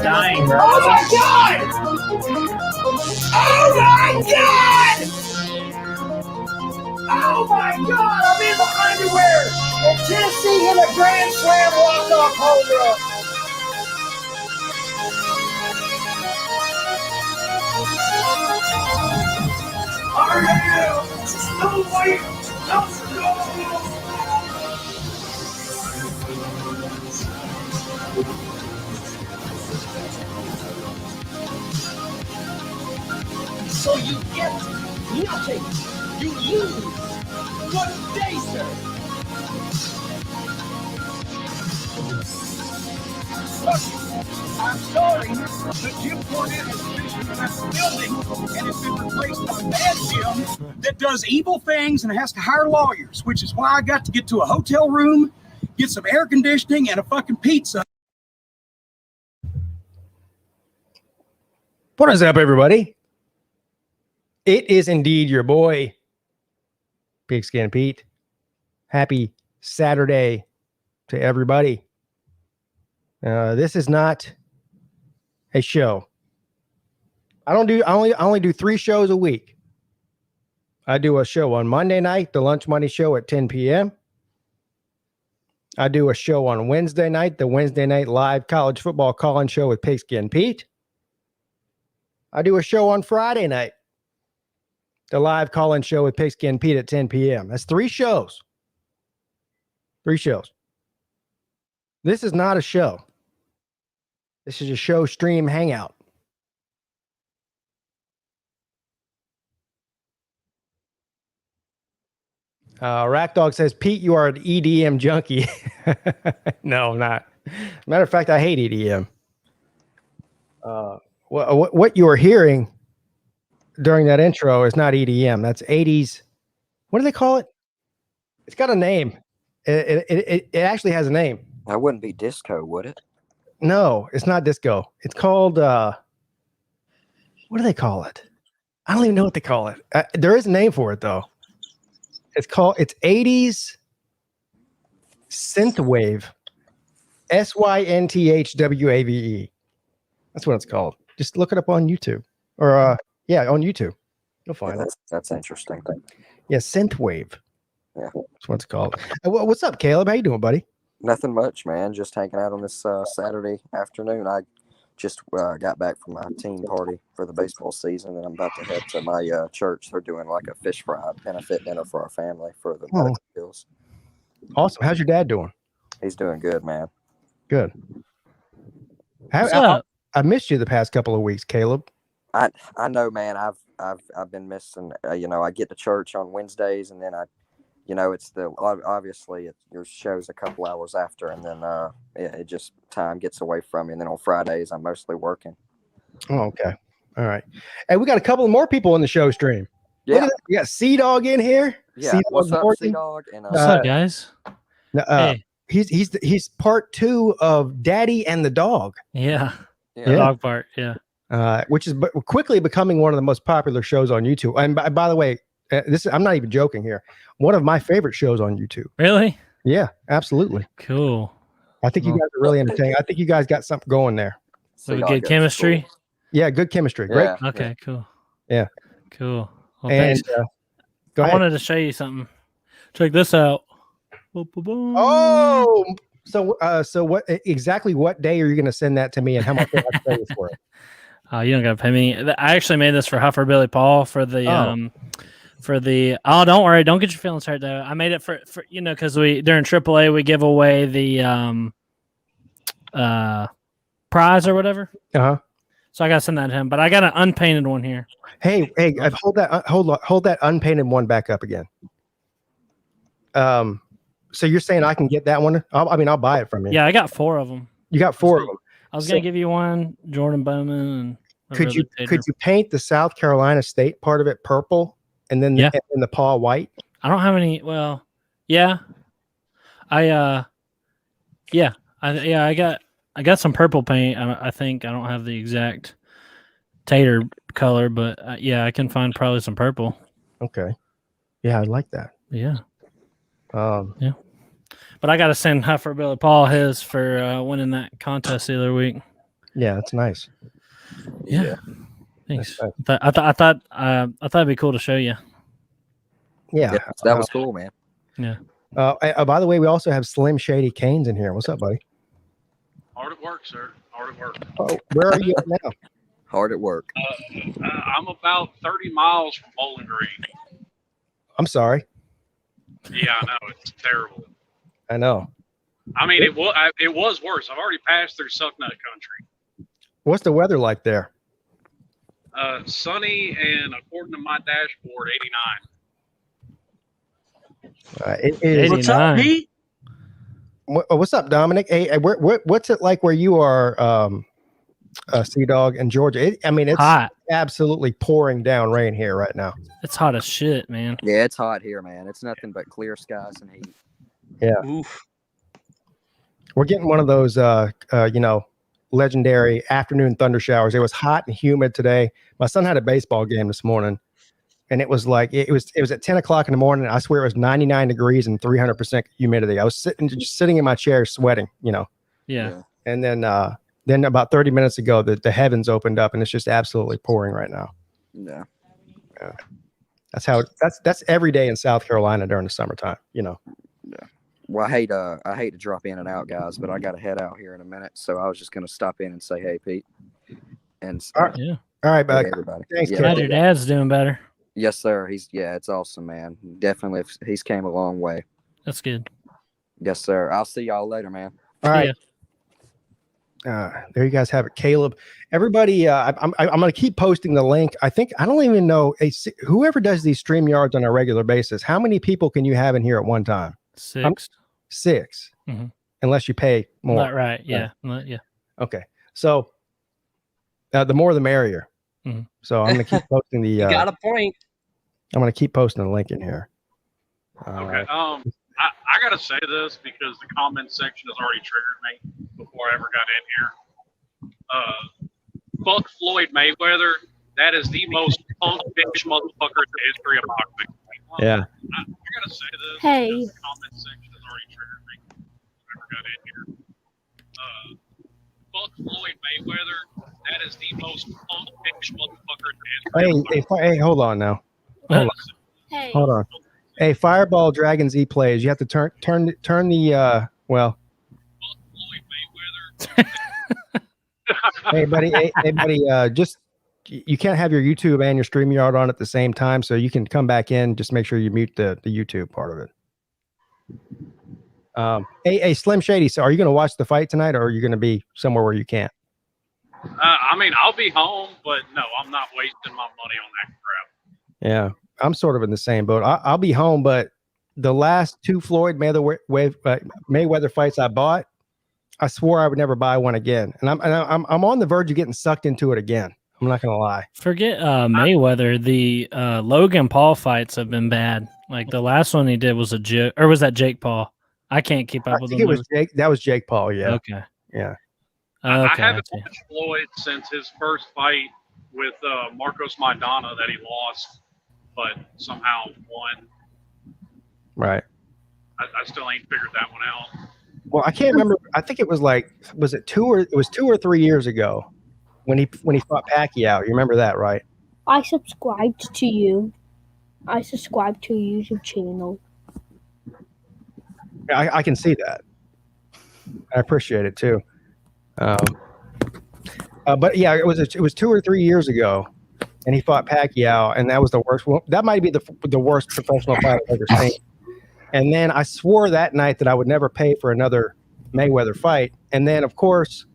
Dying, bro. Oh my god! Oh my god! Oh my god! I'm in the underwear! And Tennessee hit a grand slam walk-off home run. Are you? No way! No! So you get nothing. You lose. Good day, sir. Look, I'm sorry, but Jim Cornette has finished that building and has been replaced by a bad Jim that does evil things and has to hire lawyers, which is why I got to get to a hotel room, get some air conditioning, and a fucking pizza. What is up, everybody? It is indeed your boy, Pigskin Pete. Happy Saturday to everybody. This is not a show. I only do 3 shows a week. I do a show on Monday night, the Lunch Money Show at 10 p.m. I do a show on Wednesday night, the Wednesday night live college football call-in show with Pigskin Pete. I do a show on Friday night, the live call-in show with Pigskin Pete at 10 p.m. That's 3 shows. 3 shows. This is not a show. This is a show stream hangout. Rackdog says, Pete, you are an EDM junkie. No, I'm not. Matter of fact, I hate EDM. What you are hearing during that intro is not EDM. That's 80s. What do they call it? It's got a name. It actually has a name. That wouldn't be disco, would it? No, it's not disco. It's called, what do they call it? I don't even know what they call it. There is a name for it, though. It's 80s synthwave. SYNTHWAVE. That's what it's called. Just look it up on YouTube. Or, on YouTube. You'll find it. That's interesting. Yeah, synthwave. Yeah. That's what it's called. What's up, Caleb? How you doing, buddy? Nothing much, man. Just hanging out on this Saturday afternoon. I just got back from my team party for the baseball season, and I'm about to head to my church. They're doing like a fish fry benefit dinner for our family for the medical bills. Awesome. How's your dad doing? He's doing good, man. Good. I missed you the past couple of weeks, Caleb. I know, man. I've been missing. I get to church on Wednesdays, and then I you know, it's obviously your show's a couple hours after, and then it just time gets away from you. And then on Fridays, I'm mostly working. Oh, okay. All right. Hey, we got a couple more people on the show stream. Yeah. Look at that. We got Sea-Dog in here. Yeah. Sea-Dog What's up, Morgan. Sea-Dog? And What's up, guys? Hey. He's part 2 of Daddy and the Dog. Yeah. Yeah. Dog part. Yeah. Which is quickly becoming one of the most popular shows on YouTube. And by the way, I'm not even joking here. One of my favorite shows on YouTube. Really? Yeah, absolutely. Cool. I think you guys are really entertaining. I think you guys got something going there. So we get chemistry. Yeah, good chemistry. Great. Yeah. Okay, cool. Yeah. Cool. Well, And thanks. go I ahead. wanted to show you something. Check this out. Boom, boom, boom. Oh, so what day are you going to send that to me, and how much do I have to pay you for it? You don't gotta pay me. I actually made this for Huffer Billy Paul for the don't worry, don't get your feelings hurt though. I made it for because we during AAA we give away the prize or whatever. Uh-huh. So I gotta send that to him, but I got an unpainted one here. Hey, hold that unpainted one back up again. So you're saying I can get that one? I'll buy it from you. Yeah, I got 4 of them. You got 4 of them. I was gonna give you one, Jordan Bowman, and Could you paint the South Carolina State part of it purple and then the paw white? I don't have any. Well, yeah, I got some purple paint. I think I don't have the exact tater color, but I can find probably some purple. Okay. Yeah, I like that. Yeah. Yeah. But I got to send Huffer Billy Paul his for winning that contest the other week. Yeah, that's nice. Yeah. Thanks. Nice. I thought it'd be cool to show you. Yeah. That was cool, man. Yeah. By the way, we also have Slim Shady Canes in here. What's up, buddy? Hard at work, sir. Hard at work. Oh, where are you at now? Hard at work. I'm about 30 miles from Bowling Green. I'm sorry. Yeah, I know. It's terrible. I know. I mean, it was worse. I've already passed through Sucknut Country. What's the weather like there? Sunny and, according to my dashboard, 89. It is. What's up, Pete? What's up, Dominic? Hey, what's it like where you are, Sea-Dog in Georgia? It's hot. Absolutely pouring down rain here right now. It's hot as shit, man. Yeah, it's hot here, man. It's nothing but clear skies and heat. Yeah. Oof. We're getting one of those, legendary afternoon thunder showers. It was hot and humid today. My son had a baseball game this morning, and it was like it was at 10 o'clock in the morning. I swear it was 99 degrees and 300% humidity. I was sitting in my chair sweating, Yeah. And then about 30 minutes ago, the heavens opened up, and it's just absolutely pouring right now. Yeah. That's every day in South Carolina during the summertime. Yeah. Well, I hate to drop in and out, guys, but I got to head out here in a minute, so I was just gonna stop in and say, hey, Pete, and All right. Yeah. All right, bud. hey, everybody. Thanks, Yeah. Glad your dad's doing better. Yes, sir. It's awesome, man. Definitely, he's came a long way. That's good. Yes, sir. I'll see y'all later, man. All right. There you guys have it, Caleb. Everybody, I'm going to keep posting the link. I don't even know whoever does these Streamyards on a regular basis. How many people can you have in here at one time? 6. 6, unless you pay more. Not right. Yeah. Yeah. Okay, so the more the merrier. Mhm. So I'm going to keep posting the. You got a point. I'm going to keep posting the link in here. Okay. I gotta say this because the comment section has already triggered me before I ever got in here. Fuck Floyd Mayweather. That is the most punk bitch motherfucker in the history of boxing. Yeah. I gotta say this. Hey. Because the comment section has already triggered me before I ever got in here. Fuck Floyd Mayweather. That is the most punk bitch motherfucker in the history of boxing. Hey, hold on now. Hey. Hold on. Hey, Fireball Dragons E plays. You have to turn the well. Fuck Floyd Mayweather. Hey buddy, just you can't have your YouTube and your StreamYard on at the same time, so you can come back in. Just make sure you mute the YouTube part of it. Hey, Slim Shady. So, are you going to watch the fight tonight, or are you going to be somewhere where you can't? I mean, I'll be home, but no, I'm not wasting my money on that crap. Yeah, I'm sort of in the same boat. I'll be home, but the last two Floyd Mayweather fights I bought, I swore I would never buy one again, and I'm on the verge of getting sucked into it again. I'm not gonna lie. Forget Mayweather. The Logan Paul fights have been bad. Like the last one he did was a joke, or was that Jake Paul? I can't keep up with I think them. it was Jake. That was Jake Paul. Yeah. Okay. Yeah. I haven't watched Floyd since his first fight with Marcos Maidana that he lost, but somehow won. Right. I still ain't figured that one out. Well, I can't remember. I think it was it 2 or 3 years ago when he fought Pacquiao. You remember that, right? I subscribed to you. I subscribed to your YouTube channel. I can see that. I appreciate it too. But yeah, it was 2 or 3 years ago, and he fought Pacquiao, and that was the worst. Well, that might be the worst professional fight I've ever seen. And then I swore that night that I would never pay for another Mayweather fight. And then, of course,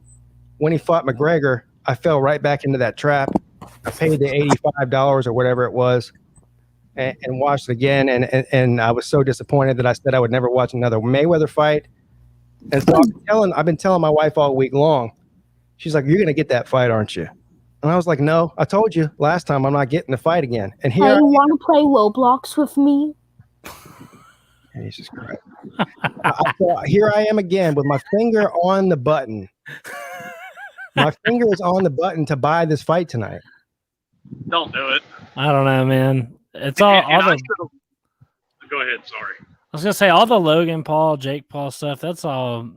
when he fought McGregor, I fell right back into that trap. I paid the $85 or whatever it was, and watched it again. And I was so disappointed that I said I would never watch another Mayweather fight. And so I've been telling my wife all week long. She's like, "You're gonna get that fight, aren't you?" And I was like, "No, I told you last time I'm not getting the fight again." And here, Hey, you want to play Roblox with me? Jesus Christ! So here I am again with my finger on the button. My finger is on the button to buy this fight tonight. Don't do it. I don't know, man. It's Go ahead. Sorry. I was gonna say all the Logan Paul, Jake Paul stuff. That's all.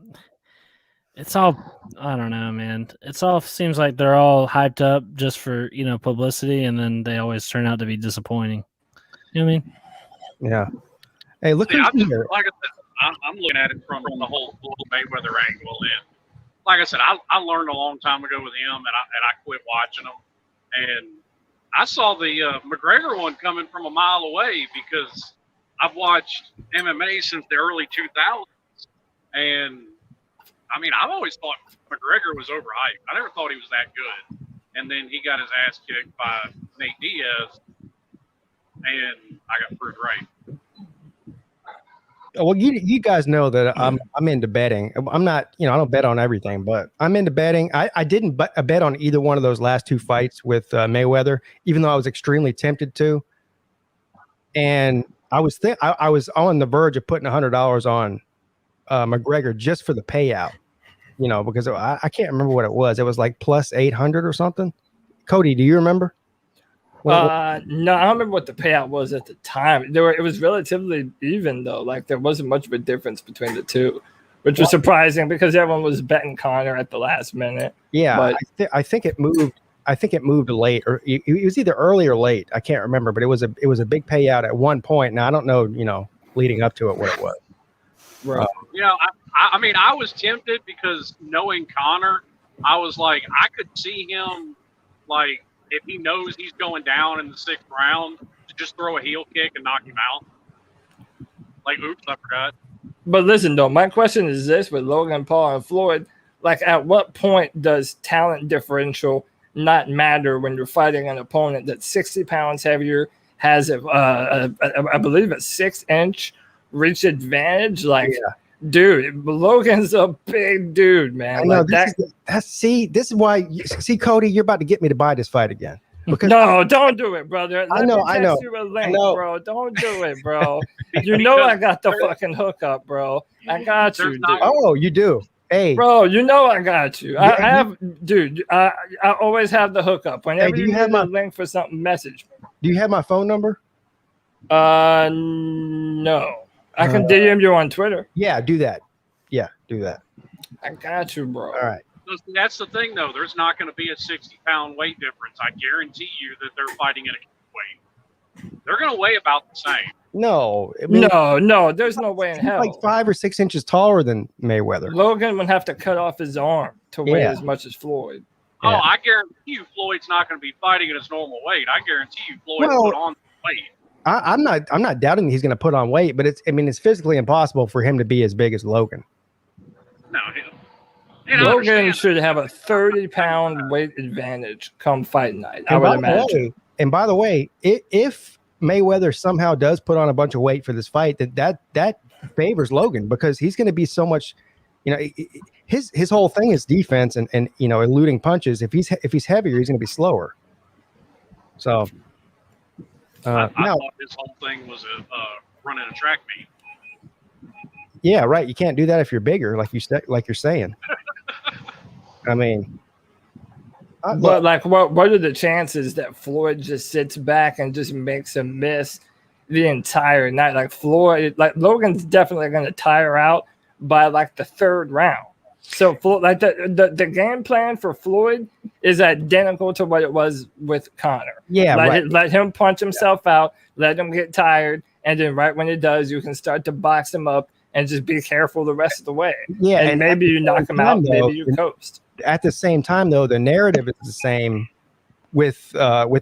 It's all. I don't know, man. It's all seems like they're all hyped up just for publicity, and then they always turn out to be disappointing. You know what I mean? Yeah. Hey, look who's here. Like I said, I'm looking at it from the whole Mayweather angle, and like I said, I learned a long time ago with him, and I quit watching him, and I saw the McGregor one coming from a mile away because I've watched MMA since the early 2000s, and I mean, I've always thought McGregor was overhyped. I never thought he was that good, and then he got his ass kicked by Nate Diaz, and I got proved right. Well, you guys know that I'm into betting. I'm not, I don't bet on everything, but I'm into betting. I didn't bet on either one of those last two fights with Mayweather, even though I was extremely tempted to. And I was on the verge of putting $100 on McGregor just for the payout, because I can't remember what it was. It was like plus 800 or something. Cody, do you remember? No, I don't remember what the payout was at the time. It was relatively even though. Like there wasn't much of a difference between the two, which was surprising because everyone was betting Conor at the last minute. Yeah, but I think it moved. I think it moved late, or it was either early or late. I can't remember, but it was a big payout at one point. Now I don't know, leading up to it what it was. Right. I mean, I was tempted because knowing Conor, I was like, I could see him like. If he knows he's going down in the 6th round, to just throw a heel kick and knock him out. Like, oops, I forgot. But listen, though, my question is this with Logan Paul and Floyd. Like, at what point does talent differential not matter when you're fighting an opponent that's 60 pounds heavier, has, I believe, a 6-inch reach advantage? Like, dude, Logan's a big dude, man. I know, like this is why. Cody, you're about to get me to buy this fight again. Because no, don't do it, brother. I know. You a link, bro. Don't do it, bro. I got the fucking hookup, bro. I got you, dude. Oh, you do. Hey, bro, I got you. I have, dude. I always have the hookup. Whenever you have my link for something, message me. Do you have my phone number? No. I can DM you on Twitter. Yeah, do that. Yeah, do that. I got you, bro. All right. That's the thing, though. There's not going to be a 60-pound weight difference. I guarantee you that they're fighting at a weight. They're going to weigh about the same. No. No. There's no way in hell. Like 5 or 6 inches taller than Mayweather. Logan would have to cut off his arm to weigh as much as Floyd. Oh, yeah. I guarantee you Floyd's not going to be fighting at his normal weight. I guarantee you Floyd put on weight. I'm not doubting he's going to put on weight, but it's physically impossible for him to be as big as Logan. No, Logan should have a 30-pound weight advantage come fight night. I would imagine. And by the way, if Mayweather somehow does put on a bunch of weight for this fight, that favors Logan, because he's going to be so much, his whole thing is defense and eluding punches. If he's heavier, he's going to be slower. So I thought his whole thing was running a track meet. Yeah, right. You can't do that if you're bigger, like you're saying. I mean, but like, what are the chances that Floyd just sits back and just makes a miss the entire night? Like Logan's definitely going to tire out by like the third round. So like the game plan for Floyd is identical to what it was with Connor. Yeah, let him punch himself out, let him get tired, and then right when it does, you can start to box him up and just be careful the rest of the way. Yeah, and maybe you knock him out, maybe you coast. At the same time, though, the narrative is the same with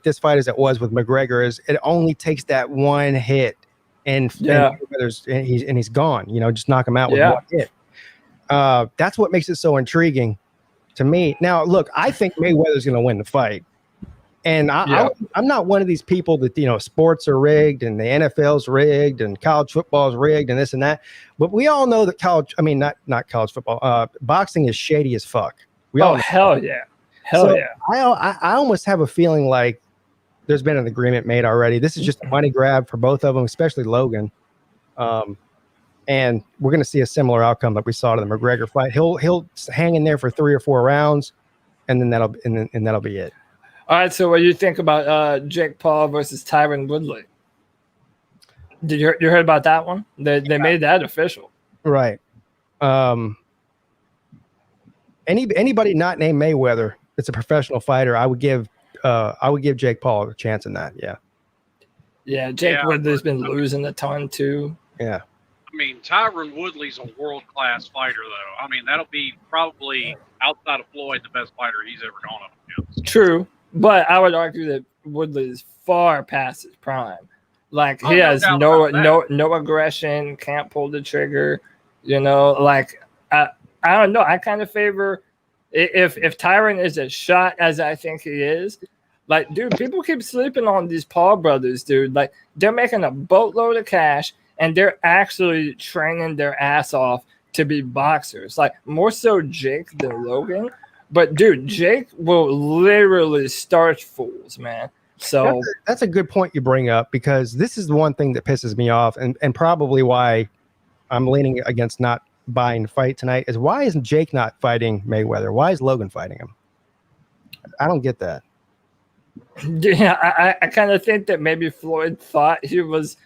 this fight as it was with McGregor. Is it only takes that one hit, and he's gone. Just knock him out with one hit. That's what makes it so intriguing to me. Now, look, I think Mayweather's going to win the fight, and I'm not one of these people that sports are rigged and the NFL's rigged and college football's rigged and this and that. But we all know that not college football, boxing is shady as fuck. Hell yeah. I almost have a feeling like there's been an agreement made already. This is just a money grab for both of them, especially Logan. And we're going to see a similar outcome like we saw to the McGregor fight. He'll hang in there for 3 or 4 rounds, and then that'll be it. All right. So what do you think about Jake Paul versus Tyron Woodley? Did you heard about that one? They made that official. Right. Anybody not named Mayweather that's a professional fighter, I would give Jake Paul a chance in that. Yeah. Yeah, Jake Woodley's been losing a ton too. Yeah. I mean, Tyron Woodley's a world-class fighter, though. I mean, that'll be probably, outside of Floyd, the best fighter he's ever gone up against. True, but I would argue that Woodley is far past his prime. Like, he has no aggression, can't pull the trigger. I don't know. I kind of favor if Tyron is as shot as I think he is. Like, dude, people keep sleeping on these Paul brothers, dude. Like, they're making a boatload of cash, and they're actually training their ass off to be boxers. Like, more so Jake than Logan. But, dude, Jake will literally starch fools, man. So that's a good point you bring up, because this is the one thing that pisses me off, and probably why I'm leaning against not buying the fight tonight is, why isn't Jake not fighting Mayweather? Why is Logan fighting him? I don't get that. Yeah, I kind of think that maybe Floyd thought he was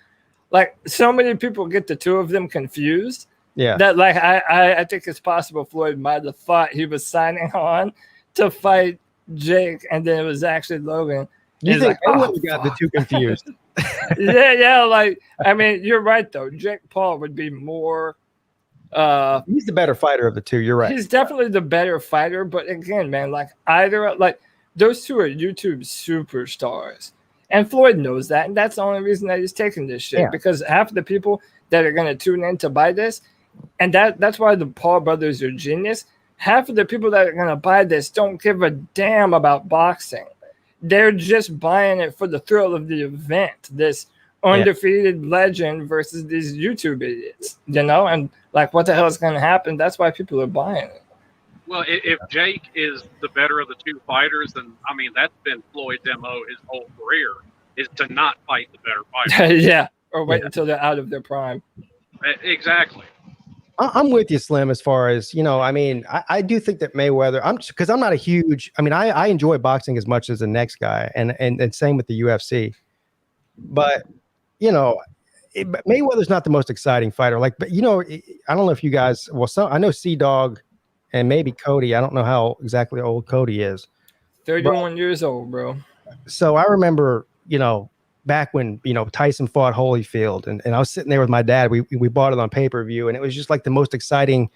like, so many people get the two of them confused. Yeah. That like I think it's possible Floyd might have thought he was signing on to fight Jake, and then it was actually Logan. You think Mayweather got the two confused? yeah. Like, I mean, you're right though. Jake Paul would be more. He's the better fighter of the two. You're right. He's definitely the better fighter, but again, man, like those two are YouTube superstars, and Floyd knows that, and that's the only reason that he's taking this shit, because half of the people that are going to tune in to buy this, and that's why the Paul brothers are genius. Half of the people that are going to buy this don't give a damn about boxing. They're just buying it for the thrill of the event. This undefeated legend versus these YouTube idiots, and like, what the hell is going to happen? That's why people are buying it. Well, if Jake is the better of the two fighters, then, I mean, that's been Floyd's MO his whole career, is to not fight the better fighter. Yeah, or wait until they're out of their prime. Exactly. I'm with you, Slim, as far as, I mean, I do think that Mayweather, because I'm not a huge, I mean, I enjoy boxing as much as the next guy, and same with the UFC. But, Mayweather's not the most exciting fighter. Like, but, I don't know if you guys, I know Sea-Dog and maybe Cody. I don't know how exactly old Cody is. 31 years old, bro. So I remember, back when, Tyson fought Holyfield, and I was sitting there with my dad. We bought it on pay-per-view, and it was just like the most exciting.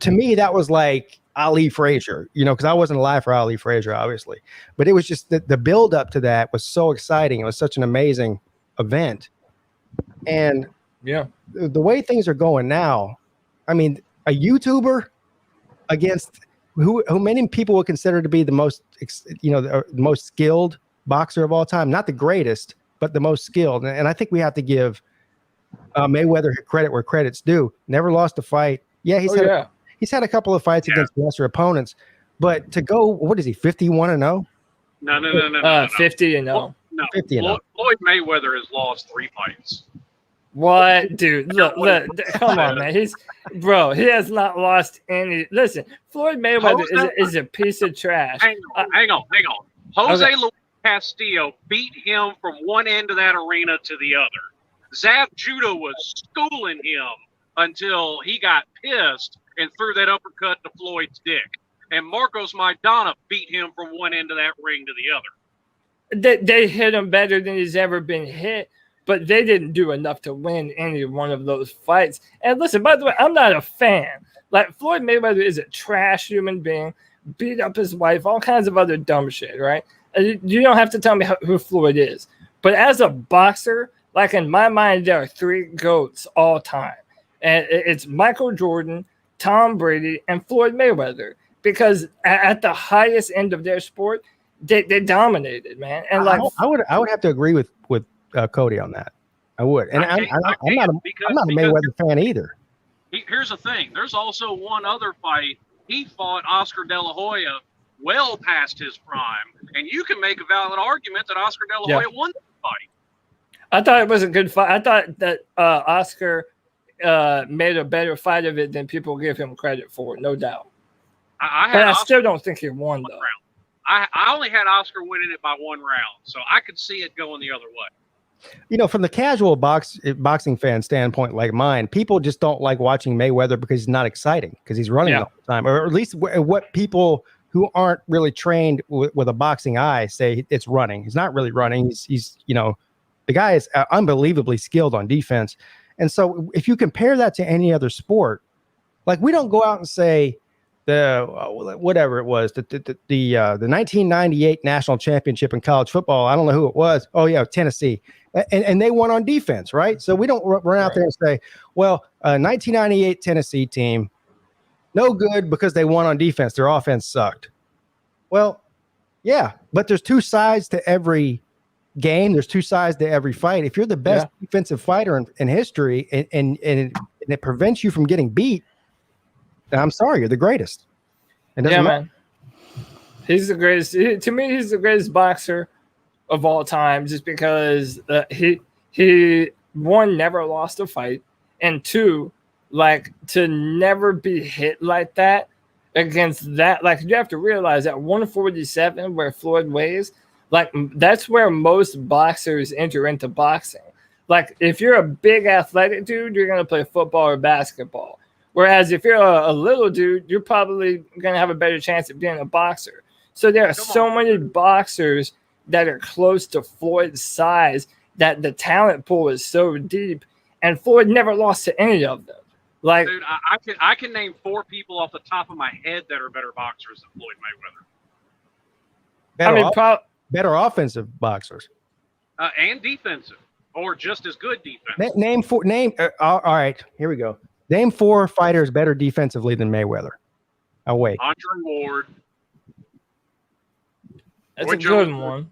To me, that was like Ali Frazier, because I wasn't alive for Ali Frazier, obviously. But it was just the build up to that was so exciting. It was such an amazing event. And the way things are going now, I mean, a YouTuber against who many people would consider to be the most, the most skilled boxer of all time, not the greatest, but the most skilled. And I think we have to give Mayweather credit where credit's due. Never lost a fight. Yeah, he's had a couple of fights against lesser opponents, but to go, what is he, 51-0? No. 50-0. No, 50-0. Floyd Mayweather has lost 3 fights. What, dude? Look, come on, man. He has not lost any. Listen, Floyd Mayweather is a piece of trash. Hang on. Jose Luis Castillo beat him from one end of that arena to the other. Zab Judah was schooling him until he got pissed and threw that uppercut to Floyd's dick. And Marcos Maidana beat him from one end of that ring to the other. They hit him better than he's ever been hit, but they didn't do enough to win any one of those fights. And listen, by the way, I'm not a fan. Like, Floyd Mayweather is a trash human being, beat up his wife, all kinds of other dumb shit, right? You don't have to tell me who Floyd is. But as a boxer, like, in my mind, there are 3 GOATs all time. And it's Michael Jordan, Tom Brady, and Floyd Mayweather. Because at the highest end of their sport, they dominated, man. And like, I would have to agree with Cody on that. I would, and I'm not a Mayweather fan either. Here's the thing: there's also one other fight. He fought Oscar De La Hoya well past his prime, and you can make a valid argument that Oscar De La Hoya won the fight. I thought it was a good fight. I thought that Oscar made a better fight of it than people give him credit for, no doubt. I still don't think he won, though. I only had Oscar winning it by 1 round, so I could see it going the other way. You know, from the casual boxing fan standpoint like mine, people just don't like watching Mayweather because he's not exciting, because he's running all the time. Or at least what people who aren't really trained with a boxing eye say it's running. He's not really running. He's you know, the guy is unbelievably skilled on defense. And so if you compare that to any other sport, like, we don't go out and say, whatever it was, the 1998 national championship in college football. I don't know who it was. Oh yeah, Tennessee, and they won on defense, right? So we don't run out there and say, well, 1998 Tennessee team, no good because they won on defense. Their offense sucked. Well, yeah, but there's 2 sides to every game. There's 2 sides to every fight. If you're the best defensive fighter in history, and it prevents you from getting beat, I'm sorry, you're the greatest. Man. He's the greatest. To me, he's the greatest boxer of all time, just because he 1, never lost a fight, and 2, like, to never be hit like that against that. Like, you have to realize that 147, where Floyd weighs, like, that's where most boxers enter into boxing. Like, if you're a big athletic dude, you're gonna play football or basketball. Whereas if you're a little dude, you're probably going to have a better chance of being a boxer. So there are so many boxers that are close to Floyd's size that the talent pool is so deep, and Floyd never lost to any of them. Like, dude, I can name 4 people off the top of my head that are better boxers than Floyd Mayweather. Better offensive boxers and defensive, or just as good defense. All right, here we go. Name 4 fighters better defensively than Mayweather. Oh, wait. Andre Ward. That's a good one.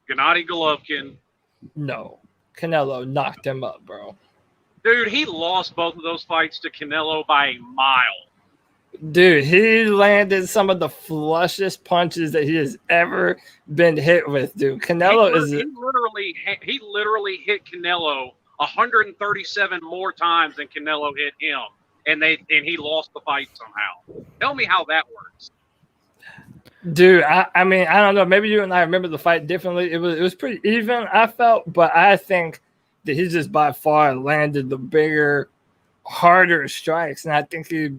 Gennady Golovkin. No. Canelo knocked him up, bro. Dude, he lost both of those fights to Canelo by a mile. Dude, he landed some of the flushest punches that he has ever been hit with, dude. Canelo he literally hit Canelo 137 more times than Canelo hit him, and he lost the fight somehow. Tell me how that works. Dude, I mean, I don't know. Maybe you and I remember the fight differently. It was pretty even, I felt, but I think that he just by far landed the bigger, harder strikes, and I think he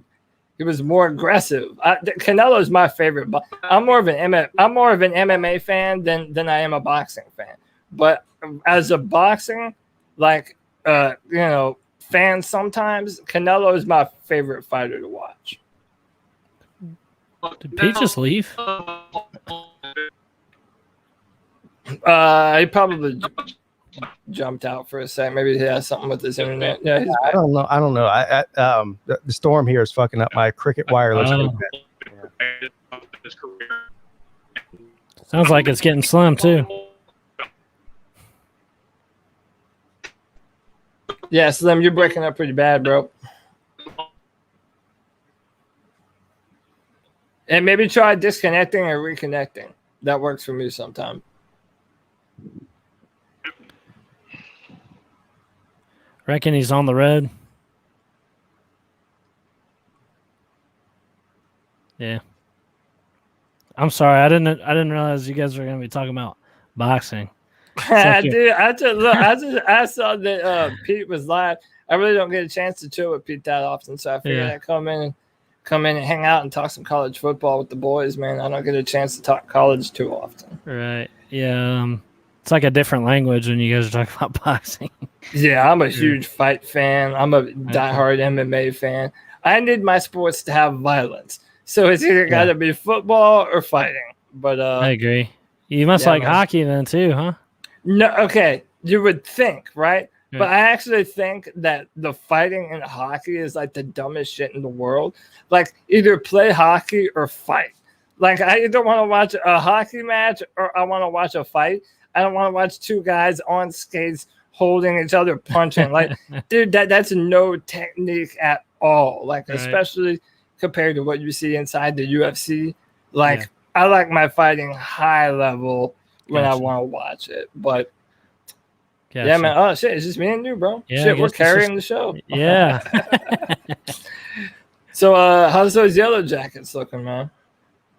was more aggressive. Canelo is my favorite, but I'm more of an MMA fan than I am a boxing fan. But as a boxing, like, fan, sometimes Canelo is my favorite fighter to watch. Did Pete just leave? He probably jumped out for a second. Maybe he has something with his internet. Yeah, I don't know. The storm here is fucking up my Cricket wireless. Sounds like it's getting slim too. Yeah, Slim, you're breaking up pretty bad, bro. And maybe try disconnecting and reconnecting. That works for me sometimes. Reckon he's on the road. Yeah. I'm sorry. I didn't realize you guys were going to be talking about boxing. Dude, I saw that Pete was live. I really don't get a chance to chill with Pete that often, so I figured I'd come in and hang out and talk some college football with the boys, man. I don't get a chance to talk college too often. Right. Yeah. It's like a different language when you guys are talking about boxing. Yeah, I'm a huge fight fan. I'm a diehard MMA fan. I need my sports to have violence. So it's either got to be football or fighting. But I agree. You must like hockey then too, huh? No, okay. You would think, right? Yeah. But I actually think that the fighting in hockey is like the dumbest shit in the world. Like either play hockey or fight. Like I either want to watch a hockey match or I want to watch a fight. I don't want to watch two guys on skates holding each other punching. Like, dude, that's no technique at all. Like, especially compared to what you see inside the UFC. Like, I like my fighting high level when I want to watch it. But yeah, man. Oh shit, it's just me and you, bro. Yeah, shit, we're carrying the show. Yeah. So, how's those Yellow Jackets looking, man?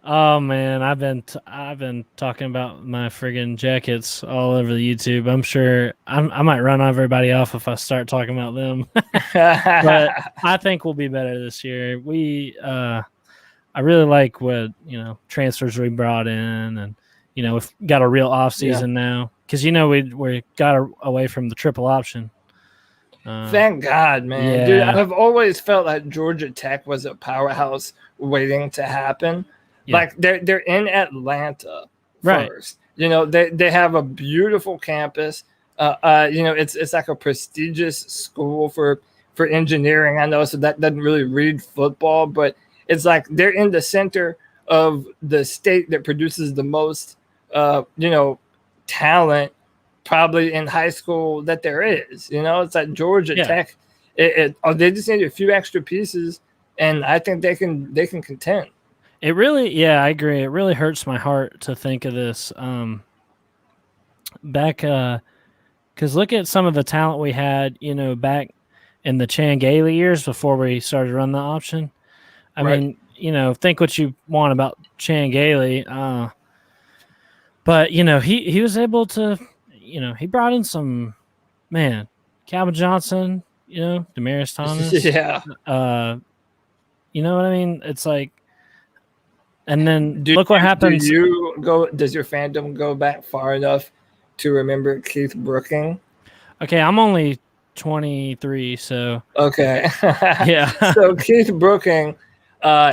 Oh man, I've been talking about my friggin' jackets all over the YouTube. I'm sure I might run everybody off if I start talking about them. But I think we'll be better this year. I really like what transfers we brought in, and we've got a real off season now because we got away from the triple option. Thank God, man. Dude, I've always felt like Georgia Tech was a powerhouse waiting to happen. Yeah. Like they're in Atlanta first. They have a beautiful campus. It's like a prestigious school for engineering. I know, so that doesn't really read football, but it's like they're in the center of the state that produces the most talent probably in high school that there is. It's like Georgia Tech. They just need a few extra pieces, and I think they can contend. It really, I agree. It really hurts my heart to think of this. Because look at some of the talent we had, back in the Chan Gailey years before we started to run the option. I mean, think what you want about Chan Gailey. But, he was able to, he brought in some, Calvin Johnson, Demaryius Thomas. Yeah. You know what I mean? It's like, and then look what happens. Does your fandom go back far enough to remember Keith Brooking? Okay, I'm only 23, so okay. Yeah. So Keith Brooking,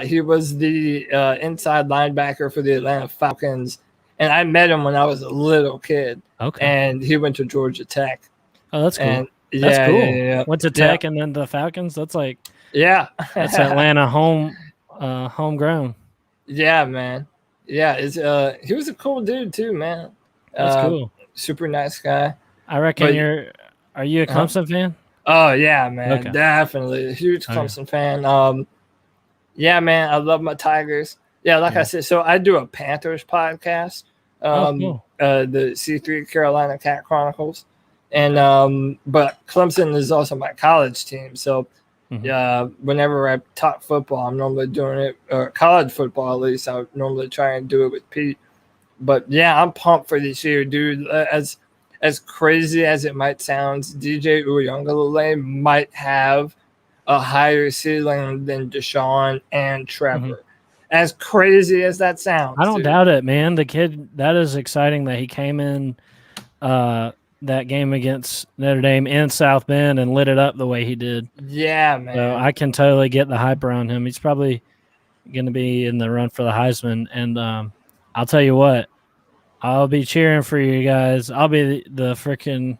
he was the inside linebacker for the Atlanta Falcons, and I met him when I was a little kid. Okay. And he went to Georgia Tech. Oh, that's cool. And that's cool. Yeah. Went to Tech and then the Falcons. That's like that's Atlanta homegrown. Yeah, man. Yeah, he was a cool dude too, man. That's cool. Super nice guy. I reckon are you a Clemson fan? Oh yeah, man. Okay. Definitely a huge Clemson fan. Yeah, man, I love my Tigers. Yeah, like I said, so I do a Panthers podcast. Cool. The C3 Carolina Cat Chronicles. And but Clemson is also my college team. So whenever I talk football, I'm normally doing it, or college football at least. I would normally try and do it with Pete. But yeah, I'm pumped for this year, dude. As crazy as it might sound, DJ Uiagalelei might have a higher ceiling than Deshaun and Trevor. As crazy as that sounds, I don't doubt it, man. The kid, that is exciting that he came in that game against Notre Dame in South Bend and lit it up the way he did. Yeah, man. So I can totally get the hype around him. He's probably going to be in the run for the Heisman. And I'll tell you what, I'll be cheering for you guys. I'll be the freaking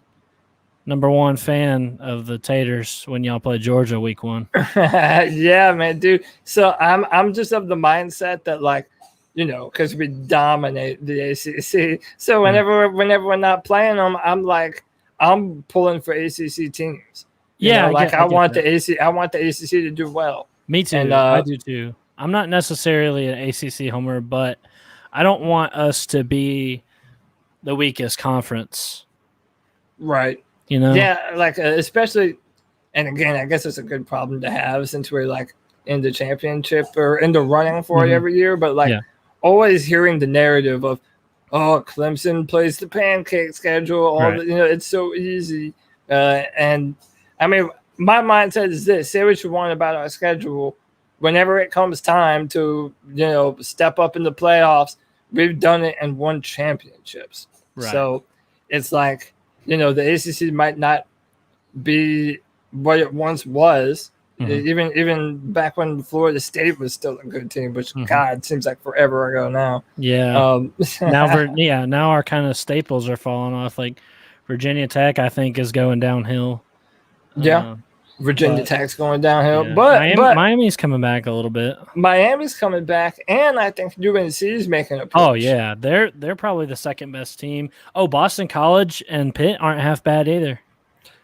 #1 fan of the Taters when y'all play Georgia week 1. Yeah, man, dude. So I'm just of the mindset that, like, because we dominate the ACC. So whenever we're not playing them, I'm pulling for ACC teams. Yeah, I want that. I want the ACC to do well. Me too. And, I do too. I'm not necessarily an ACC homer, but I don't want us to be the weakest conference. Right. Yeah, like especially, and again, I guess it's a good problem to have since we're like in the championship or in the running for it every year. But like always hearing the narrative of, oh, Clemson plays the pancake schedule. It's so easy. And I mean, my mindset is this: say what you want about our schedule. Whenever it comes time to step up in the playoffs, we've done it and won championships. Right. So it's like the ACC might not be what it once was. Even back when Florida State was still a good team, which God seems like forever ago now. Yeah. Now our kind of staples are falling off. Like Virginia Tech, I think, is going downhill. Yeah. Virginia Tech's going downhill, yeah. but Miami's coming back a little bit. Miami's coming back, and I think UNC is making a push. Oh yeah, they're probably the second best team. Oh, Boston College and Pitt aren't half bad either.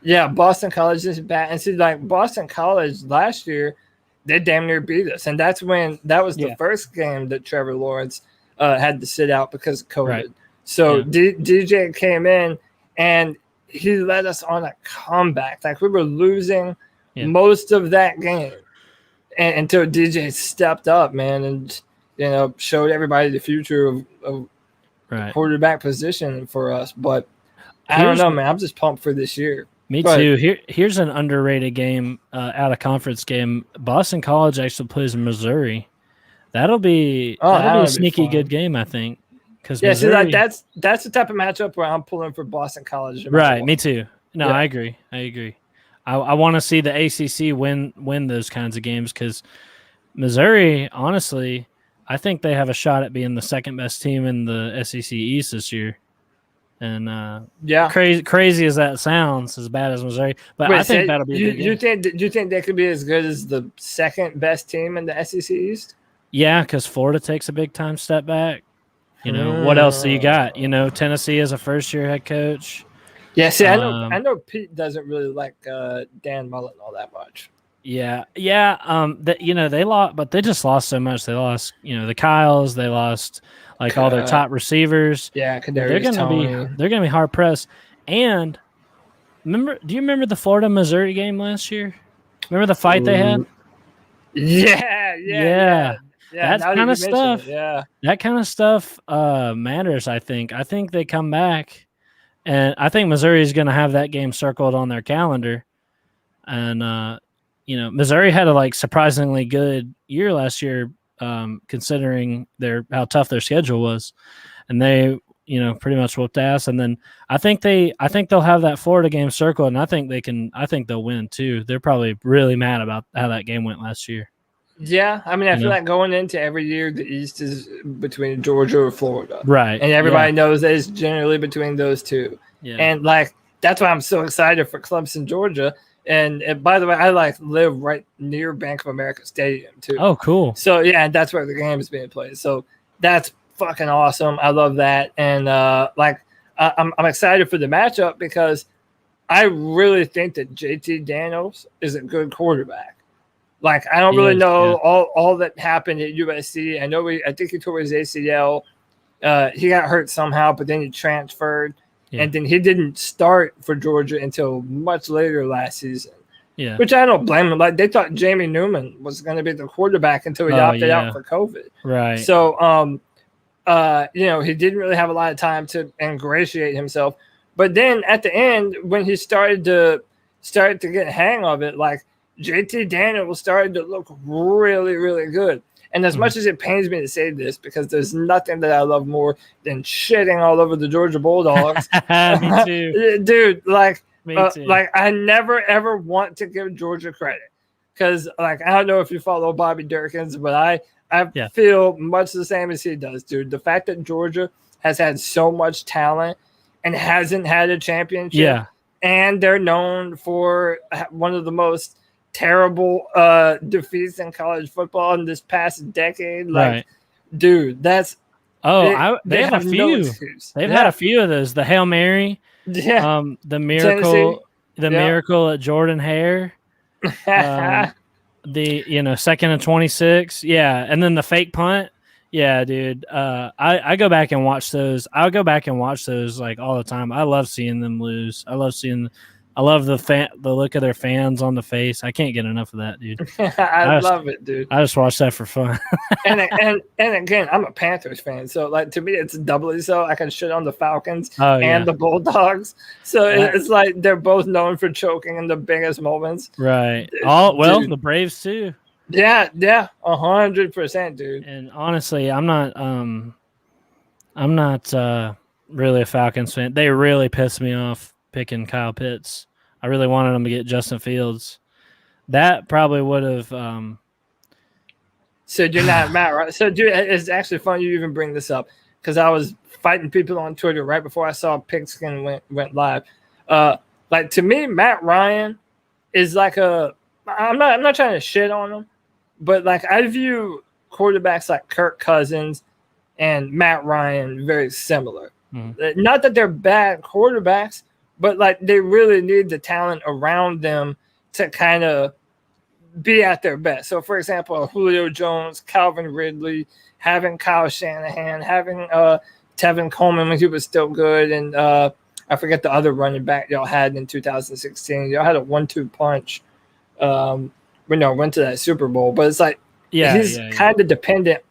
Yeah, Boston College is bad, and see, like Boston College last year, they damn near beat us, and that was the first game that Trevor Lawrence had to sit out because of COVID. Right. So DJ came in and he led us on a comeback. Like we were losing most of that game until DJ stepped up, man, and showed everybody the future of quarterback position for us. But I don't know, man. I'm just pumped for this year. Me too. Here's an underrated game, out of conference game. Boston College actually plays Missouri. That'll be a sneaky good game, I think. Missouri, that's the type of matchup where I'm pulling for Boston College. Right, me too. No, I agree. I want to see the ACC win those kinds of games because Missouri, honestly, I think they have a shot at being the second best team in the SEC East this year. And crazy as that sounds, as bad as Missouri, but I think that'll be. Do you think they could be as good as the second best team in the SEC East? Yeah, because Florida takes a big time step back. What else do you got? Tennessee as a first year head coach. Yeah, see, I know Pete doesn't really like Dan Mullen all that much. Yeah. They lost, but they just lost so much. They lost, the Kyles. They lost all their top receivers. Yeah, they're gonna be hard pressed. And do you remember the Florida Missouri game last year? Remember the fight they had? Yeah. That kind of stuff. That kind of stuff matters. I think they come back, and I think Missouri is going to have that game circled on their calendar. And Missouri had a surprisingly good year last year, considering how tough their schedule was, and they pretty much whooped ass. And then I think they'll have that Florida game circled, and I think they'll win too. They're probably really mad about how that game went last year. Yeah, I mean, I feel like going into every year, the East is between Georgia or Florida. Right. And everybody knows that it's generally between those two. Yeah. And, that's why I'm so excited for Clemson, Georgia. And by the way, I, live right near Bank of America Stadium, too. Oh, cool. So, yeah, that's where the game is being played. So, that's fucking awesome. I love that. And, I'm excited for the matchup because I really think that JT Daniels is a good quarterback. I don't really know all that happened at USC. I think he tore his ACL. He got hurt somehow, but then he transferred. Yeah. And then he didn't start for Georgia until much later last season. Yeah. Which I don't blame him. They thought Jamie Newman was going to be the quarterback until he opted out for COVID. Right. So, he didn't really have a lot of time to ingratiate himself. But then at the end, when he started to get a hang of it, JT Daniels started to look really, really good. And as much as it pains me to say this, because there's nothing that I love more than shitting all over the Georgia Bulldogs. Me too. Dude, me too. I never, ever want to give Georgia credit. Because, I don't know if you follow Bobby Durkins, but I feel much the same as he does, dude. The fact that Georgia has had so much talent and hasn't had a championship, and they're known for one of the most terrible defeats in college football in this past decade. Dude, that's they have a few. They've had a few of those. The Hail Mary, the Miracle. the miracle at Jordan Hare. The 2nd and 26, and then the fake punt, dude. I go back and watch those. I'll go back and watch those like all the time. I love seeing them lose. I love the look of their fans on the face. I can't get enough of that, dude. I love it, dude. I just watch that for fun. and again, I'm a Panthers fan, so like to me, it's doubly so. I can shit on the Falcons and the Bulldogs. So it's like they're both known for choking in the biggest moments. Right. The Braves too. Yeah, 100%, dude. And honestly, I'm not really a Falcons fan. They really pissed me off picking Kyle Pitts. I really wanted them to get Justin Fields. That probably would have. So you're not Matt, right? So dude, it's actually funny you even bring this up because I was fighting people on Twitter right before I saw Pigskin went live. Like to me, Matt Ryan is like I'm not trying to shit on him, but like I view quarterbacks like Kirk Cousins and Matt Ryan very similar. Mm-hmm. Not that they're bad quarterbacks, but like they really need the talent around them to kind of be at their best. So, for example, Julio Jones, Calvin Ridley, having Kyle Shanahan, having Tevin Coleman when he was still good, and I forget the other running back y'all had in 2016. Y'all had a 1-2 punch when y'all went to that Super Bowl. But it's like he's kind of dependent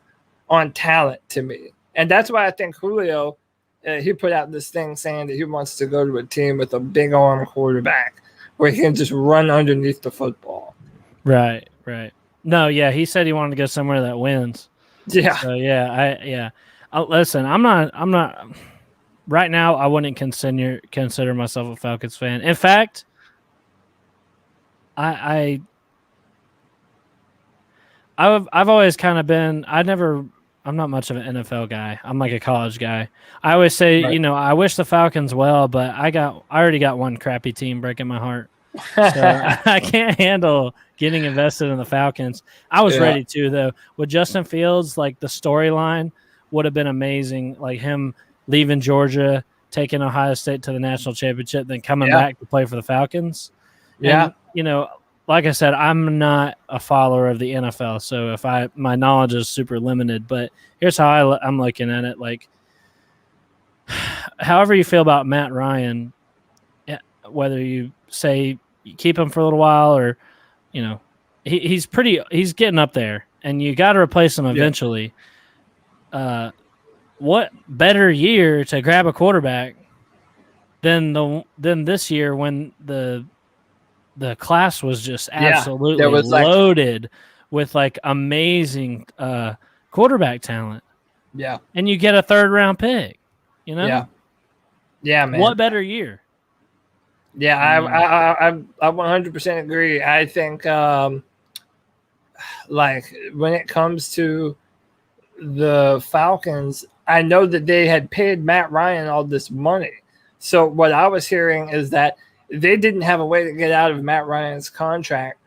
on talent to me. And that's why I think Julio – he put out this thing saying that he wants to go to a team with a big arm quarterback where he can just run underneath the football. Right. No, he said he wanted to go somewhere that wins. Yeah. So listen, I'm not right now. I wouldn't consider myself a Falcons fan. In fact, I've always kind of been. I'm not much of an NFL guy. I'm like a college guy. I always say, I wish the Falcons well, but I already got one crappy team breaking my heart. So I can't handle getting invested in the Falcons. I was ready to, though. With Justin Fields, like the storyline would have been amazing. Like him leaving Georgia, taking Ohio State to the national championship, then coming back to play for the Falcons. Yeah. And, like I said, I'm not a follower of the NFL, so my knowledge is super limited. But here's how I'm looking at it: like, however you feel about Matt Ryan, whether you say you keep him for a little while or, he's getting up there, and you got to replace him eventually. What better year to grab a quarterback than this year when the class was just absolutely loaded with like amazing quarterback talent. Yeah. And you get a 3rd round pick, Yeah. Yeah, man. What better year? Yeah, I 100% agree. I think like when it comes to the Falcons, I know that they had paid Matt Ryan all this money. So what I was hearing is that they didn't have a way to get out of Matt Ryan's contract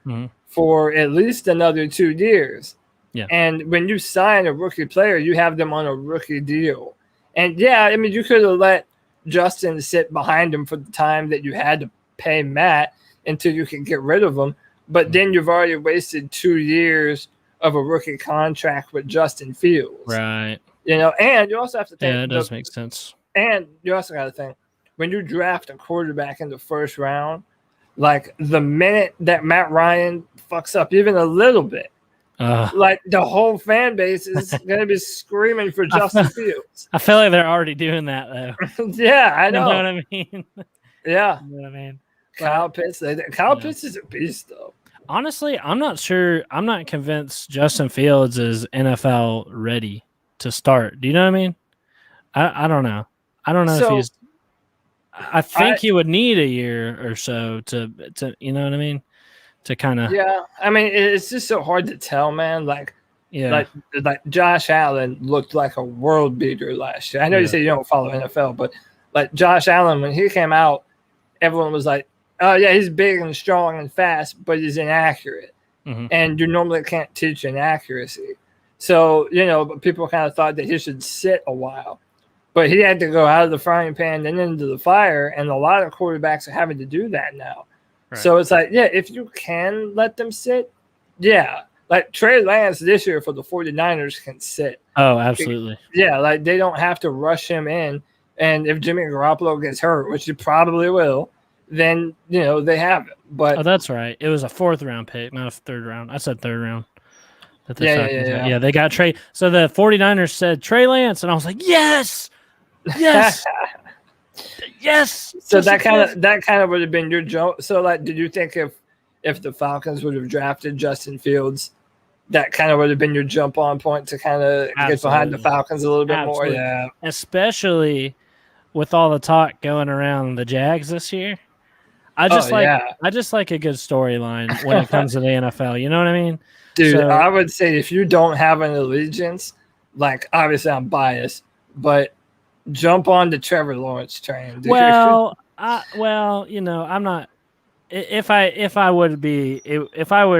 for at least another 2 years. Yeah. And when you sign a rookie player, you have them on a rookie deal. And you could have let Justin sit behind him for the time that you had to pay Matt until you could get rid of him. But then you've already wasted 2 years of a rookie contract with Justin Fields. Right. And you also have to think. Yeah, it does make sense. And you also got to think, when you draft a quarterback in the 1st round, like the minute that Matt Ryan fucks up even a little bit, like the whole fan base is going to be screaming for Justin Fields. I feel like they're already doing that, though. Yeah, I know. You know what I mean? Yeah. You know what I mean? Kyle Pitts. Pitts is a beast, though. Honestly, I'm not sure. I'm not convinced Justin Fields is NFL ready to start. Do you know what I mean? I don't know. I don't know if he's. I think he would need a year or so to you know what I mean, to kind of. Yeah, I mean it's just so hard to tell, man. Like Josh Allen looked like a world beater last year. I know you say you don't follow NFL, but like Josh Allen when he came out, everyone was like, "Oh yeah, he's big and strong and fast, but he's inaccurate." Mm-hmm. And you normally can't teach inaccuracy, so people kind of thought that he should sit a while. But he had to go out of the frying pan and into the fire, and a lot of quarterbacks are having to do that now. So it's like, yeah, if you can let them sit, yeah. Like Trey Lance this year for the 49ers can sit. Oh, absolutely. Yeah, like they don't have to rush him in. And if Jimmy Garoppolo gets hurt, which he probably will, then, they have it. But that's right. It was a 4th round pick, not a 3rd round. I said 3rd round. Yeah. They got Trey. So the 49ers said Trey Lance, and I was like, yes. Yes. Yes. So that kind of would have been your jump. So like, did you think if the Falcons would have drafted Justin Fields, that kind of would have been your jump on point to kind of get behind the Falcons a little bit more? Yeah. Especially with all the talk going around the Jags this year. I just like a good storyline when it comes to the NFL. You know what I mean? Dude, I would say if you don't have an allegiance, like obviously I'm biased, but jump on the Trevor Lawrence train. Dude. Well, I'm not. If I were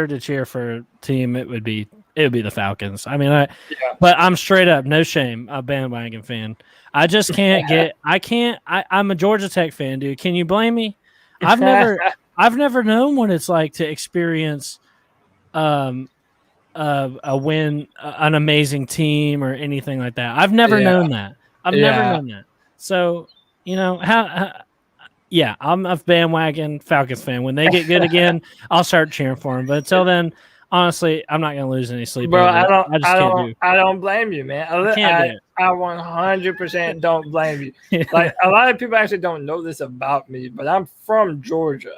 to cheer for a team, it would be the Falcons. I mean, but I'm straight up, no shame, a bandwagon fan. I just can't get. I'm a Georgia Tech fan, dude. Can you blame me? I've never known what it's like to experience, a win, an amazing team, or anything like that. I've never known that. I've never known that. So I'm a bandwagon Falcons fan. When they get good again, I'll start cheering for them. But until then, honestly, I'm not going to lose any sleep. Bro, I don't blame you, man. I 100% don't blame you. Like a lot of people actually don't know this about me, but I'm from Georgia.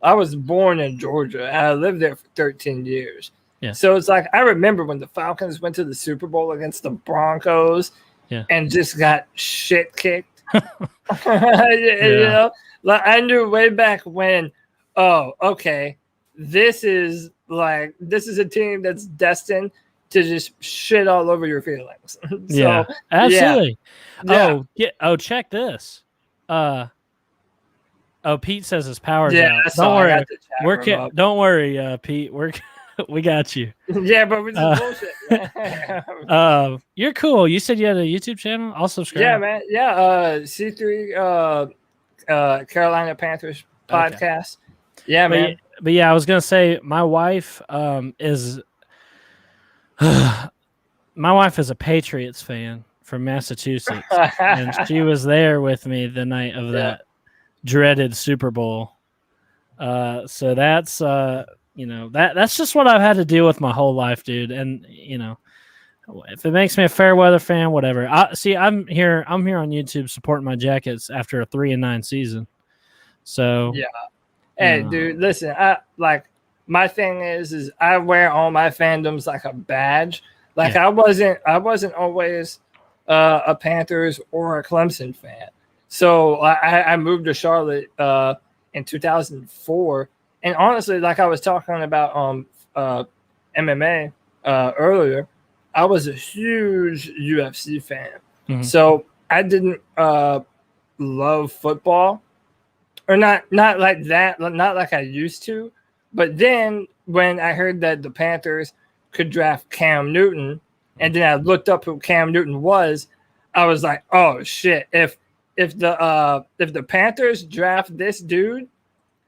I was born in Georgia, and I lived there for 13 years. Yeah. So it's like I remember when the Falcons went to the Super Bowl against the Broncos, and just got shit kicked. Like I knew way back when. Oh, okay. This is a team that's destined to just shit all over your feelings. So, absolutely. Yeah. Check this. Pete says his power's out. Don't worry, Pete. We got you. Yeah, but it's bullshit. You're cool. You said you had a YouTube channel. I'll subscribe. Yeah, man. Yeah. C3 Carolina Panthers podcast. Okay. Yeah, man. But yeah, I was gonna say my wife is a Patriots fan from Massachusetts, and she was there with me the night of that dreaded Super Bowl. So that's that's just what I've had to deal with my whole life, dude. And if it makes me a fair weather fan, whatever. I'm here on YouTube supporting my Jackets after a 3-9 season. So yeah. Hey, dude, listen. My thing is I wear all my fandoms like a badge. Like I wasn't always a Panthers or a Clemson fan. So I moved to Charlotte in 2004, and honestly, like I was talking about MMA earlier, I was a huge UFC fan. Mm-hmm. So I didn't love football. Or not like that, not like I used to. But then when I heard that the Panthers could draft Cam Newton, and then I looked up who Cam Newton was, I was like, oh shit! If the Panthers draft this dude,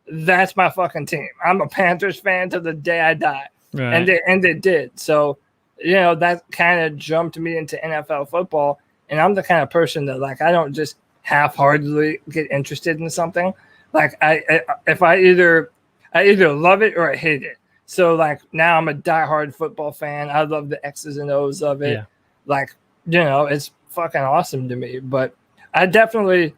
that's my fucking team. I'm a Panthers fan till the day I die, right. and they did. So that kind of jumped me into NFL football, and I'm the kind of person that I don't just half-heartedly get interested in something. Like I either love it or I hate it. So now I'm a diehard football fan. I love the X's and O's of it. Yeah. It's fucking awesome to me. But I definitely,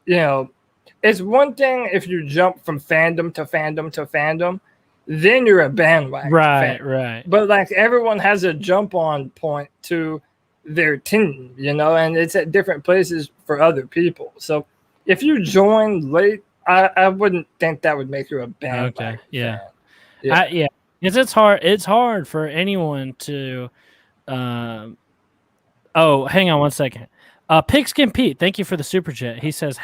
it's one thing if you jump from fandom to fandom to fandom, then you're a bandwagon fan. Right. But everyone has a jump on point to their team, and it's at different places for other people. So if you join late, I wouldn't think that would make you a bandwagon. Okay. Yeah. Yeah. Because it's hard. It's hard for anyone to. Hang on one second. Pigskin Pete, thank you for the super chat. He says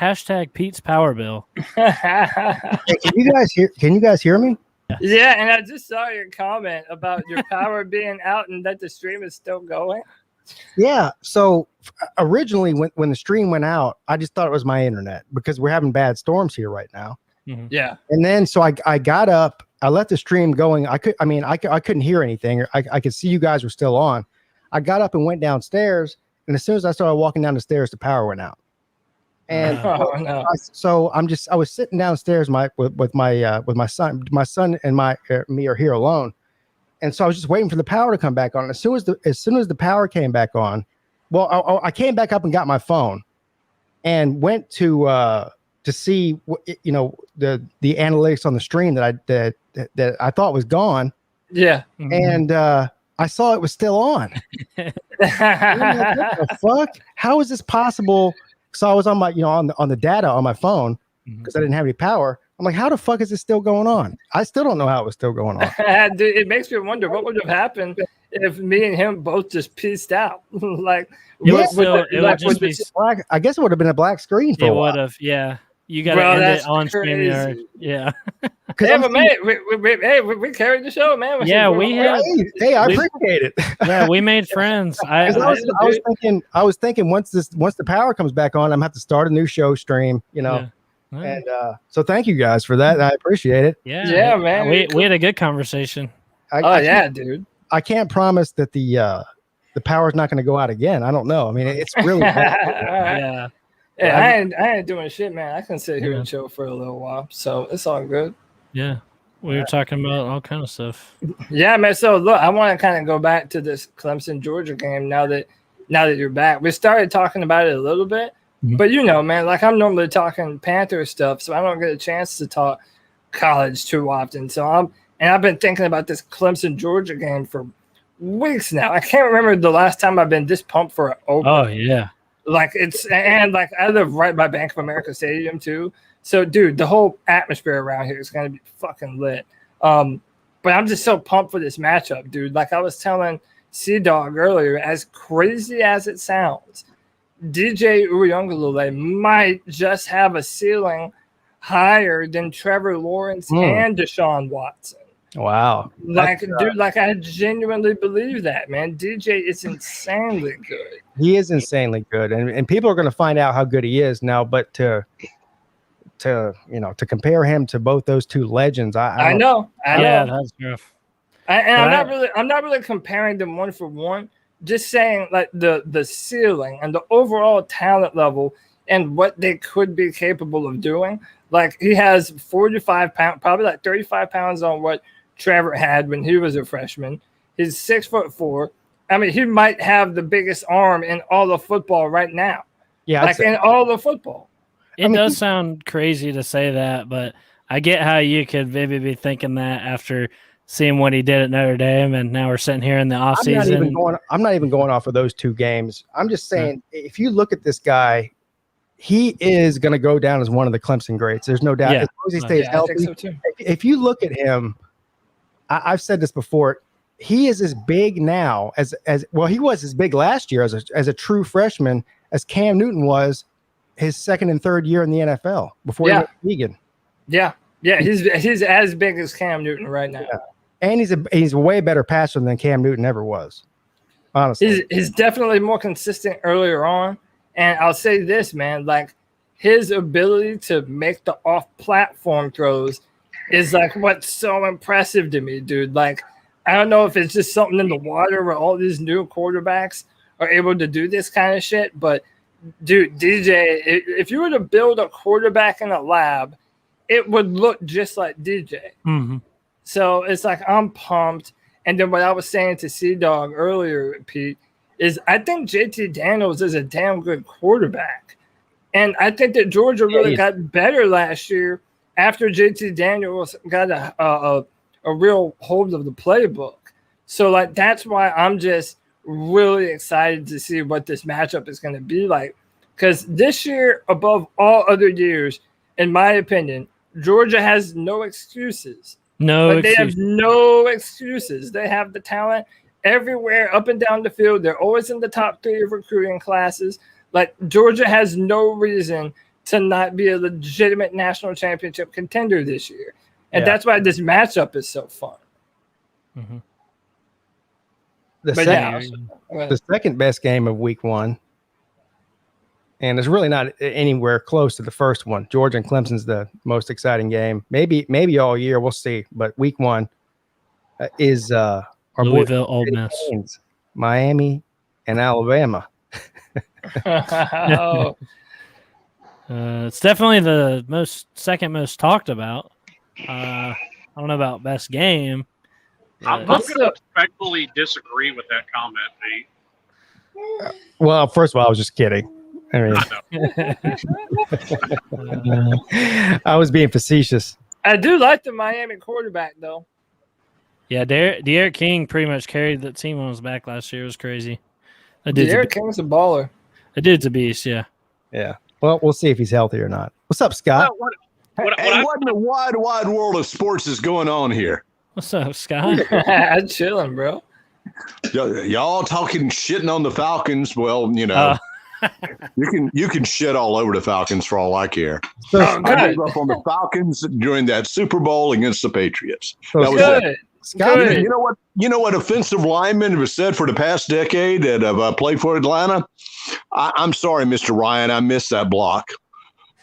#Pete's Power Bill. Hey, can you guys hear me? Yeah, and I just saw your comment about your power being out and that the stream is still going. Yeah. So originally when the stream went out, I just thought it was my internet because we're having bad storms here right now. Yeah. And then so I got up, I let the stream going. I couldn't hear anything. I could see you guys were still on. I got up and went downstairs, and as soon as I started walking down the stairs, the power went out. And no. I was sitting downstairs with my son. My son and me are here alone. And so I was just waiting for the power to come back on. As soon as the power came back on, well, I came back up and got my phone and went to see the analytics on the stream that I thought was gone. Yeah. And I saw it was still on. What the fuck? How is this possible? So I was on my on the data on my phone because I didn't have any power. I'm like, how the fuck is this still going on? I still don't know how it was still going on. Dude, it makes me wonder what would have happened if me and him both just pieced out. Like, I guess it would have been a black screen for a while. It would have, yeah. You got to end it on Streamyard. Yeah. Hey, but man, we carried the show, man. We had. Hey, I appreciate it. Yeah, we made friends. I was thinking once the power comes back on, I'm gonna have to start a new show stream. Yeah. And so thank you guys for that. I appreciate it. Yeah, man. We had a good conversation. Dude. I can't promise that the power's not going to go out again. I don't know. I mean, it's really bad. Yeah, I ain't doing shit, man. I can sit here and chill for a little while, so it's all good. Yeah, we were talking about all kind of stuff. Yeah, man. So look, I want to kind of go back to this Clemson Georgia game now that you're back. We started talking about it a little bit, but man, like I'm normally talking Panther stuff, so I don't get a chance to talk college too often. So I've been thinking about this Clemson Georgia game for weeks now. I can't remember the last time I've been this pumped for an open. Oh yeah. Like I live right by Bank of America Stadium too. So dude, the whole atmosphere around here is gonna be fucking lit. But I'm just so pumped for this matchup, dude. Like I was telling C-Dog earlier, as crazy as it sounds, DJ Uiagalelei might just have a ceiling higher than Trevor Lawrence and Deshaun Watson. Wow. Like, dude, like I genuinely believe that, man. DJ is insanely good. He is insanely good. And people are going to find out how good he is now, but to compare him to both those two legends, I know. Yeah, that's rough. I'm not really comparing them one for one. Just saying like the ceiling and the overall talent level and what they could be capable of doing. Like he has 45 pounds, probably like 35 pounds on what Trevor had when he was a freshman. He's 6'4". I mean, he might have the biggest arm in all of football right now. Yeah, like in all of football. It does sound crazy to say that, but I get how you could maybe be thinking that after seeing what he did at Notre Dame, and now we're sitting here in the offseason. I'm not even going off of those two games. I'm just saying, if you look at this guy, he is going to go down as one of the Clemson greats. There's no doubt. Yeah. As long as he stays healthy. I think so too. If you look at him, I've said this before. He is as big now as well. He was as big last year as a true freshman as Cam Newton was his second and third year in the NFL before he went to Egan. Yeah, he's as big as Cam Newton right now. Yeah. And he's a way better passer than Cam Newton ever was. Honestly, he's definitely more consistent earlier on. And I'll say this, man, like his ability to make the off-platform throws is like what's so impressive to me, dude. Like, I don't know if it's just something in the water where all these new quarterbacks are able to do this kind of shit. But, dude, DJ, if you were to build a quarterback in a lab, it would look just like DJ. Mm-hmm. So it's like I'm pumped. And then what I was saying to C-Dog earlier, Pete, is I think JT Daniels is a damn good quarterback. And I think that Georgia really got better last year after JT Daniels got a real hold of the playbook. So, like, that's why I'm just really excited to see what this matchup is going to be like. Because this year, above all other years, in my opinion, Georgia has no excuses. They have no excuses. They have the talent everywhere, up and down the field. They're always in the top 3 of recruiting classes. Like, Georgia has no reason to not be a legitimate national championship contender this year. And that's why this matchup is so fun. Mm-hmm. The second best game of week 1 And it's really not anywhere close to the first one. Georgia and Clemson's the most exciting game. Maybe all year. We'll see. But week 1 is our Louisville, Ole Miss, Miami, and Alabama. Oh, it's definitely the second most talked about. I don't know about best game. I'm going to respectfully disagree with that comment, Pete. Well, first of all, I was just kidding. I mean, I was being facetious. I do like the Miami quarterback, though. Yeah, De'Aaron King pretty much carried the team on his back last year. It was crazy. De'Aaron King's a baller. The dude's a beast, yeah. Yeah. Well, we'll see if he's healthy or not. What's up, Scott? What in the wide world of sports is going on here? What's up, Scott? I'm chilling, bro. Y'all talking shitting on the Falcons. Well, you know, you can shit all over the Falcons for all I care. I gave up on the Falcons during that Super Bowl against the Patriots. That was it. Scott, you know what offensive linemen have said for the past decade that have played for Atlanta? I'm sorry, Mr. Ryan, I missed that block.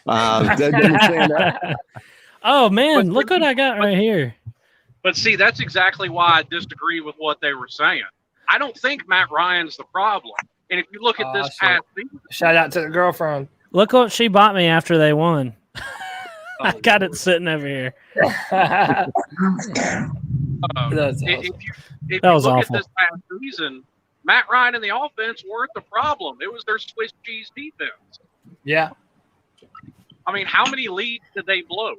Oh man, look what I got right here. But see, that's exactly why I disagree with what they were saying. I don't think Matt Ryan's the problem. And if you look at this past season, shout out to the girlfriend. Look what she bought me after they won. I got it sitting over here. That's awesome. If you That was look awful. at this past season, Matt Ryan and the offense weren't the problem. It was their Swiss cheese defense. Yeah. I mean, how many leads did they blow?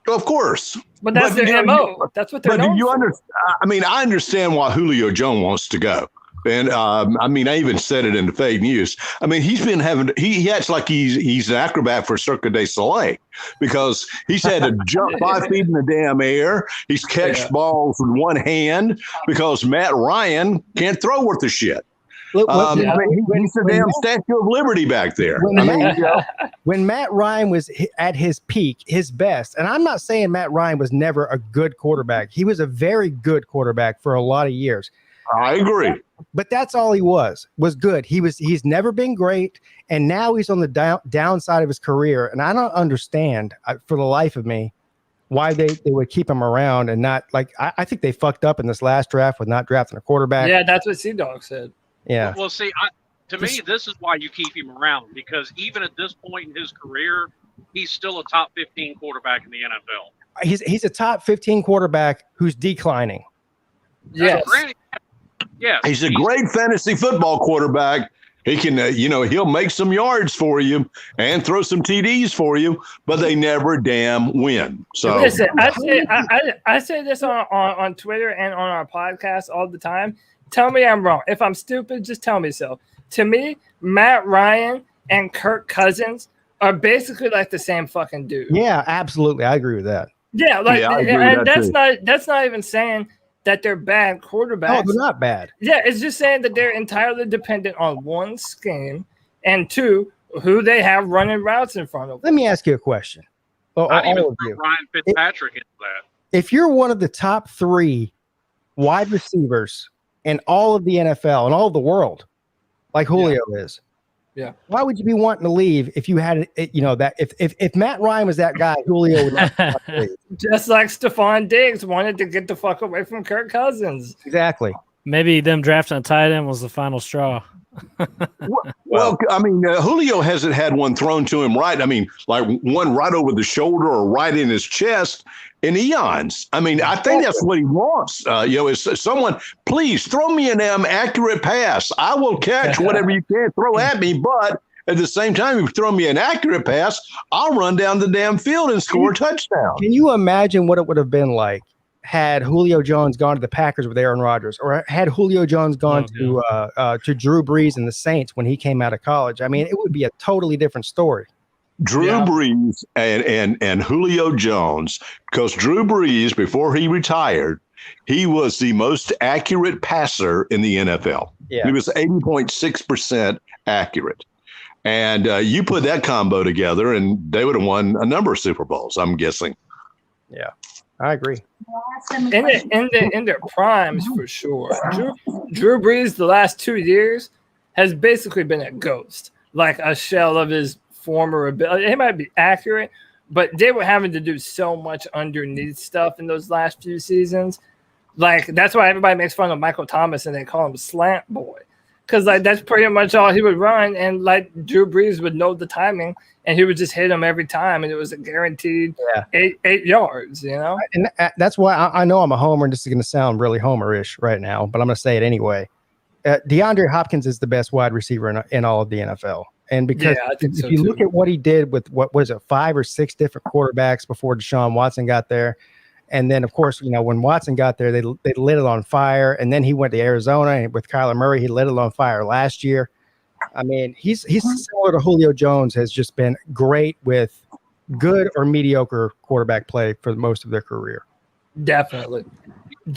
Of course. But that's their MO. That's what they're known for. I mean, I understand why Julio Jones wants to go. And I mean, I even said it in the fake news. I mean, he's been he acts like he's an acrobat for Cirque du Soleil because he's had to jump 5 feet in the damn air. He's catch balls with one hand because Matt Ryan can't throw worth a shit. He's the damn Statue of Liberty back there. When Matt Ryan was at his peak, his best, and I'm not saying Matt Ryan was never a good quarterback. He was a very good quarterback for a lot of years. I agree. But that's all he was good. He's never been great, and now he's on the downside of his career. And I don't understand for the life of me why they would keep him around and not like I think they fucked up in this last draft with not drafting a quarterback. Yeah, that's what C-Dog said. Yeah. Well, see, to me, this is why you keep him around because even at this point in his career, he's still a top 15 quarterback in the NFL. He's a top 15 quarterback who's declining. Yes. Yeah, he's a great fantasy football quarterback. He can, he'll make some yards for you and throw some TDs for you, but they never damn win. So listen, I say this on Twitter and on our podcast all the time. Tell me I'm wrong. If I'm stupid, just tell me so. To me, Matt Ryan and Kirk Cousins are basically like the same fucking dude. Yeah, absolutely. I agree with that. Yeah, and that's not even saying that they're bad quarterbacks. No, they're not bad. Yeah, it's just saying that they're entirely dependent on one scheme and two, who they have running routes in front of them. Let me ask you a question. Not even Ryan Fitzpatrick into that. If you're one of the top 3 wide receivers in all of the NFL and all of the world, like Julio is, yeah, why would you be wanting to leave if you had that if Matt Ryan was that guy, Julio would not want to leave. Just like Stephon Diggs wanted to get the fuck away from Kirk Cousins. Exactly. Maybe them drafting a tight end was the final straw. Well, I mean, Julio hasn't had one thrown to him right. I mean, like one right over the shoulder or right in his chest in eons. I mean, I think that's what he wants. Is someone, please throw me an accurate pass. I will catch whatever you can throw at me, but at the same time, if you throw me an accurate pass, I'll run down the damn field and score a touchdown. Can you imagine what it would have been like had Julio Jones gone to the Packers with Aaron Rodgers, or had Julio Jones gone to Drew Brees and the Saints when he came out of college? I mean, it would be a totally different story. Drew Brees and Julio Jones, because Drew Brees, before he retired, he was the most accurate passer in the NFL. Yeah. He was 80.6% accurate. And you put that combo together, and they would have won a number of Super Bowls, I'm guessing. Yeah, I agree. In their primes, for sure. Drew Brees, the last 2 years, has basically been a ghost. like a shell of his former ability. It might be accurate, but they were having to do so much underneath stuff in those last few seasons. Like, that's why everybody makes fun of Michael Thomas and they call him Slant Boy. Because, like, that's pretty much all he would run. And, like, Drew Brees would know the timing and he would just hit him every time. And it was a guaranteed 8 yards, you know? And that's why I know I'm a homer, and this is going to sound really homer-ish right now, but I'm going to say it anyway. DeAndre Hopkins is the best wide receiver in all of the NFL. And because if you look at what he did with, what was it, 5 or 6 different quarterbacks before Deshaun Watson got there. And then, of course, you know, when Watson got there, they lit it on fire. And then he went to Arizona, and with Kyler Murray, he lit it on fire last year. I mean, he's similar to Julio Jones, has just been great with good or mediocre quarterback play for most of their career. Definitely.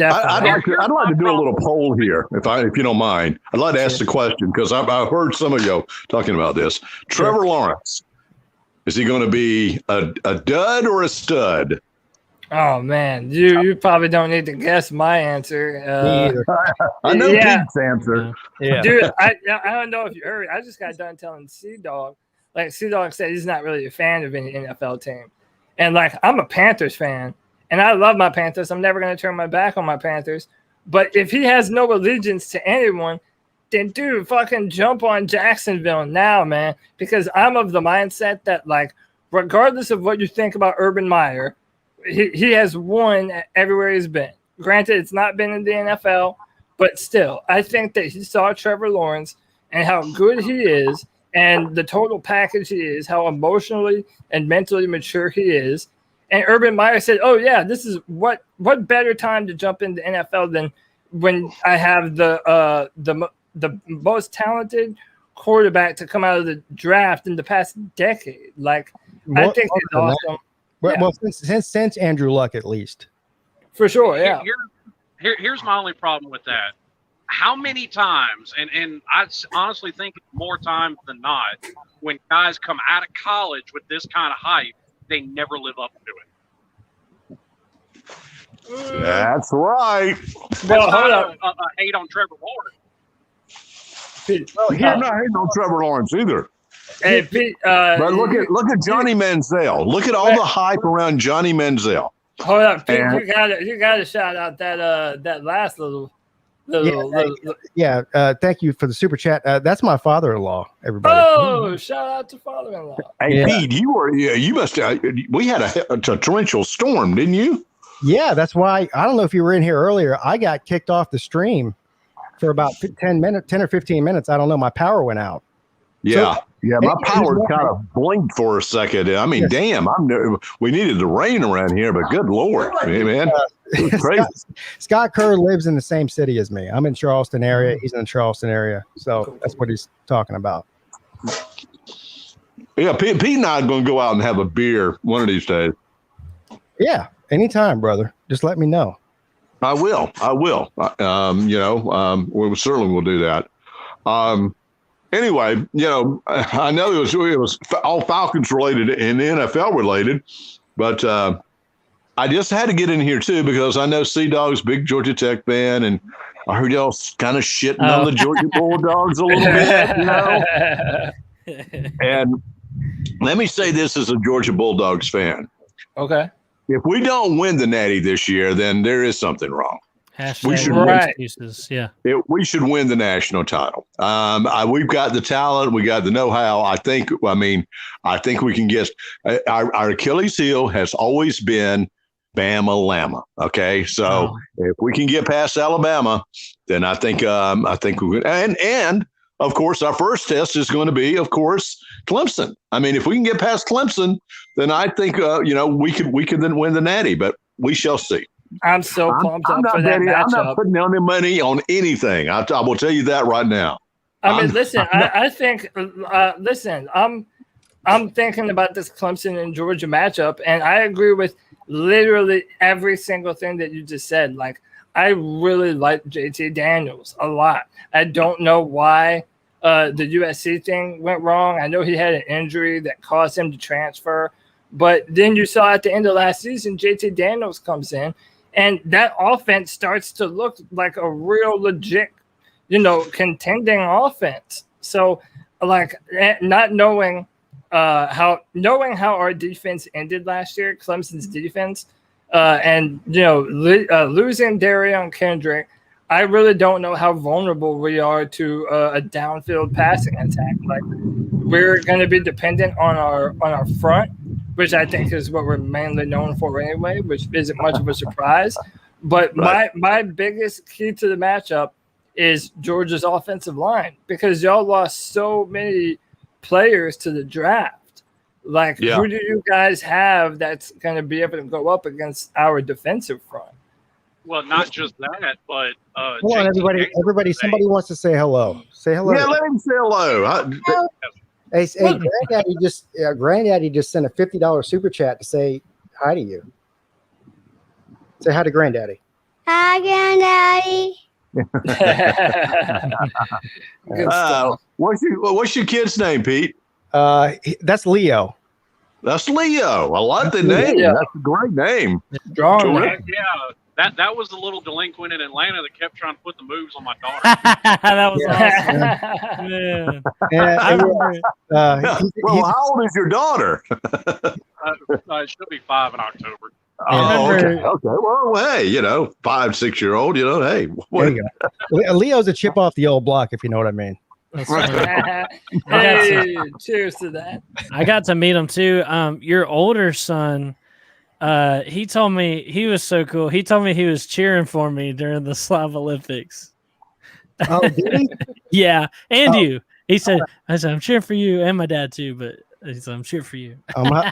I'd like to do a little poll here, if you don't mind. I'd like to ask the question because I've heard some of you talking about this. Trevor Lawrence, is he going to be a dud or a stud? Oh man, you probably don't need to guess my answer. I know Pete's answer. Yeah, dude, I don't know if you heard. I just got done telling C-Dog. Like, C-Dog said he's not really a fan of any NFL team, and like, I'm a Panthers fan, and I love my Panthers. I'm never going to turn my back on my Panthers. But if he has no allegiance to anyone, then dude, fucking jump on Jacksonville now, man. Because I'm of the mindset that, like, regardless of what you think about Urban Meyer, he has won everywhere he's been. Granted, it's not been in the NFL, but still, I think that he saw Trevor Lawrence and how good he is and the total package he is, how emotionally and mentally mature he is. And Urban Meyer said, oh, yeah, this is what better time to jump into NFL than when I have the most talented quarterback to come out of the draft in the past decade. Like, I think it's awesome. Well, since Andrew Luck, at least. For sure, yeah. Here's my only problem with that. How many times, and I honestly think more times than not, when guys come out of college with this kind of hype, they never live up to it. That's right. Well, hold up. A hate on Trevor Lawrence. Well, I'm not hating on Trevor Lawrence either. Hey, Pete, but look at Johnny Manziel. Look at all the hype around Johnny Manziel. Hold up, Pete, you gotta shout out that last little. Thank you for the super chat. That's my father-in-law. Everybody. Oh, shout out to father-in-law. Hey, Pete, you must. We had a torrential storm, didn't you? Yeah, that's why. I don't know if you were in here earlier. I got kicked off the stream for about 10 or 15 minutes. I don't know. My power went out. Yeah. My power kind of blinked for a second. I mean, damn, we needed the rain around here, but good Lord, man. Crazy. Scott Kerr lives in the same city as me. I'm in Charleston area. He's in the Charleston area. So that's what he's talking about. Yeah, Pete and I are going to go out and have a beer one of these days. Yeah, anytime, brother. Just let me know. I will. We certainly will do that. Anyway, I know it was all Falcons related and NFL related, but I just had to get in here too because I know C-Dog's big Georgia Tech fan, and I heard y'all kind of shitting on the Georgia Bulldogs a little bit, And let me say this as a Georgia Bulldogs fan. Okay. If we don't win the Natty this year, then there is something wrong. We should win the national title. We've got the talent, we got the know-how. I think we can get our Achilles heel has always been Bama Lama. Okay, so if we can get past Alabama, then I think we can. And of course, our first test is going to be, of course, Clemson. I mean, if we can get past Clemson, then I think we could then win the Natty. But we shall see. I'm so pumped up for that matchup. I'm not putting any money on anything. I will tell you that right now. I mean, listen, I think, I'm thinking about this Clemson and Georgia matchup, and I agree with literally every single thing that you just said. Like, I really like JT Daniels a lot. I don't know why the USC thing went wrong. I know he had an injury that caused him to transfer, but then you saw at the end of last season, JT Daniels comes in, and that offense starts to look like a real legit, contending offense. So, like not knowing how our defense ended last year, Clemson's defense, and losing Darion Kendrick, I really don't know how vulnerable we are to a downfield passing attack. Like we're going to be dependent on our front, which I think is what we're mainly known for anyway, which isn't much of a surprise. But my biggest key to the matchup is Georgia's offensive line, because y'all lost so many players to the draft. Like, who do you guys have that's going to be able to go up against our defensive front? Well, not just that, but hold on, everybody. Somebody wants to say hello. Say hello. Yeah, let him say hello. Hey, Granddaddy just sent a $50 super chat to say hi to you. Say hi to Granddaddy. Hi, Granddaddy. What's your kid's name, Pete? That's Leo. That's Leo. I like the name. Yeah. That's a great name. Strong. Yeah, that was the little delinquent in Atlanta that kept trying to put the moves on my daughter. That was awesome. Well, how old is your daughter? She'll be 5 in October. Oh, okay. Well, hey, 5, 6 year old, hey. There you go. Leo's a chip off the old block, if you know what I mean. Hey, cheers to that. I got to meet him too. Your older son, he told me he was so cool. He told me he was cheering for me during the Slav Olympics. Oh, did he? Yeah, and you. He said, "I said I'm cheering for you and my dad too." But he said, "I'm cheering for you." I'm gonna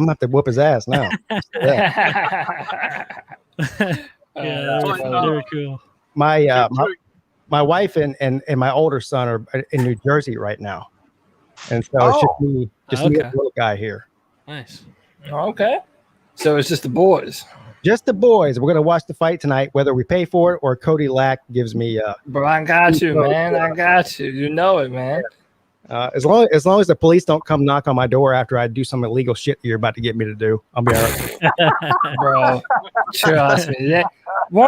have to whoop his ass now. Very cool. My wife and my older son are in New Jersey right now, and so it's just me and the little guy here. Nice. Okay. So it's just the boys. Just the boys. We're gonna watch the fight tonight, whether we pay for it or Cody Lack gives me. Bro, I got you, man. I got you. You know it, man. As long as the police don't come knock on my door after I do some illegal shit you're about to get me to do, I'll be all right. Bro, trust me. Yeah. You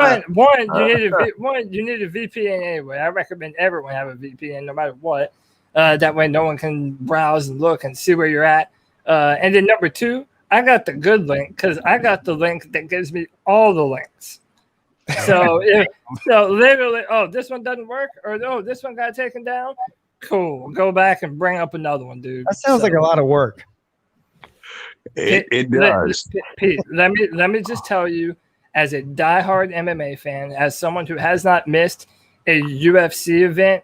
need a VPN anyway. I recommend everyone have a VPN no matter what. That way no one can browse and look and see where you're at. And then number 2, I got the good link because I got the link that gives me all the links. So literally, this one doesn't work, or this one got taken down. Cool. Go back and bring up another one, dude. That sounds like a lot of work. It does. Pete, let me just tell you, as a diehard MMA fan, as someone who has not missed a UFC event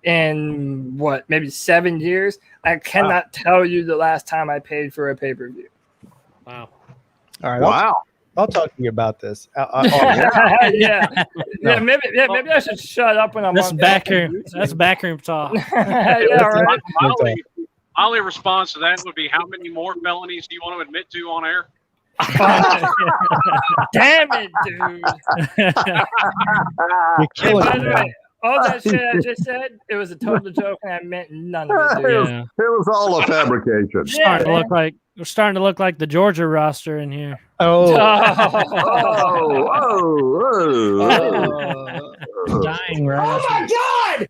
in maybe 7 years, I cannot tell you the last time I paid for a pay-per-view. Wow. All right. I'll talk to you about this. Yeah. Maybe I should shut up when I'm on backroom. That's backroom talk. Yeah, right. My only response to that would be, how many more felonies do you want to admit to on air? Damn it, dude. You're killing By the me. way, all that shit I just said, it was a total joke, and I meant none of it, dude. Yeah. It was all a fabrication. We're starting to look like the Georgia roster in here. Oh. Dying right. Oh my God!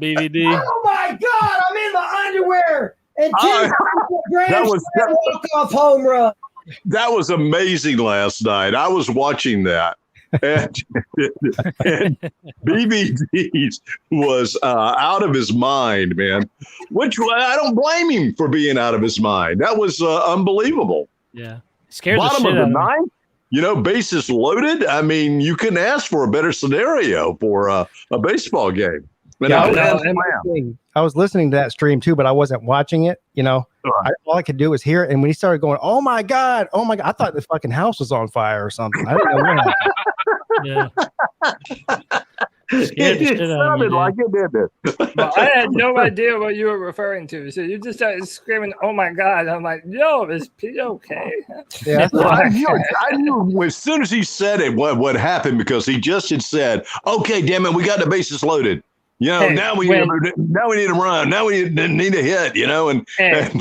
BVD. Oh my God! I'm in my underwear and walk off home run. That was amazing last night. I was watching that. And BVD was out of his mind, man. Which I don't blame him for being out of his mind. That was unbelievable. Yeah, scared Bottom the shit of the out of ninth, bases loaded. I mean, you couldn't ask for a better scenario for a baseball game. I was listening to that stream too, but I wasn't watching it. All I could do was hear it. And when he started going, "Oh my God, I thought the fucking house was on fire or something." I didn't know what happened. Yeah. It sounded like it, didn't it? But I had no idea what you were referring to. So you just started screaming, "Oh my God." I'm like, yo, is Pete okay? Yeah. Well, I knew as soon as he said it, what happened, because he just had said, "Okay, damn it, we got the bases loaded. Now we need to run. Now we need a hit, and as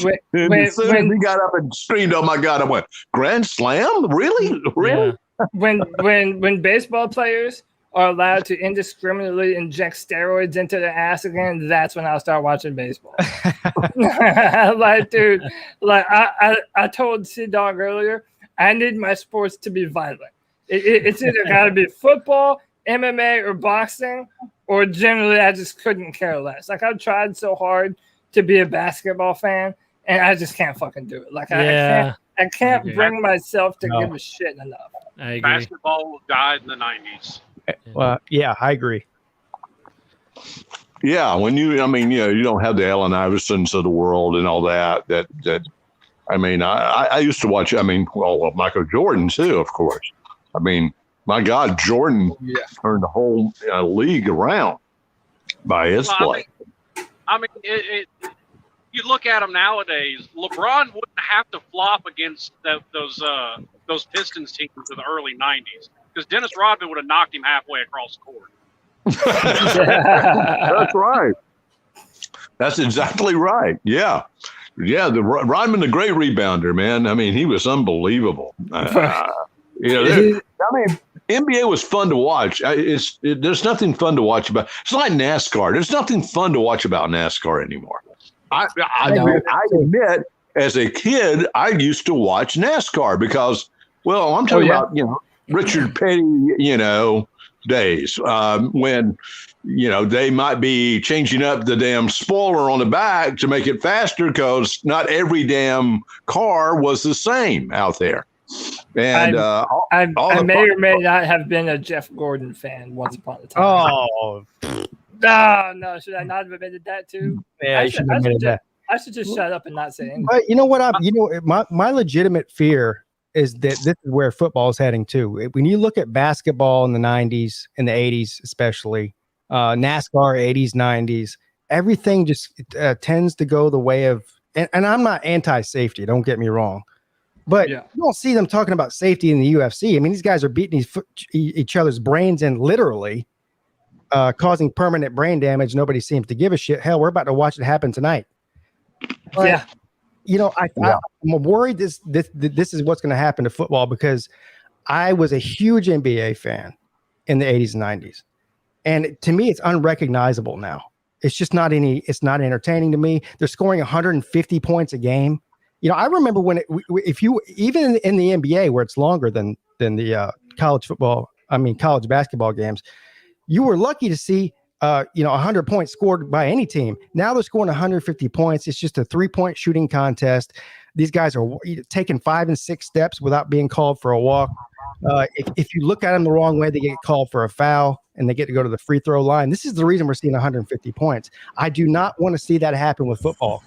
soon as he got up and screamed, "Oh my God," I went, "Grand Slam? Really? Really?" Yeah. When baseball players are allowed to indiscriminately inject steroids into their ass again, that's when I'll start watching baseball. Like, dude, like I told C-Dog earlier, I need my sports to be violent. It's either got to be football, MMA, or boxing, or generally I just couldn't care less. Like, I've tried so hard to be a basketball fan, and I just can't fucking do it. Like, I can't bring myself to give a shit enough. I agree. Basketball died in the 90s. Well, yeah, I agree. Yeah, you don't have the Allen Iversons of the world and all that. I used to watch. Michael Jordan too, of course. I mean, my God, Jordan turned the whole league around by his play. You look at him nowadays. LeBron wouldn't have to flop against those Pistons teams of the early '90s because Dennis Rodman would have knocked him halfway across the court. That's right. That's exactly right. Yeah. The Rodman, the great rebounder, man. I mean, he was unbelievable. NBA was fun to watch. There's nothing fun to watch about. It's like NASCAR. There's nothing fun to watch about NASCAR anymore. I admit, as a kid, I used to watch NASCAR because, I'm talking about, Richard Petty, days when, they might be changing up the damn spoiler on the back to make it faster because not every damn car was the same out there. And I may or may not have been a Jeff Gordon fan once upon a time. Oh, no! Should I not have admitted that too? Yeah, you should have admitted that. I should just shut up and not say anything. But you know what? My legitimate fear is that this is where football is heading to. When you look at basketball in the 90s, in the 80s especially, NASCAR 80s, 90s, everything just tends to go the way of. And I'm not anti-safety. Don't get me wrong. But you don't see them talking about safety in the UFC. I mean, these guys are beating each other's brains in literally, causing permanent brain damage. Nobody seems to give a shit. Hell, we're about to watch it happen tonight. But, I'm worried this is what's going to happen to football because I was a huge NBA fan in the 80s and 90s. And to me, it's unrecognizable now. It's just it's not entertaining to me. They're scoring 150 points a game. I remember when even in the NBA where it's longer than the college basketball games, you were lucky to see 100 points scored by any team. Now they're scoring 150 points. It's just a 3-point shooting contest. These guys are taking 5 and 6 steps without being called for a walk. If you look at them the wrong way, they get called for a foul and they get to go to the free throw line. This is the reason we're seeing 150 points. I do not want to see that happen with football.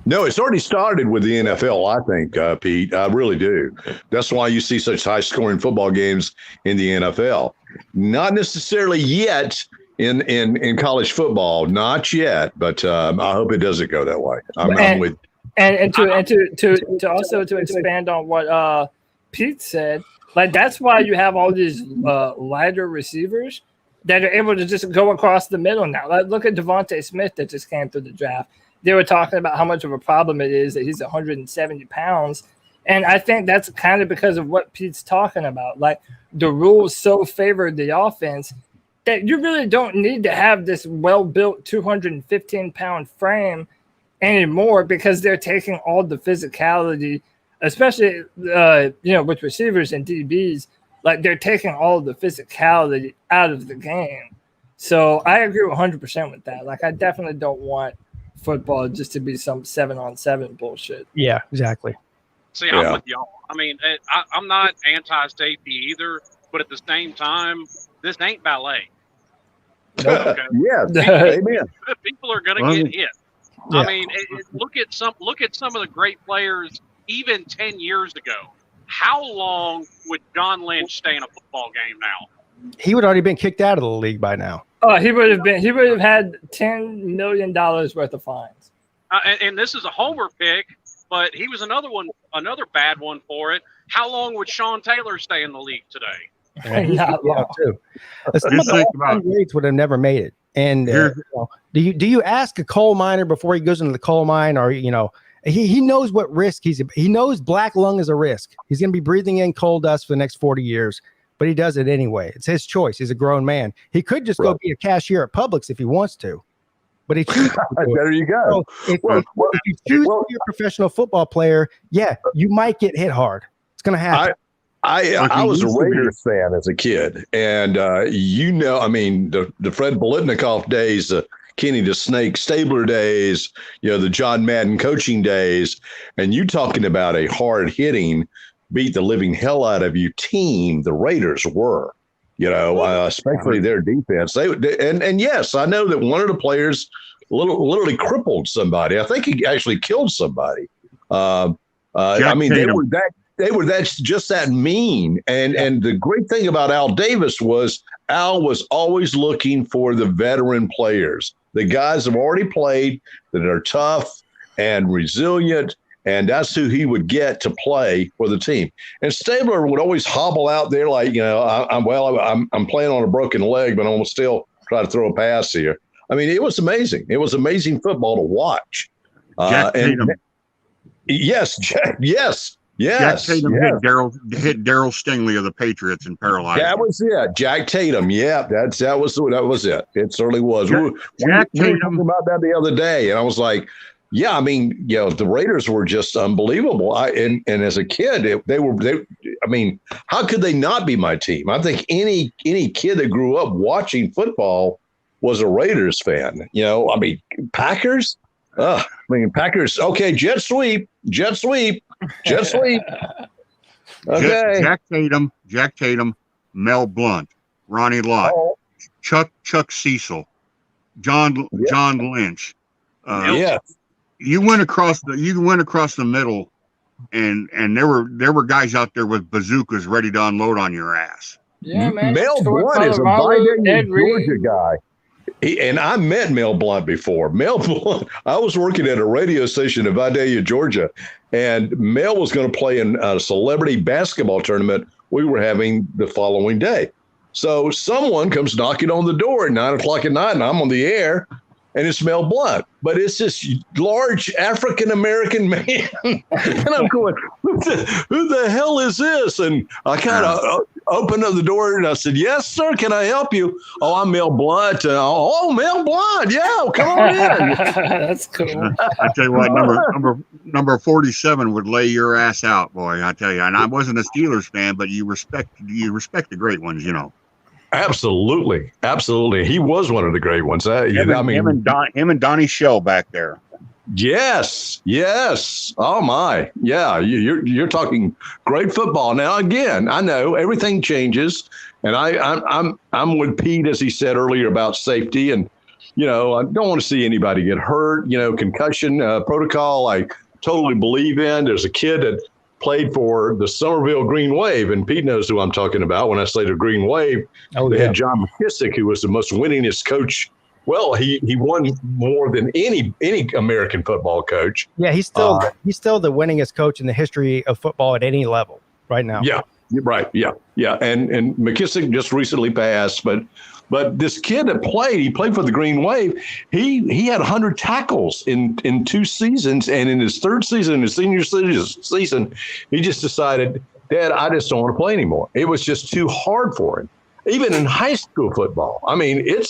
No, it's already started with the NFL, I think, Pete. I really do. That's why you see such high-scoring football games in the NFL. Not necessarily yet in college football, not yet, but I hope it doesn't go that way. I'm with. And to also expand on what Pete said, like that's why you have all these lighter receivers that are able to just go across the middle now. Like, look at Devontae Smith that just came through the draft. They were talking about how much of a problem it is that he's 170 pounds. And I think that's kind of because of what Pete's talking about. Like the rules so favored the offense that you really don't need to have this well-built 215-pound frame anymore because they're taking all the physicality, especially, with receivers and DBs, like they're taking all the physicality out of the game. So I agree 100% with that. Like I definitely don't want football just to be some 7-on-7 bullshit. Yeah, exactly. See, I'm with y'all. I mean, I'm not anti-safety either, but at the same time, this ain't ballet. Okay. Amen. People are going to get hit. Yeah. I mean, look at some of the great players even 10 years ago. How long would John Lynch stay in a football game now? He would already been kicked out of the league by now. Oh, he would have had $10 million worth of fines. And this is a homer pick, but he was another bad one for it. How long would Sean Taylor stay in the league today? Not long. Too. Some of the all-time greats would have never made it. And do you ask a coal miner before he goes into the coal mine, or he knows what risk he knows black lung is a risk. He's going to be breathing in coal dust for the next 40 years. but he does it anyway. It's his choice. He's a grown man. He could just go be a cashier at Publix if he wants to, but he chooses to do it. There you go. So if you choose to be a professional football player, yeah, you might get hit hard. It's going to happen. I was a Raiders fan as a kid, and I mean, the Fred Biletnikoff days, Kenny the Snake Stabler days, the John Madden coaching days, and you talking about a hard hitting, beat the living hell out of you team. The Raiders were, especially their defense. And yes, I know that one of the players literally crippled somebody. I think he actually killed somebody. I mean, they were just that mean. And the great thing about Al Davis was Al was always looking for the veteran players, the guys have already played, that are tough and resilient, and that's who he would get to play for the team. And Stabler would always hobble out there like, I'm playing on a broken leg, but I'm gonna still try to throw a pass here. I mean, it was amazing. It was amazing football to watch. Jack Tatum. Yes. Jack Tatum hit Darryl Stingley of the Patriots and paralyzed. That was it. Jack Tatum. Yeah, that was it. It certainly was. Jack we were talking about that the other day, and I was like, yeah, I mean, the Raiders were just unbelievable. And as a kid, they were. I mean, how could they not be my team? I think any kid that grew up watching football was a Raiders fan. I mean, Packers. Packers. Okay, jet sweep. Okay. Jack Tatum, Mel Blount, Ronnie Lott, Chuck Cecil, John Lynch. You went across the middle, and there were guys out there with bazookas ready to unload on your ass. Yeah, man. Mel Blount is a Vidalia, Georgia guy. And I met Mel Blount before. Mel Blount, I was working at a radio station in Vidalia, Georgia, and Mel was going to play in a celebrity basketball tournament we were having the following day. So someone comes knocking on the door at 9:00 at night, and I'm on the air, and it's Mel Blount. But it's this large African-American man. And I'm going, who the hell is this? And I kind of opened up the door, and I said, yes, sir, can I help you? Oh, I'm Mel Blount. Mel Blount. Yeah, come on in. That's cool. I tell you what, number 47 would lay your ass out, boy. I tell you. And I wasn't a Steelers fan, but you respect the great ones, Absolutely. He was one of the great ones. Him and Donnie Shell back there. Yes. Oh my, yeah. You're talking great football. Now again, I know everything changes, and I'm with Pete, as he said earlier, about safety, and I don't want to see anybody get hurt. Concussion protocol, I totally believe in. There's a kid that played for the Somerville Green Wave, and Pete knows who I'm talking about when I say the Green Wave. They had John McKissick, who was the most winningest coach. Well, he won more than any American football coach. Yeah, he's still the winningest coach in the history of football at any level right now. Yeah, right. Yeah. And McKissick just recently passed, but this kid that he played for the Green Wave. He had 100 tackles in 2 seasons, and in his third season, his senior season, he just decided, Dad, I just don't want to play anymore. It was just too hard for him, even in high school football. I mean, they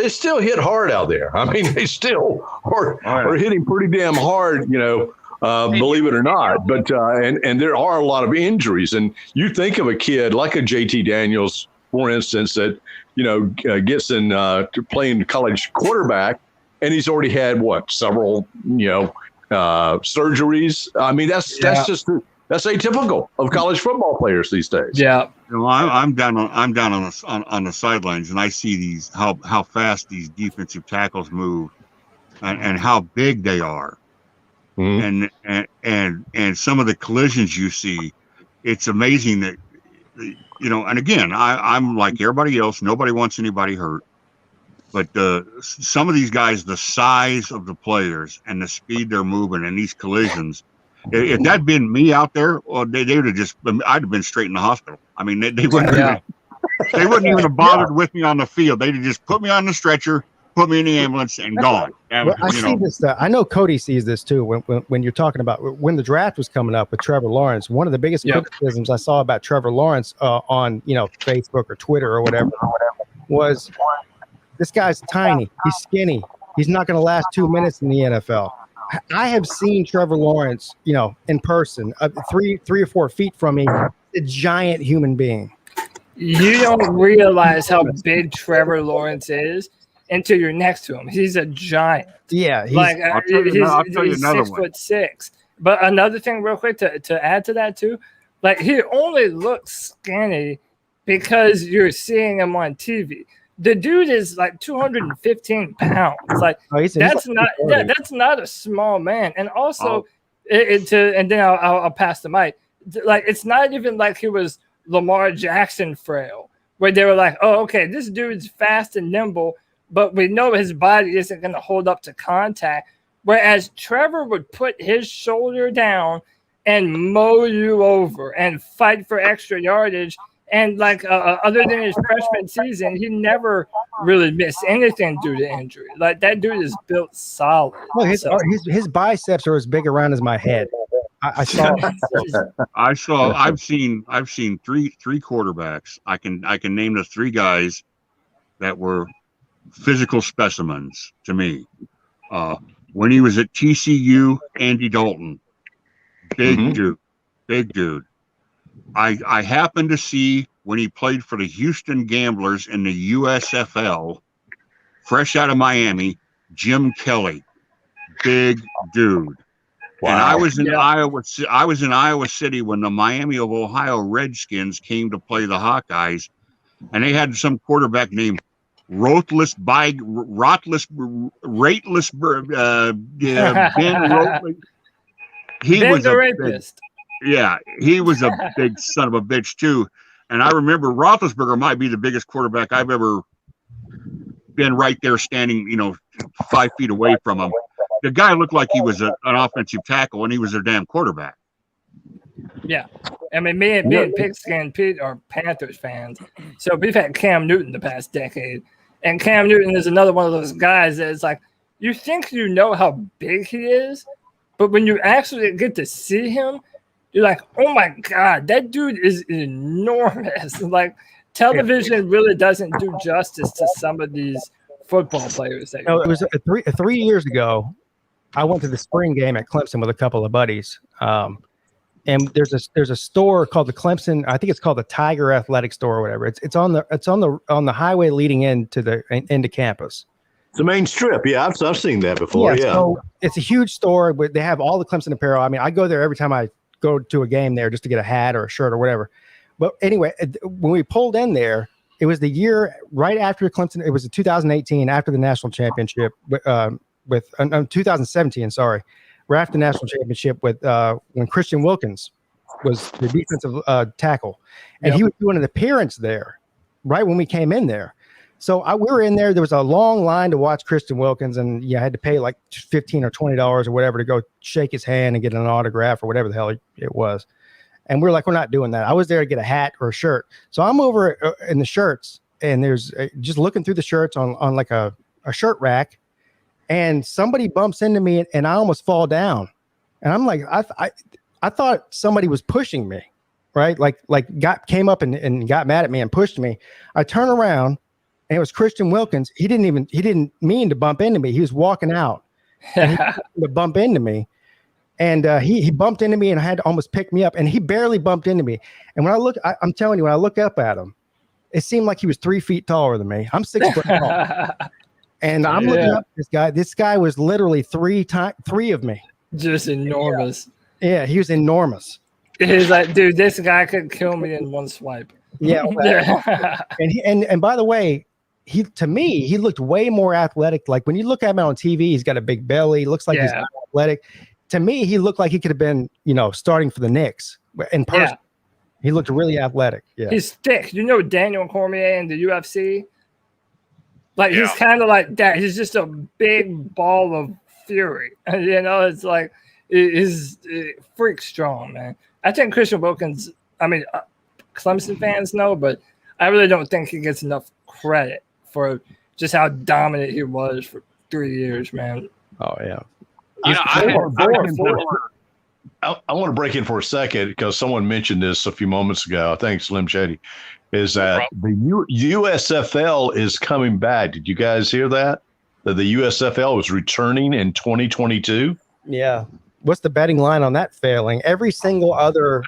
still hit hard out there. I mean, they still are hitting pretty damn hard, believe it or not. But and there are a lot of injuries, and you think of a kid like a JT Daniels, for instance, that gets in playing college quarterback, and he's already had several surgeries. I mean, that's atypical of college football players these days. Yeah, I'm down on the sidelines, and I see how fast these defensive tackles move, and how big they are, and some of the collisions you see. It's amazing that. And again, I'm like everybody else. Nobody wants anybody hurt. But some of these guys, the size of the players and the speed they're moving and these collisions, if that'd been me out there, well, they would have I'd have been straight in the hospital. I mean, they wouldn't even have bothered with me on the field. They'd have just put me on the stretcher, put me in the ambulance, and gone. That was, I see this. I know Cody sees this too. When you're talking about when the draft was coming up with Trevor Lawrence, one of the biggest criticisms I saw about Trevor Lawrence on Facebook or Twitter or whatever was this guy's tiny. He's skinny. He's not going to last 2 minutes in the NFL. I have seen Trevor Lawrence, in person, 3 or 4 feet from me, a giant human being. You don't realize how big Trevor Lawrence is until you're next to him. He's a giant. Yeah, he's 6'6". But another thing, real quick, to add to that too, like he only looks skinny because you're seeing him on TV. The dude is like 215 pounds. Like that's not a small man. And also, and then I'll pass the mic. Like it's not even like he was Lamar Jackson frail, where they were like, oh, okay, this dude's fast and nimble, but we know his body isn't going to hold up to contact. Whereas Trevor would put his shoulder down and mow you over and fight for extra yardage. And like other than his freshman season, he never really missed anything due to injury. Like that dude is built solid. Well, his biceps are as big around as my head. I saw. I've seen three quarterbacks. I can name the 3 guys that were physical specimens to me. When he was at TCU, Andy Dalton, big dude. I happened to see when he played for the Houston Gamblers in the USFL, fresh out of Miami, Jim Kelly, big dude. Wow. And I was in Iowa City when the Miami of Ohio Redskins came to play the Hawkeyes, and they had some quarterback named Rateless Ben Rotless. He was a rapist. Yeah, he was a big son of a bitch too. And I remember Roethlisberger might be the biggest quarterback I've ever been right there standing, 5 feet away from him. The guy looked like he was an offensive tackle, and he was their damn quarterback. Yeah. I mean, me and Pigskin Pete are Panthers fans. So we've had Cam Newton the past decade. And Cam Newton is another one of those guys that is like, you think you know how big he is, but when you actually get to see him, you're like, oh my God, that dude is enormous. Like television really doesn't do justice to some of these football players. It was 3 years ago. I went to the spring game at Clemson with a couple of buddies. And there's a store called the Clemson. I think it's called the Tiger Athletic Store or whatever. It's on the highway leading into campus. It's the main strip. Yeah, I've seen that before. Yeah. So it's a huge store, but they have all the Clemson apparel. I mean, I go there every time I go to a game there just to get a hat or a shirt or whatever. But anyway, when we pulled in there, it was the year right after Clemson. It was 2018 after the national championship with 2017. Sorry, right after the national championship with when Christian Wilkins was the defensive tackle, and he was doing an appearance there right when we came in there. So we were in there. There was a long line to watch Christian Wilkins, and I had to pay like $15 or $20 or whatever to go shake his hand and get an autograph or whatever the hell it was. And we're like, we're not doing that. I was there to get a hat or a shirt. So I'm over in the shirts, and there's just looking through the shirts on like a shirt rack, and somebody bumps into me, and I almost fall down. And I'm like, I thought somebody was pushing me, right? Came up and got mad at me and pushed me. I turn around. And it was Christian Wilkins. He didn't mean to bump into me. He was walking out and he to bump into me. And he bumped into me and had to almost pick me up. And he barely bumped into me. And when I'm telling you, when I look up at him, it seemed like he was 3 feet taller than me. I'm 6 foot tall. And I'm looking up at this guy. This guy was literally three of me. Just enormous. Yeah, he was enormous. He's like, dude, this guy could kill me in one swipe. Yeah. And by the way, he looked way more athletic. Like when you look at him on TV, he's got a big belly. Looks like he's athletic. To me, he looked like he could have been, starting for the Knicks in person. Yeah. He looked really athletic. Yeah, he's thick. Daniel Cormier in the UFC. Like he's kind of like that. He's just a big ball of fury. It's like he's freak strong, man. I think Christian Wilkins. I mean, Clemson fans know, but I really don't think he gets enough credit for just how dominant he was for 3 years, man. Oh yeah. You know, I want to break in for a second because someone mentioned this a few moments ago. I think Slim Shady is that the USFL is coming back. Did you guys hear that? That the USFL is returning in 2022? Yeah. What's the betting line on that failing? Every single other.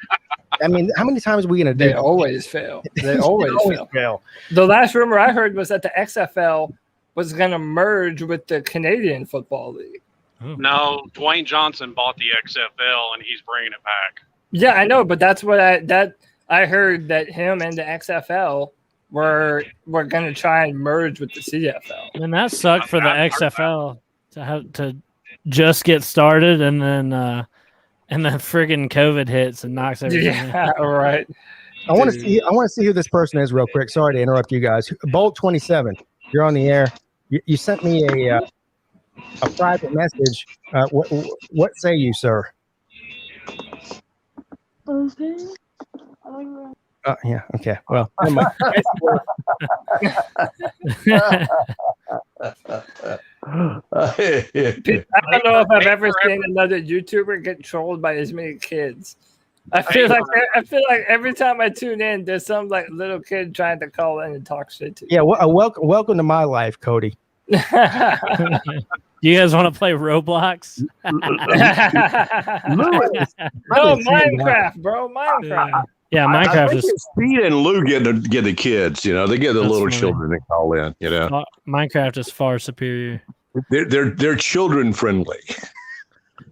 I mean, how many times are we going to do? They always fail. They always fail. The last rumor I heard was that the XFL was going to merge with the Canadian Football League. No, Dwayne Johnson bought the XFL and he's bringing it back. Yeah, I know, but that's what I heard, that him and the XFL were going to try and merge with the CFL. And that sucked for the XFL to have to just get started, and then friggin' COVID hits and knocks everything. Yeah, right. I want to see who this person is real quick. Sorry to interrupt you guys. Bolt 27, you're on the air. You sent me a private message. What say you, sir? Okay. Yeah. Okay. Well, never mind. I don't know if I've ever seen another YouTuber get trolled by as many kids. I feel like every time I tune in, there's some like little kid trying to call in and talk shit to you. Yeah. Welcome to my life, Cody. You guys want to play Roblox? No, Minecraft, bro. Minecraft. Yeah, Minecraft I think is. Pete and Lou get the kids. You know, they get the That's little funny. children to call in. You know, Minecraft is far superior. they're children friendly.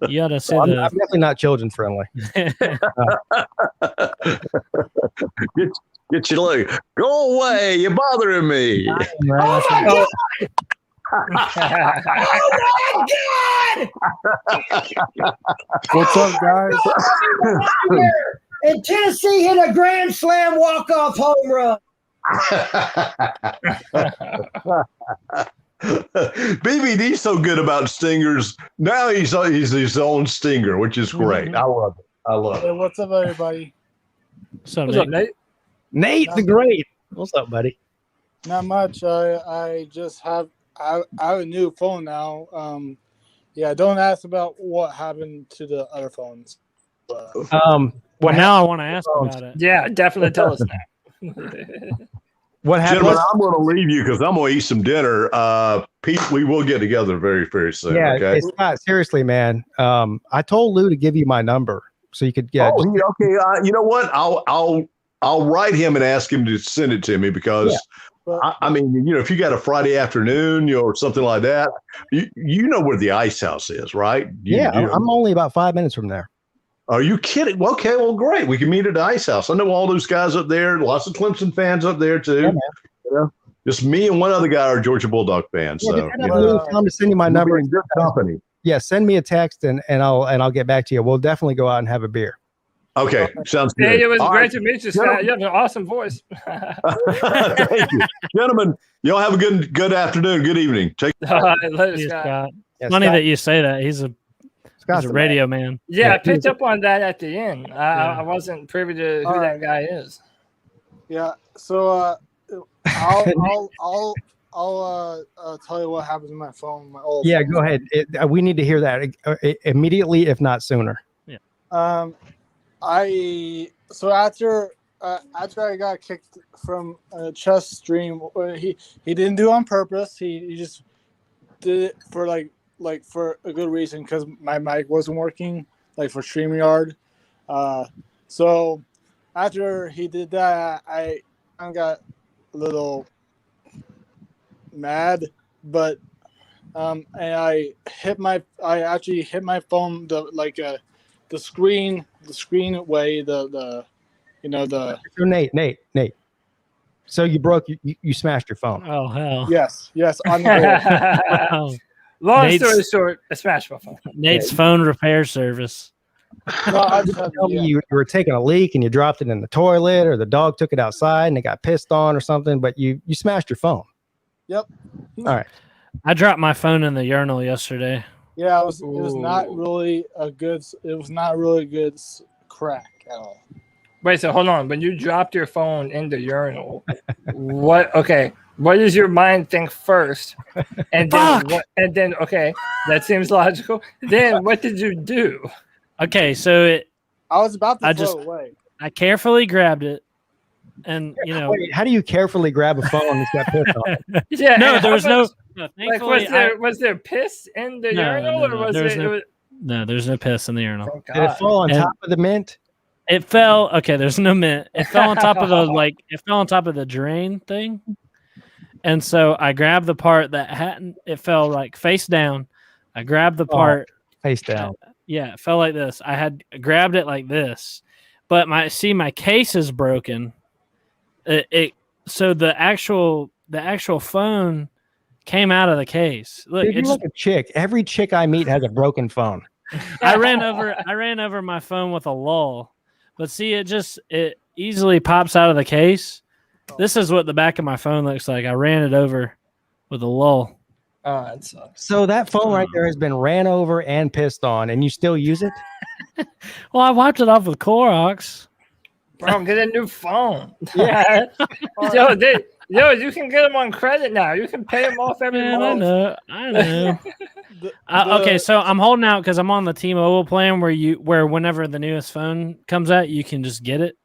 You gotta see I'm the. definitely not children friendly. Get your leg. Go away! You're bothering me. Oh my God! What's up, guys? And Tennessee hit a grand slam walk-off home run. BBD's so good about stingers. Now he's his own stinger, which is great. Mhm. I love it. I love Hey, it. what's up, everybody? What's up, What's up, Nate? Nate? Nate the Great. What's up, buddy? Not much. I just have a new phone now. Yeah, don't ask about what happened to the other phones. Well, now I want to ask about it. Yeah, definitely tell us that. What happened? Gentlemen, I'm going to leave you because I'm going to eat some dinner. Pete, we will get together very, very soon. Yeah, okay. it's not seriously, man. I told Lou to give you my number so you could get. Okay. You know what? I'll write him and ask him to send it to me because. Yeah. I mean, you know, if you got a Friday afternoon or something like that, you know where the ice house is, right? I'm only about 5 minutes from there. Are you kidding? Well, okay, well, great. We can meet at the ice house. I know all those guys up there. Lots of Clemson fans up there too. Yeah, you know, just me and one other guy are Georgia Bulldog fans. Yeah, So just have Lou tell him to send you my number. in good company. Yeah, send me a text and I'll get back to you. We'll definitely go out and have a beer. Okay, sounds good. Hey, it was All great right. to meet you, Scott. You have an awesome voice. Thank you, gentlemen. Y'all have a good afternoon, good evening. Take. All right, later, Yes, Scott. Scott. Yeah, Funny Scott- that you say that. He's a Scott's the radio man. Yeah, I picked up on that at the end. I wasn't privy to who All that guy is. Yeah. So I'll tell you what happened to my phone. My old Yeah, phone. go ahead. We need to hear that immediately, if not sooner. After I got kicked from a chess stream, he didn't do it on purpose. He just did it for like for a good reason because my mic wasn't working, like for Streamyard. So after he did that, I got a little mad, but and I actually hit my phone the screen way the So Nate. So you broke you smashed your phone. Oh hell. yes on the board. Wow. Long Nate's- story short, I smashed my phone. Nate's phone repair service. No, I just had, Tell me you were taking a leak and you dropped it in the toilet, or the dog took it outside and it got pissed on or something, but you smashed your phone. Yep. All right. I dropped my phone in the urinal yesterday. Yeah, it was not really a good. It was not really a good crack at all. Wait, so hold on. When you dropped your phone in the urinal, what What does your mind think first? And then okay, that seems logical. Then what did you do? Okay, so I was about to throw it away. I carefully grabbed it, and Wait, how do you carefully grab a phone that's got piss on it? Yeah, no, there was no. Like, was there piss in the urinal, or was it? No, there's no piss in the urinal. Did it fall on top of the mint? It fell. Okay, there's no mint. It fell on top of the drain thing. And so I grabbed the part that hadn't. It fell like face down. I grabbed the part face down. Yeah, it fell like this. I had grabbed it like this, but my case is broken. So the actual phone came out of the case. Look, Dude, you're like a chick. Every chick I meet has a broken phone. I ran over my phone with a lull, but see, it easily pops out of the case. This is what the back of my phone looks like. I ran it over with a lull. Oh, that sucks. So that phone right there has been ran over and pissed on, and you still use it? Well, I wiped it off with Clorox. Bro, get a new phone. Yeah. Yo, you can get them on credit now. You can pay them off every month. I know. Okay, so I'm holding out because I'm on the T-Mobile plan where whenever the newest phone comes out, you can just get it.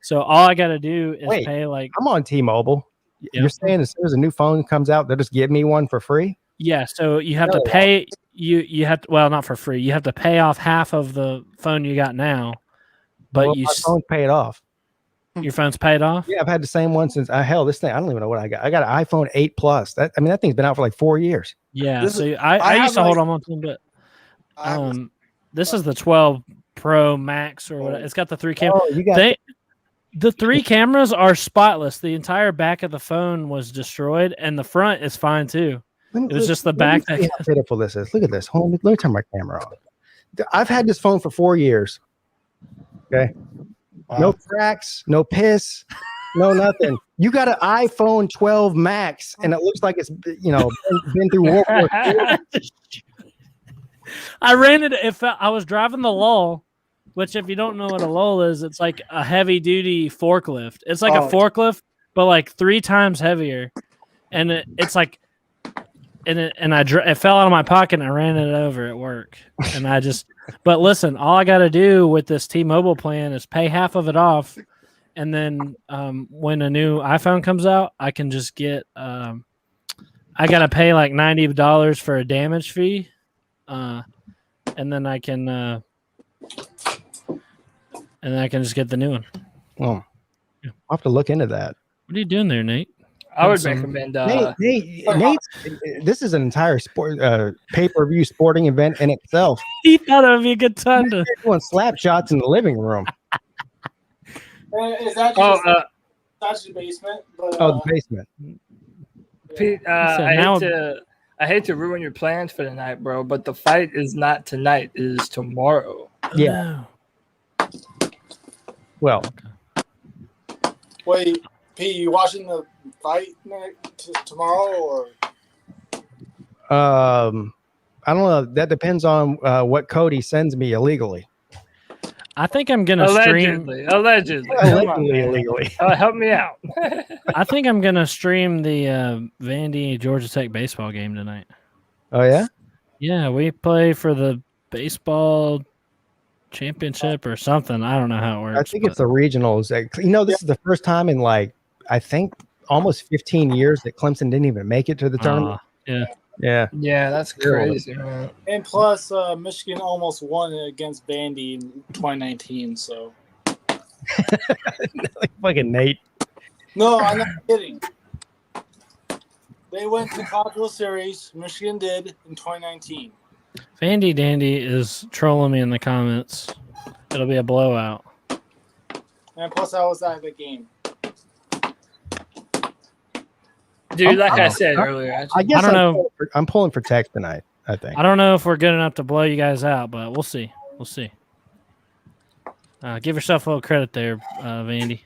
So all I got to do is pay like. I'm on T-Mobile. Yep. You're saying as soon as a new phone comes out, they'll just give me one for free? Yeah. So you have to pay. You have to, well, not for free. You have to pay off half of the phone you got now. But my phone's paid off. Your phone's paid off? Yeah, I've had the same one since this thing. I don't even know what I got. I got an iPhone 8 Plus. That thing's been out for like 4 years. Yeah. I used to hold on to them, but this is the 12 Pro Max or whatever. It's got the 3 cameras. The 3 cameras are spotless. The entire back of the phone was destroyed, and the front is fine too. It was just the back. How pitiful this is. Look at this. Hold on, let me turn my camera on. I've had this phone for 4 years. Okay. Wow. No cracks, no piss, no nothing. You got an iPhone 12 Max, and it looks like it's been through World War II. I ran it. I was driving the lull. Which, if you don't know what a lull is, it's like a heavy-duty forklift. It's like a forklift, but like 3 times heavier. And it's like, it fell out of my pocket, and I ran it over at work. And but listen, all I got to do with this T-Mobile plan is pay half of it off, and then when a new iPhone comes out, I can just get. I got to pay like $90 for a damage fee, and then I can. And then I can just get the new one. Oh, I'll have to look into that. What are you doing there, Nate? I would recommend. Nate, this is an entire pay-per-view sporting event in itself. He thought it would be a good time to doing slap shots in the living room. Is that just that's the basement? But, the basement. Pete, I hate to ruin your plans for tonight, bro, but the fight is not tonight; it is tomorrow. Yeah. Well, wait, Pete, you watching the fight tomorrow or? I don't know. That depends on what Cody sends me illegally. I think I'm gonna stream. Allegedly, illegally. Help me out. I think I'm gonna stream the Vandy Georgia Tech baseball game tonight. Oh yeah. Yeah, we play for the baseball championship or something. I don't know how it works. I think it's the regionals. This is the first time in I think almost 15 years that Clemson didn't even make it to the tournament. Yeah, that's crazy, man. And plus, Michigan almost won against Vandy in 2019. So, fucking Nate. No, I'm not kidding. They went to the College World Series. Michigan did in 2019. Vandy Dandy is trolling me in the comments. It'll be a blowout. And plus, I was at the game. Dude, I said earlier, I guess I don't know. I'm pulling for Tech tonight. I think. I don't know if we're good enough to blow you guys out, but we'll see. We'll see. Give yourself a little credit there, Vandy.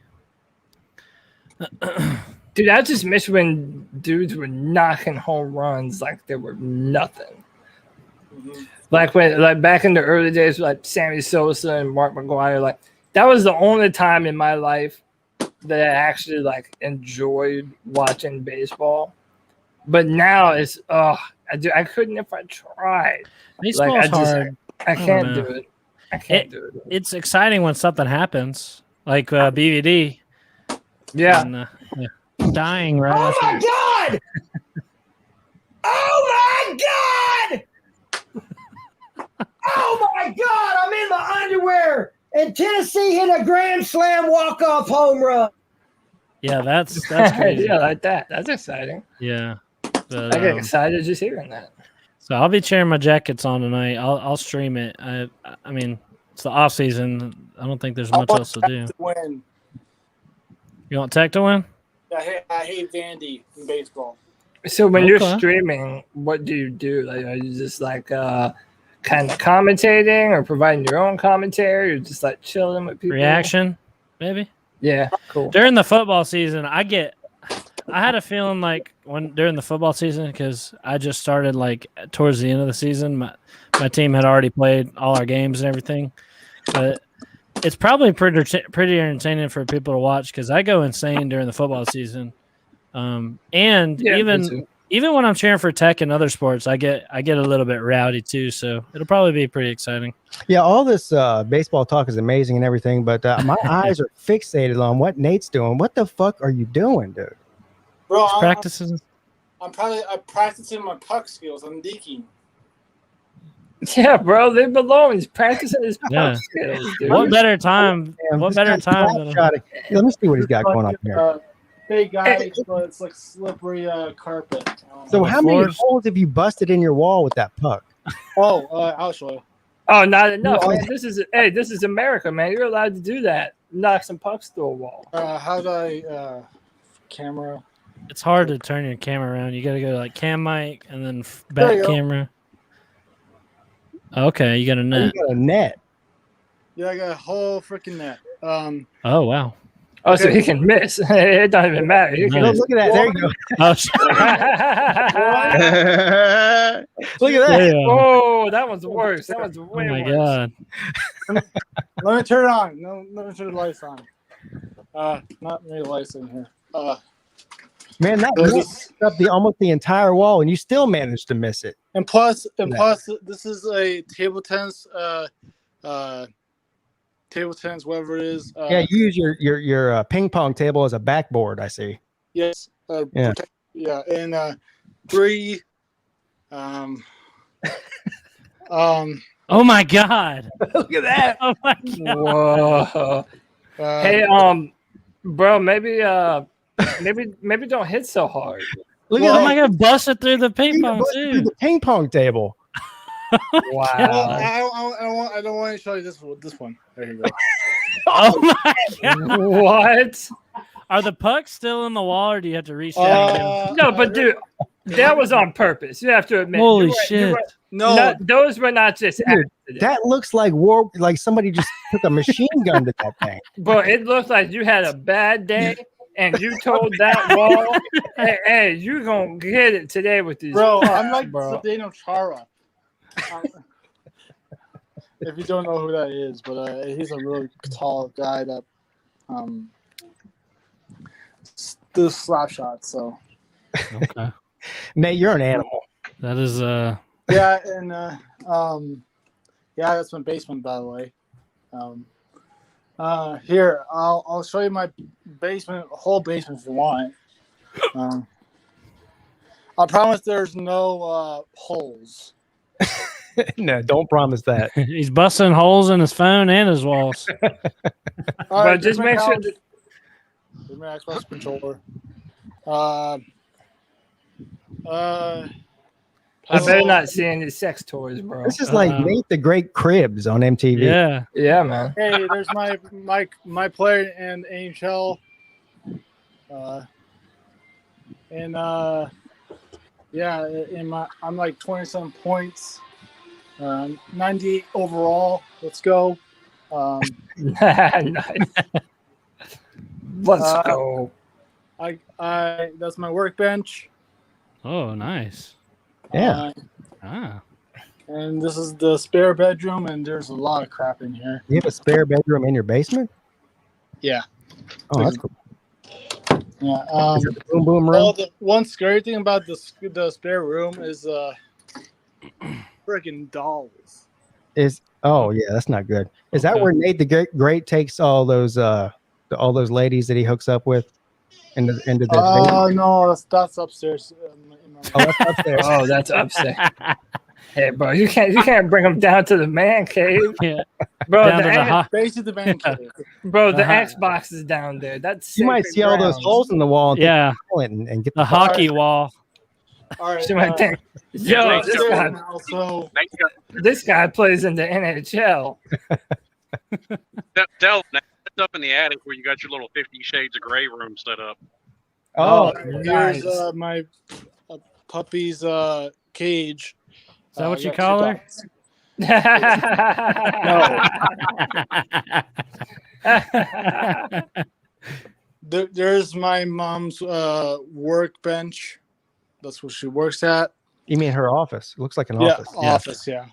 Dude, I just miss when dudes were knocking home runs like they were nothing. Mm-hmm. Like back in the early days, like Sammy Sosa and Mark McGwire, that was the only time in my life that I actually like enjoyed watching baseball. But now it's I couldn't if I tried. Baseball's hard. I can't do it. I can't do it. It's exciting when something happens, like BVD. Yeah. And, dying right Oh after. my God! Oh my God! Oh my God! I'm in my underwear, and Tennessee hit a grand slam walk-off home run. Yeah, that's crazy. Yeah, like that. That's exciting. Yeah. But, I get excited just hearing that. So I'll be cheering my Jackets on tonight. I'll stream it. I mean, it's the off season. I don't think there's much else to do. To win. You want Tech to win? I hate Vandy in baseball. So when you're streaming, what do you do? Like, are you just like kind of commentating or providing your own commentary, or just like chilling with people? Reaction, maybe. Yeah, cool. During the football season, I had a feeling like during the football season, because I just started like towards the end of the season. My team had already played all our games and everything, but it's probably pretty entertaining for people to watch because I go insane during the football season, and even when I'm cheering for Tech and other sports, I get a little bit rowdy too. So it'll probably be pretty exciting. Yeah, all this baseball talk is amazing and everything, but my eyes are fixated on what Nate's doing. What the fuck are you doing, dude? Bro, I'm practicing my puck skills. I'm deking. Yeah, bro, they belong. He's practicing his puck skills, dude. What better time? What better time? Let me see what he's got going on here. Big guy, but it's like slippery carpet. So how many holes have you busted in your wall with that puck? I'll show you. Oh, not enough, man. This is America, man. You're allowed to do that. Knock some pucks through a wall. How do I camera? It's hard to turn your camera around. You got to go to like cam mic and then back camera. Okay, you got a net. You got a net. Yeah, I got a whole freaking net. Oh wow. Oh, so he can miss. It doesn't even matter. Look at that. There you go. Look at that. Yeah. Oh, that one's worse. That one's way worse. God. Let me turn it on. No, let me turn the lights on. Not many lights in here. Man, that messed up almost the entire wall, and you still managed to miss it. And plus, this is a table tennis, whatever it is. Yeah, you use your ping pong table as a backboard. I see. Yes. Yeah. Yeah, and 3. Oh my God! Look at that! Oh my God! Whoa. Hey, bro, maybe don't hit so hard. Look at that! that! I got busted through the ping pong too. The ping pong table. Wow! I don't want to show you this one. There you go. Oh my God! What? Are the pucks still in the wall, or do you have to reach down? No, but dude, that was on purpose. You have to admit. Holy shit! No, those were not just. Dude, that looks like like somebody just took a machine gun to that thing. Bro, it looks like you had a bad day. And you told that wall, hey, you're going to get it today with these. Bro, I'm like Zdeno Chara. If you don't know who that is, but he's a really tall guy that does slap shots. So, Okay, Nate, you're an animal. that is yeah, and that's my basement, by the way. Here, I'll show you my whole basement if you want. I promise there's no holes. No, don't promise that. he's busting holes in his phone and his walls. All right, but just make sure. Here's my Xbox controller. I better not see any sex toys, bro. This is like Nate the Great Cribs on MTV. Yeah, man. Hey, there's my player in NHL. I'm like 20-some points. 98 overall. Let's go. Nice. Let's go. I that's my workbench. Oh, nice. Yeah. And this is the spare bedroom, and there's a lot of crap in here. You have a spare bedroom in your basement? Yeah. Oh, that's cool. Yeah. Boom boom room. Well, the one scary thing about the spare room is freaking dolls. Yeah, that's not good. Is that where Nate the Great takes all those ladies that he hooks up with into the no, that's upstairs. that's upstairs. Oh, that's upstairs. Hey, bro, you can't bring them down to the man cave. Yeah, bro. Basically, the man cave. Bro, the Xbox is down there. That's you might see all those holes in the wall. And yeah, and get the hockey wall. All right. She might think, yo, this guy plays in the NHL. Tell that's up in the attic where you got your little 50 Shades of Grey room set up. Oh, here's my puppy's cage. Is that what you call her? No. There's my mom's workbench. That's what she works at. You mean her office? It looks like an office. Office, yeah.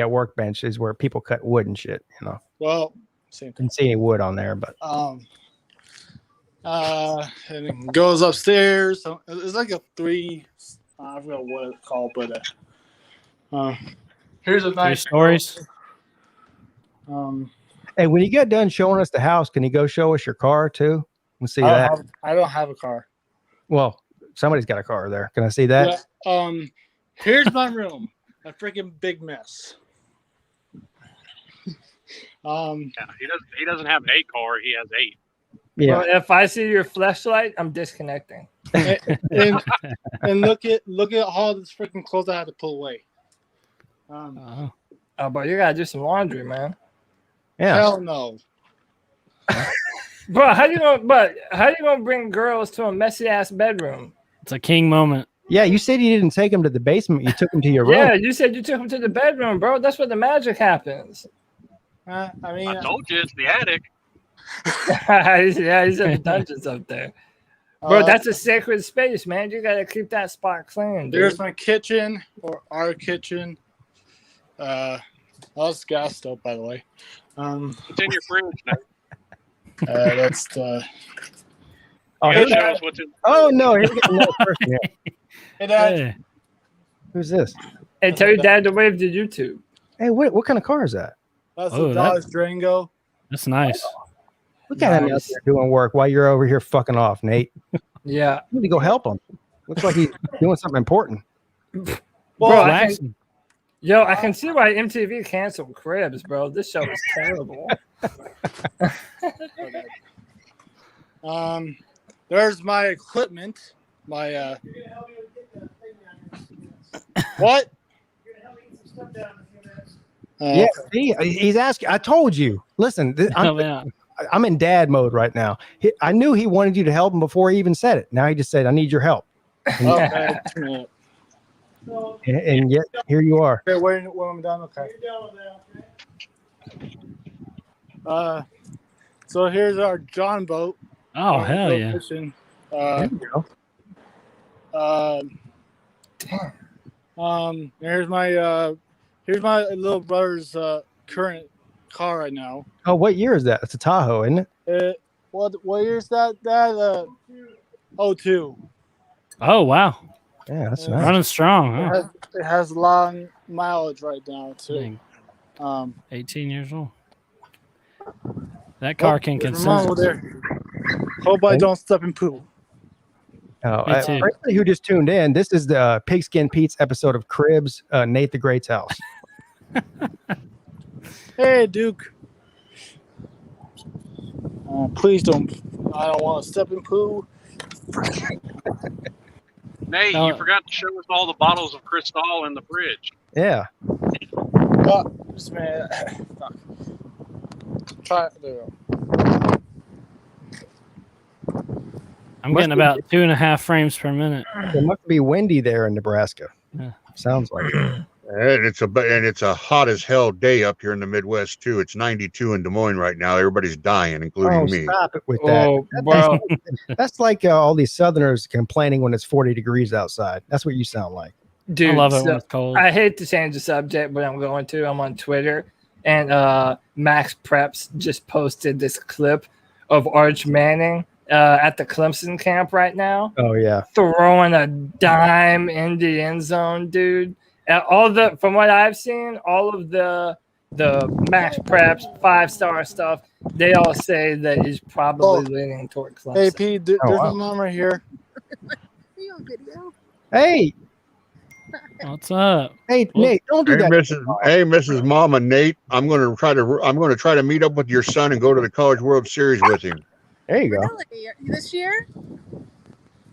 Workbench is where people cut wood and shit, you know. Well, same thing. Didn't see any wood on there, but and it goes upstairs. So it's like a 3. I forgot what it's called, but here's a nice 3 stories. Hey, when you get done showing us the house, can you go show us your car too? We'll see that. I don't have a car. Well, somebody's got a car there. Can I see that? Yeah, here's my room. A freaking big mess. Yeah, he doesn't have a car. He has 8. Yeah. Well, if I see your flashlight, I'm disconnecting. and look at all this freaking clothes I had to pull away. But you gotta do some laundry, man. Yeah. Hell no. Bro, how you gonna bring girls to a messy ass bedroom? It's a king moment. Yeah, you said you didn't take them to the basement. You took them to your room. Yeah, you said you took them to the bedroom, bro. That's where the magic happens. I told you it's the attic. Yeah, he's in the dungeons up there. Bro, that's a sacred space, man. You gotta keep that spot clean. There's my kitchen, or our kitchen. That's gas stove, by the way. It's in your fridge now. That's the. Oh, no! Here's another person here. Hey, Dad. Hey. Who's this? Hey, tell your dad to wave to YouTube. Hey, what kind of car is that? That's a Dodge Durango. That's nice. Look at him out there doing work while you're over here fucking off, Nate. Yeah. You need to go help him. Looks like he's doing something important. Bro, I can see why MTV canceled Cribs, bro. This show is terrible. There's my equipment. My what? Yeah, he's asking. I told you. Listen, I'm in dad mode right now. I knew he wanted you to help him before he even said it. Now he just said, "I need your help." And yet here you are. Okay, when I'm done, okay. So here's our John boat. Oh hell yeah! Fishing. There you go. Here's my little brother's current car right now. Oh, what year is that? It's a Tahoe, isn't it? What year is that? 02. Oh wow! Yeah, that's nice. Running strong. Huh? It has long mileage right now too. 18 years old. That car can consume. Hope I don't step in poo. For anybody who just tuned in, this is the Pigskin Pete's episode of Cribs, Nate the Great's house. Hey, Duke. Please don't. I don't want to step in poo. Nate, you forgot to show us all the bottles of Cristal in the fridge. Yeah. This man. Try it. There. I'm getting about 2.5 frames per minute. It must be windy there in Nebraska. Yeah. Sounds like it. And it's a hot as hell day up here in the Midwest too. It's 92 in Des Moines right now. Everybody's dying, including me. Stop it with that. Oh, bro. That's like all these Southerners complaining when it's 40 degrees outside. That's what you sound like. Dude, I love it when it's cold. I hate to change the subject, but I'm going to. I'm on Twitter, and Max Preps just posted this clip of Arch Manning at the Clemson camp right now. Oh yeah, throwing a dime in the end zone, dude. And from what I've seen, all of the max preps, 5-star stuff, they all say that he's probably leaning toward Clemson. Hey, Pete, there's my mom right here. Hey, what's up? Hey, Nate, don't do that. Mrs. Mama Nate, I'm going to try to meet up with your son and go to the College World Series with him. There you go. Really? This year?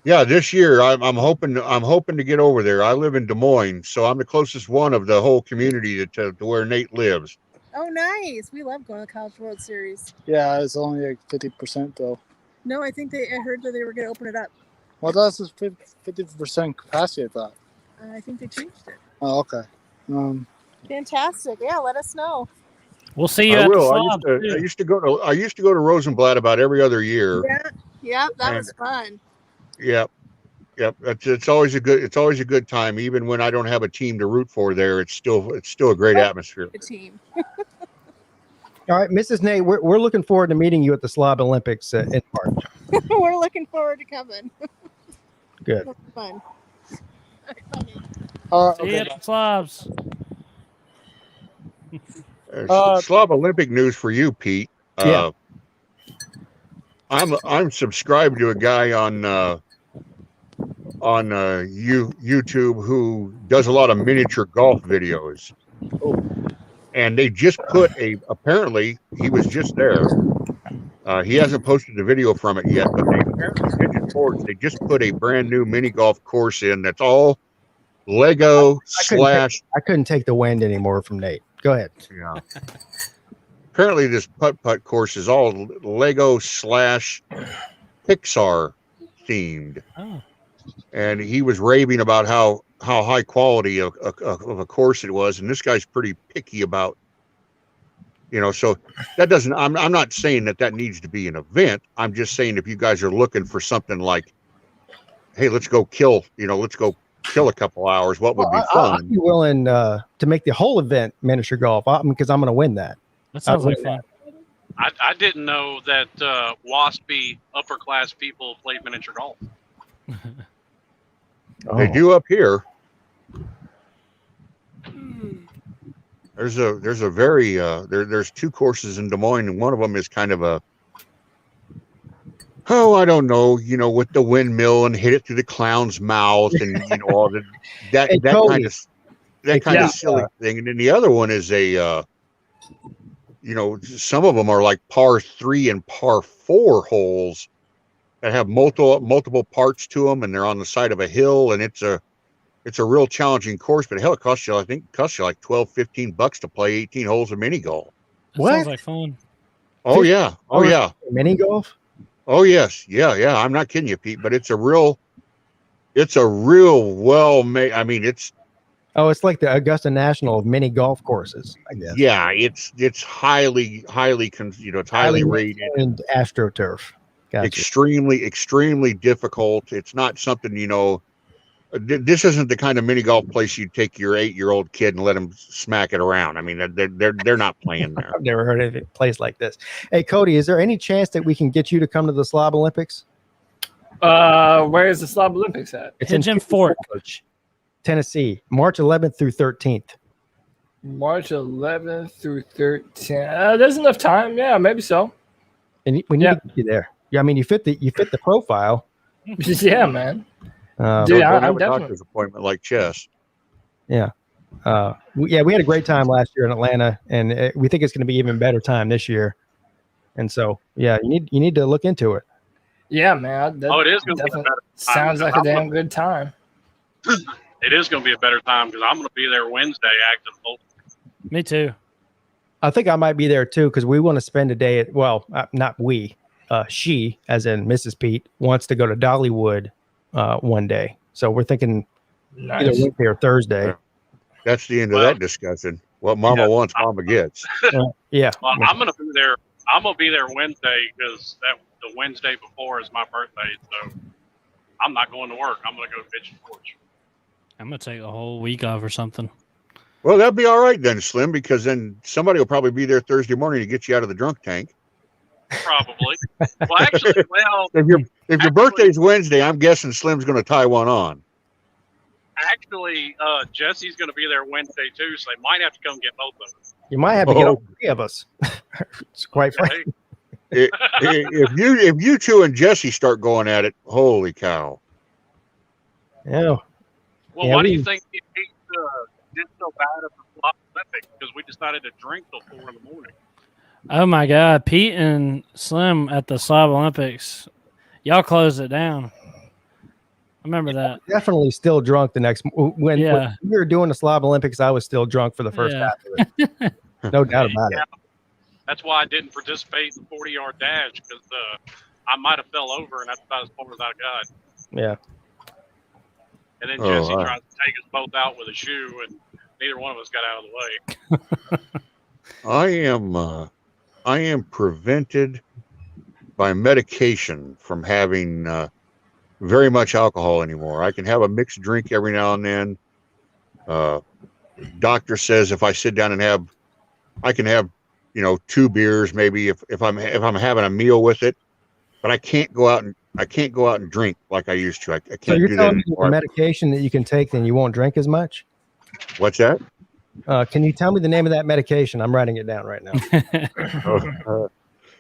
Yeah, this year I'm hoping to get over there. I live in Des Moines, so I'm the closest one of the whole community to where Nate lives. Oh, nice. We love going to the College World Series. Yeah, it's only like 50% though. No, I heard that they were going to open it up. Well, that's 50% capacity, I thought. I think they changed it. Oh, okay. Fantastic. Yeah, let us know. We'll see you. I at will. the I used to go to Rosenblatt about every other year. Yeah, that was fun. Yep. It's always a good time, even when I don't have a team to root for there. It's still a great atmosphere. A team. All right, Mrs. Nate, we're looking forward to meeting you at the Slob Olympics in March. We're looking forward to coming. Good. Fun. See you at the Slobs. Slob Olympic news for you, Pete. Yeah. I'm subscribed to a guy on YouTube who does a lot of miniature golf videos. And they just put apparently he was just there. He hasn't posted the video from it yet, but they just put a brand new mini golf course in that's all Lego I couldn't take the wind anymore from Nate. Go ahead. Yeah. Apparently this putt course is all Lego / Pixar themed. Oh. And he was raving about how high quality of a course it was, and this guy's pretty picky about, so that doesn't, I'm not saying that needs to be an event. I'm just saying if you guys are looking for something like, hey, let's go kill a couple hours, what would be fun? I'd be willing to make the whole event miniature golf because I'm going to win that. That sounds like fun. I didn't know that waspy upper class people played miniature golf. They do up here. There's a very there's two courses in Des Moines, and one of them is kind of I don't know, with the windmill and hit it through the clown's mouth and all that kind of silly thing. And then the other one is some of them are like par 3 and par 4 holes that have multiple parts to them, and they're on the side of a hill, and it's a real challenging course. But hell, it costs you like $12-15 to play 18 holes of mini golf. That sounds like fun. Oh yeah, mini golf. Oh yes, yeah. I'm not kidding you, Pete. But it's a real well made. I mean, it's like the Augusta National of mini golf courses, I guess. Yeah, it's highly it's highly rated and AstroTurf. Gotcha. Extremely difficult. It's not something, this isn't the kind of mini golf place you'd take your 8-year-old kid and let him smack it around. I mean, they're not playing there. I've never heard of a place like this. Hey, Cody, is there any chance that we can get you to come to the Slob Olympics? Where is the Slob Olympics at? It's in Pigeon Forge, Tennessee, March 11th through 13th. March 11th through 13th. There's enough time. Yeah, maybe so. And we need to get you there. Yeah, I mean, you fit the profile. Yeah, man. Dude, I'm definitely a doctor's appointment like chess. Yeah. We had a great time last year in Atlanta, and we think it's going to be even better time this year. And so, yeah, you need to look into it. Yeah, man. It is going to be a better time. Sounds like a damn good time. It is going to be a better time because I'm going to be there Wednesday acting both. Me too. I think I might be there too because we want to spend a day at, not we, she, as in Mrs. Pete, wants to go to Dollywood one day. So we're thinking either Wednesday or Thursday. That's the end of that discussion. What Mama wants, Mama gets. Yeah. Well, I'm going to be there. I'm going to be there Wednesday because the Wednesday before is my birthday. So I'm not going to work. I'm going to go to Pigeon Forge. I'm going to take a whole week off or something. Well, that'd be all right then, Slim, because then somebody will probably be there Thursday morning to get you out of the drunk tank. Probably. Well, actually, if your birthday's Wednesday, I'm guessing Slim's going to tie one on. Actually, Jesse's going to be there Wednesday too, so they might have to come get both of us. You might have to get all three of us. It's quite Okay. frank. If you two and Jesse start going at it, holy cow! Yeah. Well, why do you think he did so bad at the Slop Olympics? Because we decided to drink till 4 in the morning. Oh my God, Pete and Slim at the Slob Olympics, y'all closed it down. I remember that. Definitely still drunk the next when we were doing the Slob Olympics. I was still drunk for the first half of it. No doubt about it. That's why I didn't participate in the 40-yard dash, because I might have fell over, and that's about as far as I got. Yeah. And then Jesse tried to take us both out with a shoe, and neither one of us got out of the way. I am prevented by medication from having very much alcohol anymore. I can have a mixed drink every now and then. Doctor says if I sit down and I can have 2 beers maybe if I'm having a meal with it, but I can't go out and drink like I used to. I can't So you're do telling that me anymore. the medication that you can take, then you won't drink as much? What's that? Can you tell me the name of that medication? I'm writing it down right now.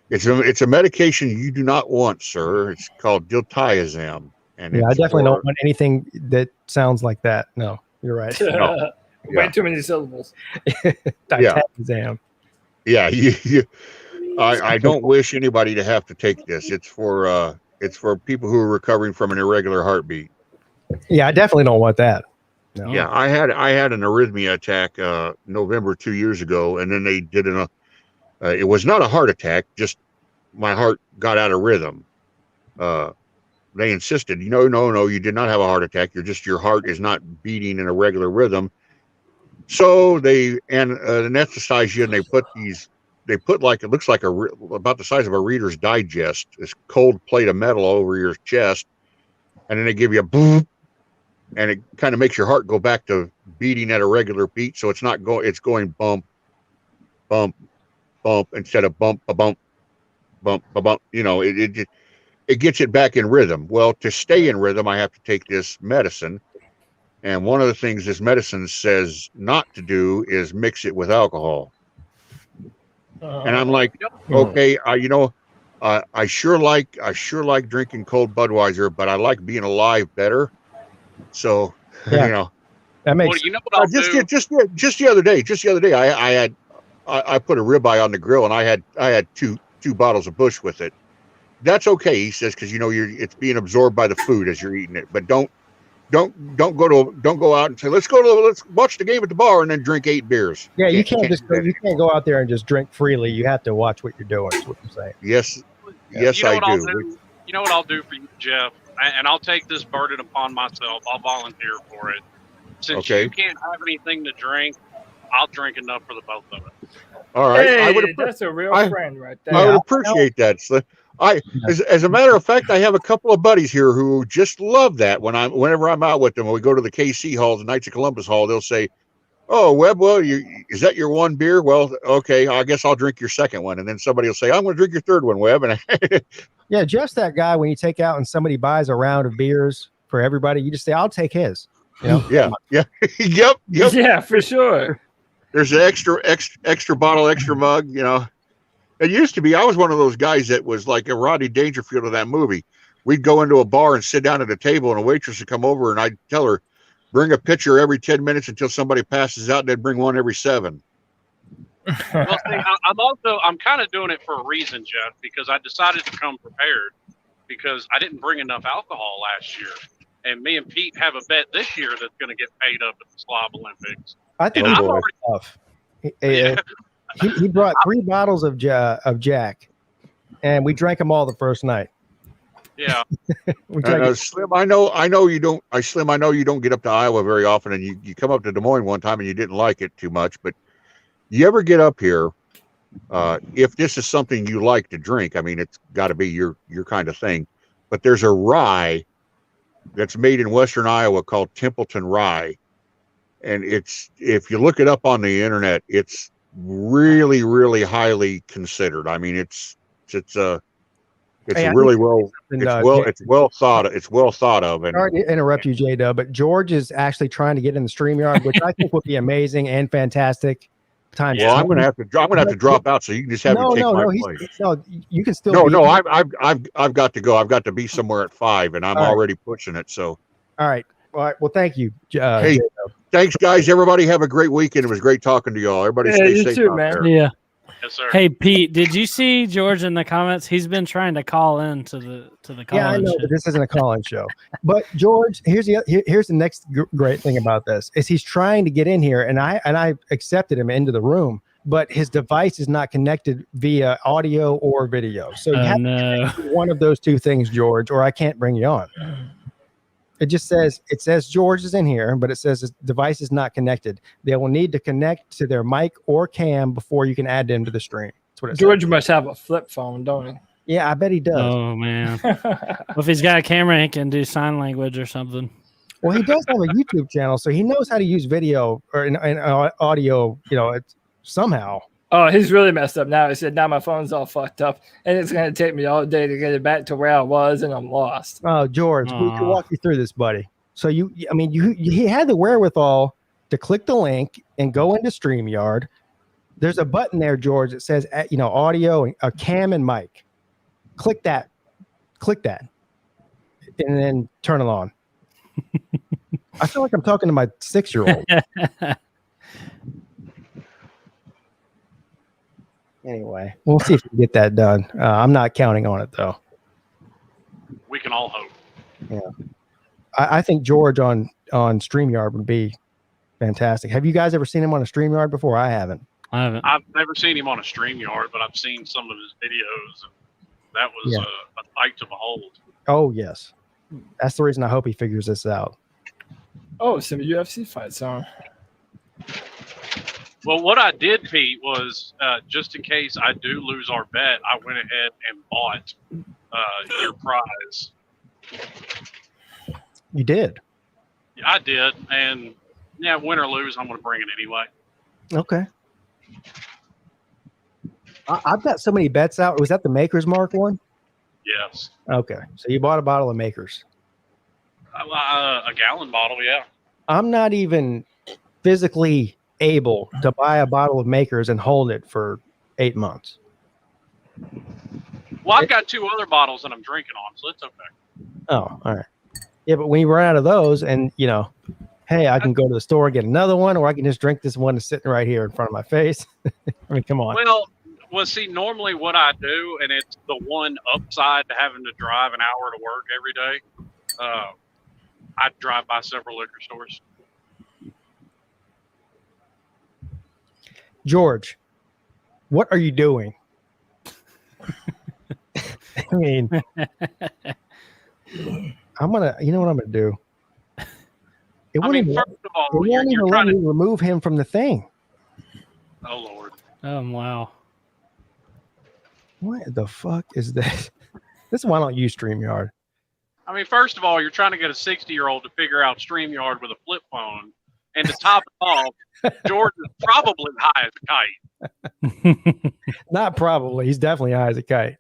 It's a medication you do not want, sir. It's called diltiazem. And I definitely don't want anything that sounds like that. No, you're right. No. Way too many syllables. Diltiazem. Yeah, I don't wish anybody to have to take this. It's for people who are recovering from an irregular heartbeat. Yeah, I definitely don't want that. No. Yeah, I had an arrhythmia attack November 2 years ago, and then they did it was not a heart attack, just my heart got out of rhythm. They insisted, no, you did not have a heart attack. Your heart is not beating in a regular rhythm. So they anesthetize you, and they put like, it looks like about the size of a Reader's Digest, this cold plate of metal over your chest, and then they give you a boom, and it kind of makes your heart go back to beating at a regular beat. So it's going bump, bump, bump instead of bump, a bump, bump, a bump. It gets it back in rhythm. Well, to stay in rhythm, I have to take this medicine. And one of the things this medicine says not to do is mix it with alcohol. And I'm like, okay, I sure like drinking cold Budweiser, but I like being alive better. So, that makes. Well, you know what I'll do? Just the other day, I put a ribeye on the grill, and I had two bottles of Busch with it. That's okay, he says, because it's being absorbed by the food as you're eating it. But don't go out and say let's watch the game at the bar and then drink 8 beers. Yeah, you can't go out there and just drink freely. You have to watch what you're doing. Is what you're saying. Yes, I do. You know what I'll do for you, Jeff, and I'll take this burden upon myself. I'll volunteer for it. Since you can't have anything to drink, I'll drink enough for the both of us. All right, Hey, that's a real friend right there. I would appreciate that. So as a matter of fact, I have a couple of buddies here who just love that. Whenever I'm out with them, when we go to the KC Hall, the Knights of Columbus Hall, they'll say, "Oh, Webb, well, is that your one beer? Well, okay, I guess I'll drink your second one." And then somebody will say, "I'm going to drink your third one, Webb." And yeah, just that guy when you take out and somebody buys a round of beers for everybody, you just say, "I'll take his." Yeah, yep. Yeah, for sure. There's an extra bottle, extra mug. It used to be, I was one of those guys that was like a Rodney Dangerfield of that movie. We'd go into a bar and sit down at a table, and a waitress would come over, and I'd tell her, bring a pitcher every 10 minutes until somebody passes out, and then bring one every 7. Well, see, I'm kind of doing it for a reason, Jeff, because I decided to come prepared because I didn't bring enough alcohol last year. And me and Pete have a bet this year that's going to get paid up at the Slob Olympics. I think he's tough. He brought 3 bottles of Jack, and we drank them all the first night. Yeah. Slim, I know you don't. Slim, I know you don't get up to Iowa very often, and you come up to Des Moines one time and you didn't like it too much. But you ever get up here? If this is something you like to drink, I mean, it's got to be your kind of thing. But there's a rye that's made in Western Iowa called Templeton Rye, and if you look it up on the internet, it's really, really highly considered. I mean, It's Hey, I really think it's well thought of. And sorry to interrupt you, J-Dub, but George is actually trying to get in the StreamYard, which I think would be amazing and fantastic. Well, I'm gonna have to drop out, so you can just have him take my place. No, you can still. No, I've got to go. I've got to be somewhere at 5, and I'm already pushing it. So. All right. Well, thank you. Hey, J-Dub. thanks, guys. Everybody have a great weekend. It was great talking to y'all. Everybody stay safe too, out man. there. Yeah. Yes, sir. Hey Pete, did you see George in the comments? He's been trying to call in to the call. Yeah, I know, but this isn't a call-in show. But George, here's the next great thing about this is he's trying to get in here, and I accepted him into the room, but his device is not connected via audio or video. So you have to do one of those two things, George, or I can't bring you on. It says George is in here, but it says his device is not connected. They will need to connect to their mic or cam before you can add them to the stream. That's what it George says. must have a flip phone, don't he? Yeah, I bet he does. Oh man. Well, if he's got a camera, he can do sign language or something. Well, he does have a YouTube channel, so he knows how to use video or in audio, somehow. Oh, he's really messed up now. He said, now my phone's all fucked up, and it's going to take me all day to get it back to where I was, and I'm lost. Oh, George, we can walk you through this, buddy. So he had the wherewithal to click the link and go into StreamYard. There's a button there, George, that says, audio, a cam and mic. Click that, and then turn it on. I feel like I'm talking to my 6-year-old. Anyway, we'll see if we can get that done. I'm not counting on it, though. We can all hope. Yeah. I think George on StreamYard would be fantastic. Have you guys ever seen him on a StreamYard before? I haven't. I haven't. I've never seen him on a StreamYard, but I've seen some of his videos, and that was a sight to behold. Oh, yes. That's the reason I hope he figures this out. Oh, some UFC fights on. Well, what I did, Pete, was just in case I do lose our bet, I went ahead and bought your prize. You did? I did, and win or lose, I'm going to bring it anyway. Okay. I've got so many bets out. Was that the Maker's Mark one? Yes. Okay. So you bought a bottle of Maker's. A gallon bottle, yeah. I'm not even physically able to buy a bottle of Maker's and hold it for 8 months. Well, I've got 2 other bottles that I'm drinking on, so it's okay. Oh, all right. Yeah, but when you run out of those and, hey, I can go to the store and get another one, or I can just drink this one that's sitting right here in front of my face. I mean, come on. Well, see, normally what I do, and it's the one upside to having to drive an hour to work every day, I drive by several liquor stores. George, what are you doing? I mean, I'm going to, you know what I'm going to do? It won't even let me remove him from the thing. Oh, Lord. Oh, wow. What the fuck is this? This is why I don't use StreamYard. I mean, first of all, you're trying to get a 60-year-old to figure out StreamYard with a flip phone. And to top it off, George is probably high as a kite. Not probably. He's definitely high as a kite.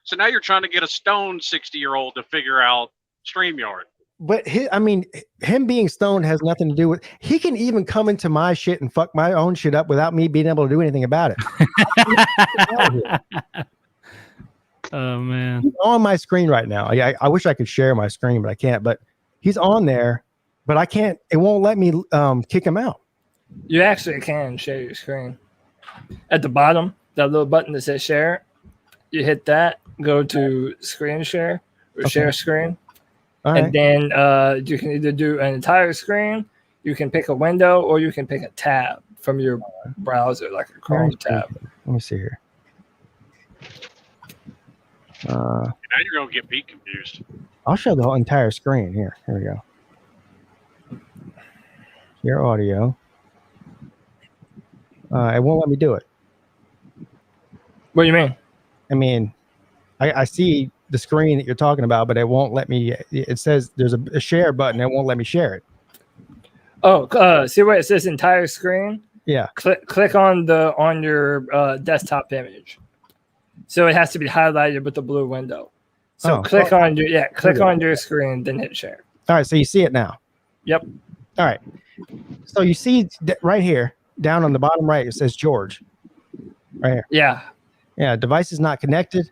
So now you're trying to get a stoned 60-year-old to figure out StreamYard. But him being stoned has nothing to do with. He can even come into my shit and fuck my own shit up without me being able to do anything about it. Oh man! He's on my screen right now. I wish I could share my screen, but I can't. But he's on there, but I can't. It won't let me kick him out. You actually can share your screen. At the bottom, that little button that says share, you hit that. Go to screen share or share screen. And then you can either do an entire screen, you can pick a window, or you can pick a tab from your browser, like a Chrome tab. Let me see here. Now you're going to get Pete confused. I'll show the whole entire screen. Here we go. Your audio. It won't let me do it. What do you mean? I mean, I see the screen that you're talking about, but it won't let me. It says there's a share button. It won't let me share it. Oh, see where it says entire screen? Yeah. Click on your desktop image. So it has to be highlighted with the blue window. So click on your screen, then hit share. All right, so you see it now. Yep. All right. So you see right here, down on the bottom right, it says George. Right here. Yeah. Yeah. Device is not connected.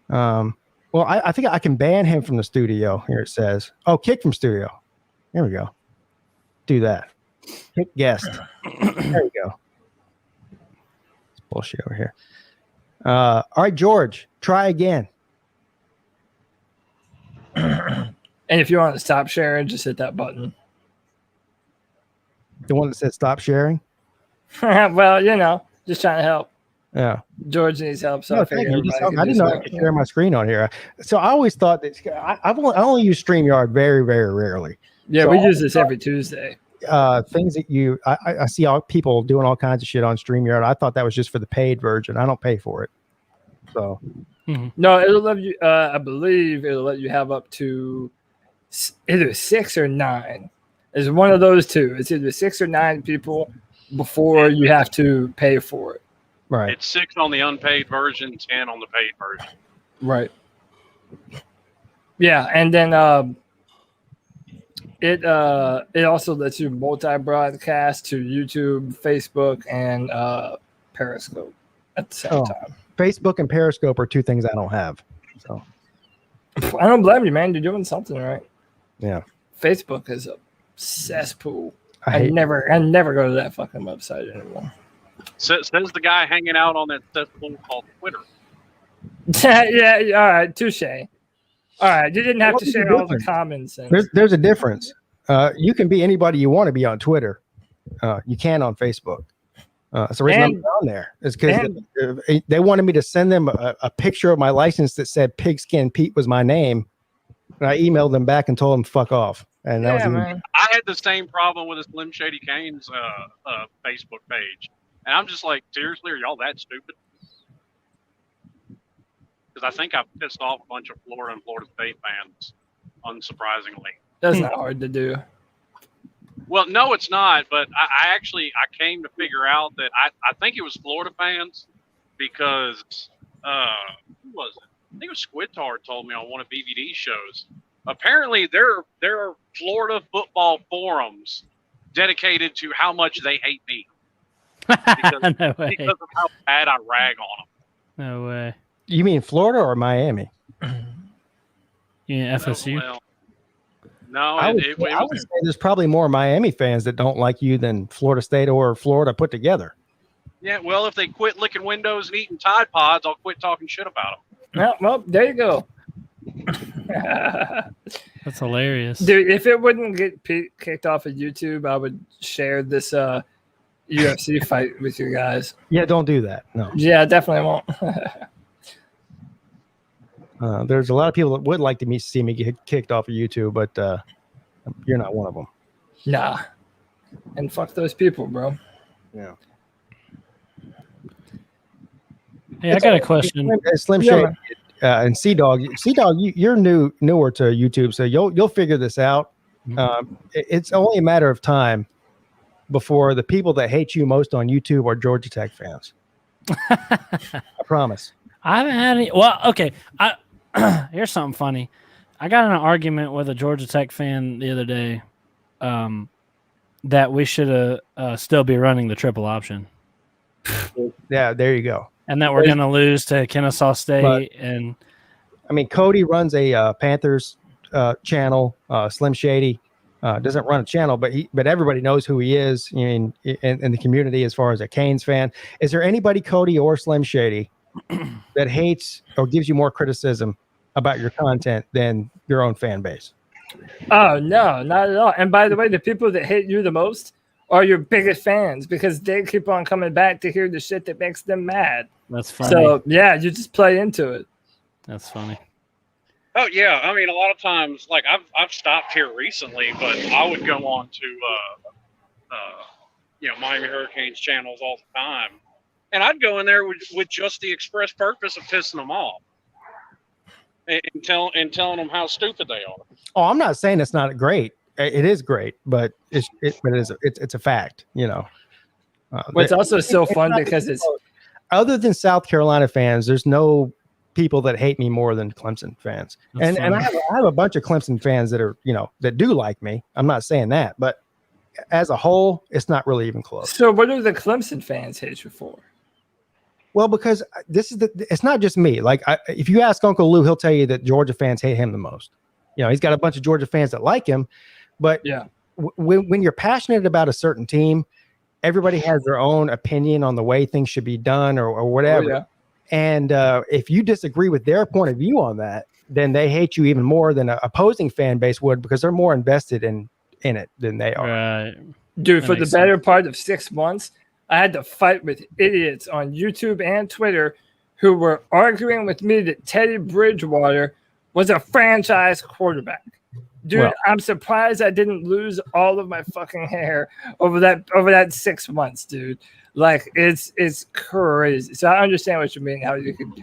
Well, I think I can ban him from the studio. Here it says. Oh, kick from studio. There we go. Do that. Kick guest. There we go. It's bullshit over here. All right, George, try again. And if you want to stop sharing, just hit that button. The one that said stop sharing? Well, just trying to help. Yeah. George needs help. So No, I figured thank you. everybody I didn't know I could share my screen on here. So I always thought that I only use StreamYard very, very rarely. Yeah, so we use this every Tuesday. Things that I see all people doing all kinds of shit on StreamYard. I thought that was just for the paid version. I don't pay for it. So no, it'll let you. I believe it'll let you have up to either 6 or 9. It's one of those two. It's either 6 or 9 people before you have to pay for it. Right. It's 6 on the unpaid version, 10 on the paid version. Right. Yeah, and then it also lets you multi-broadcast to YouTube, Facebook, and Periscope at the same time. Facebook and Periscope are two things I don't have. So I don't blame you, man. You're doing something right. Yeah. Facebook is a cesspool. I never go to that fucking website anymore. Says the guy hanging out on that cesspool called Twitter. Yeah, all right, touche. All right, you didn't have to share all the common sense. There's a difference. You can be anybody you want to be on Twitter. You can on Facebook. That's the reason I'm on there. Is because they wanted me to send them a picture of my license that said Pigskin Pete was my name. And I emailed them back and told them fuck off. And that was man. I had the same problem with the Slim Shady Kane's Facebook page. And I'm just like, seriously, are y'all that stupid? Because I think I pissed off a bunch of Florida and Florida State fans, unsurprisingly. That's not hard to do. Well, no, it's not. But I came to figure out that I think it was Florida fans because who was it? I think it was Squidtard told me on one of BVD's shows. Apparently, there are Florida football forums dedicated to how much they hate me because of how bad I rag on them. No way. You mean Florida or Miami? Yeah, FSU. Well, no, I would say there's probably more Miami fans that don't like you than Florida State or Florida put together. Yeah, well, if they quit licking windows and eating Tide Pods, I'll quit talking shit about them. Well, there you go. That's hilarious. Dude, if it wouldn't get kicked off of YouTube, I would share this UFC fight with you guys. Yeah, don't do that. No. Yeah, definitely won't. There's a lot of people that would like to see me get kicked off of YouTube, but you're not one of them. Nah. And fuck those people, bro. Yeah. Hey, I got a question. Slim Shady and Sea Dog. You're newer to YouTube, so you'll figure this out. It's only a matter of time before the people that hate you most on YouTube are Georgia Tech fans. I promise. I haven't had any. Well, okay. Here's something funny. I got in an argument with a Georgia Tech fan the other day that we should still be running the triple option. Yeah, there you go. And that we're going to lose to Kennesaw State. And I mean, Cody runs a Panthers channel. Slim Shady doesn't run a channel, but everybody knows who he is in the community as far as a Canes fan. Is there anybody, Cody or Slim Shady, that hates or gives you more criticism about your content than your own fan base? Oh, no, not at all. And by the way, the people that hate you the most are your biggest fans because they keep on coming back to hear the shit that makes them mad. That's funny. So, yeah, you just play into it. That's funny. Oh yeah, I mean, a lot of times, like I've stopped here recently, but I would go on to Miami Hurricanes channels all the time, and I'd go in there with just the express purpose of pissing them off and telling them how stupid they are. Oh, I'm not saying it's not great. It is great, but it's a fact, you know. Well, it's also so fun because it's other than South Carolina fans, there's no people that hate me more than Clemson fans. And I have a bunch of Clemson fans that are, that do like me. I'm not saying that, but as a whole, it's not really even close. So what do the Clemson fans hate you for? Well, because it's not just me. Like, if you ask Uncle Lou, he'll tell you that Georgia fans hate him the most. He's got a bunch of Georgia fans that like him, but yeah, when you're passionate about a certain team, everybody has their own opinion on the way things should be done or whatever. Oh, yeah. And if you disagree with their point of view on that, then they hate you even more than an opposing fan base would, because they're more invested in it than they are. Right. Dude, for the better part of 6 months, I had to fight with idiots on YouTube and Twitter who were arguing with me that Teddy Bridgewater was a franchise quarterback. Dude, well, I'm surprised I didn't lose all of my fucking hair over that 6 months, dude. Like, it's crazy. So I understand what you mean, how you could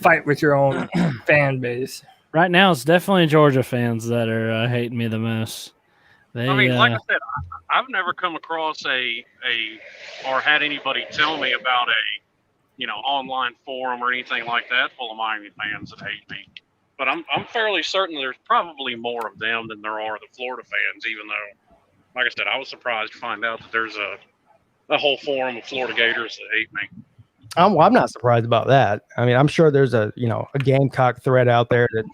fight with your own fan base. Right now, it's definitely Georgia fans that are hating me the most. Like I said, I've never come across or had anybody tell me about a, online forum or anything like that full of Miami fans that hate me. But I'm fairly certain there's probably more of them than there are the Florida fans, even though, like I said, I was surprised to find out that there's a whole forum of Florida Gators that hate me. I'm not surprised about that. I mean, I'm sure there's a Gamecock thread out there that,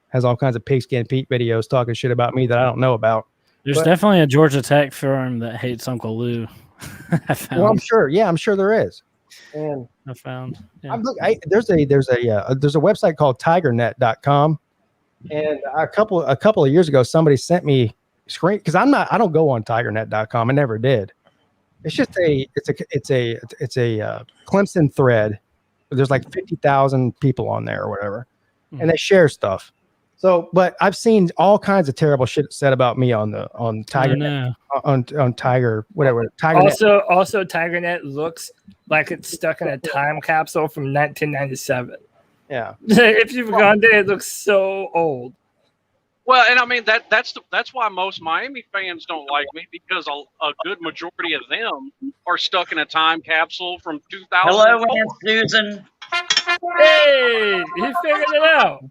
has all kinds of Pigskin Pete videos talking shit about me that I don't know about. There's definitely a Georgia Tech forum that hates Uncle Lou. I found. Well, I'm sure. Yeah, I'm sure there is. And I found. Yeah. There's a website called tigernet.com, and a couple of years ago somebody sent me screen, because I don't go on tigernet.com. I never did. It's just it's a Clemson thread. There's like 50,000 people on there or whatever, and they share stuff. So, but I've seen all kinds of terrible shit said about me on TigerNet, on Tiger, whatever. TigerNet. Also, TigerNet looks like it's stuck in a time capsule from 1997. Yeah. If you've gone there, it looks so old. Well, and I mean that's why most Miami fans don't like me, because a good majority of them are stuck in a time capsule from 2000. Hello, Aunt Susan. Hey, he figured it out.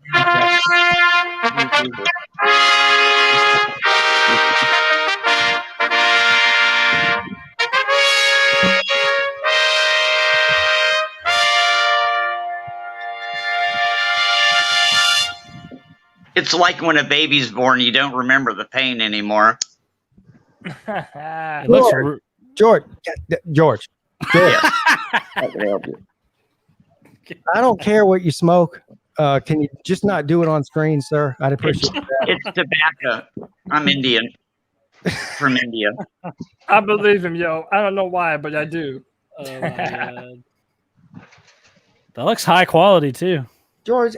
It's like when a baby's born, you don't remember the pain anymore. George. Yeah. I don't care what you smoke. Can you just not do it on screen, sir? I'd appreciate that. It's tobacco. I'm Indian. From India. I believe him, yo. I don't know why, but I do. Oh, my God. That looks high quality, too. George,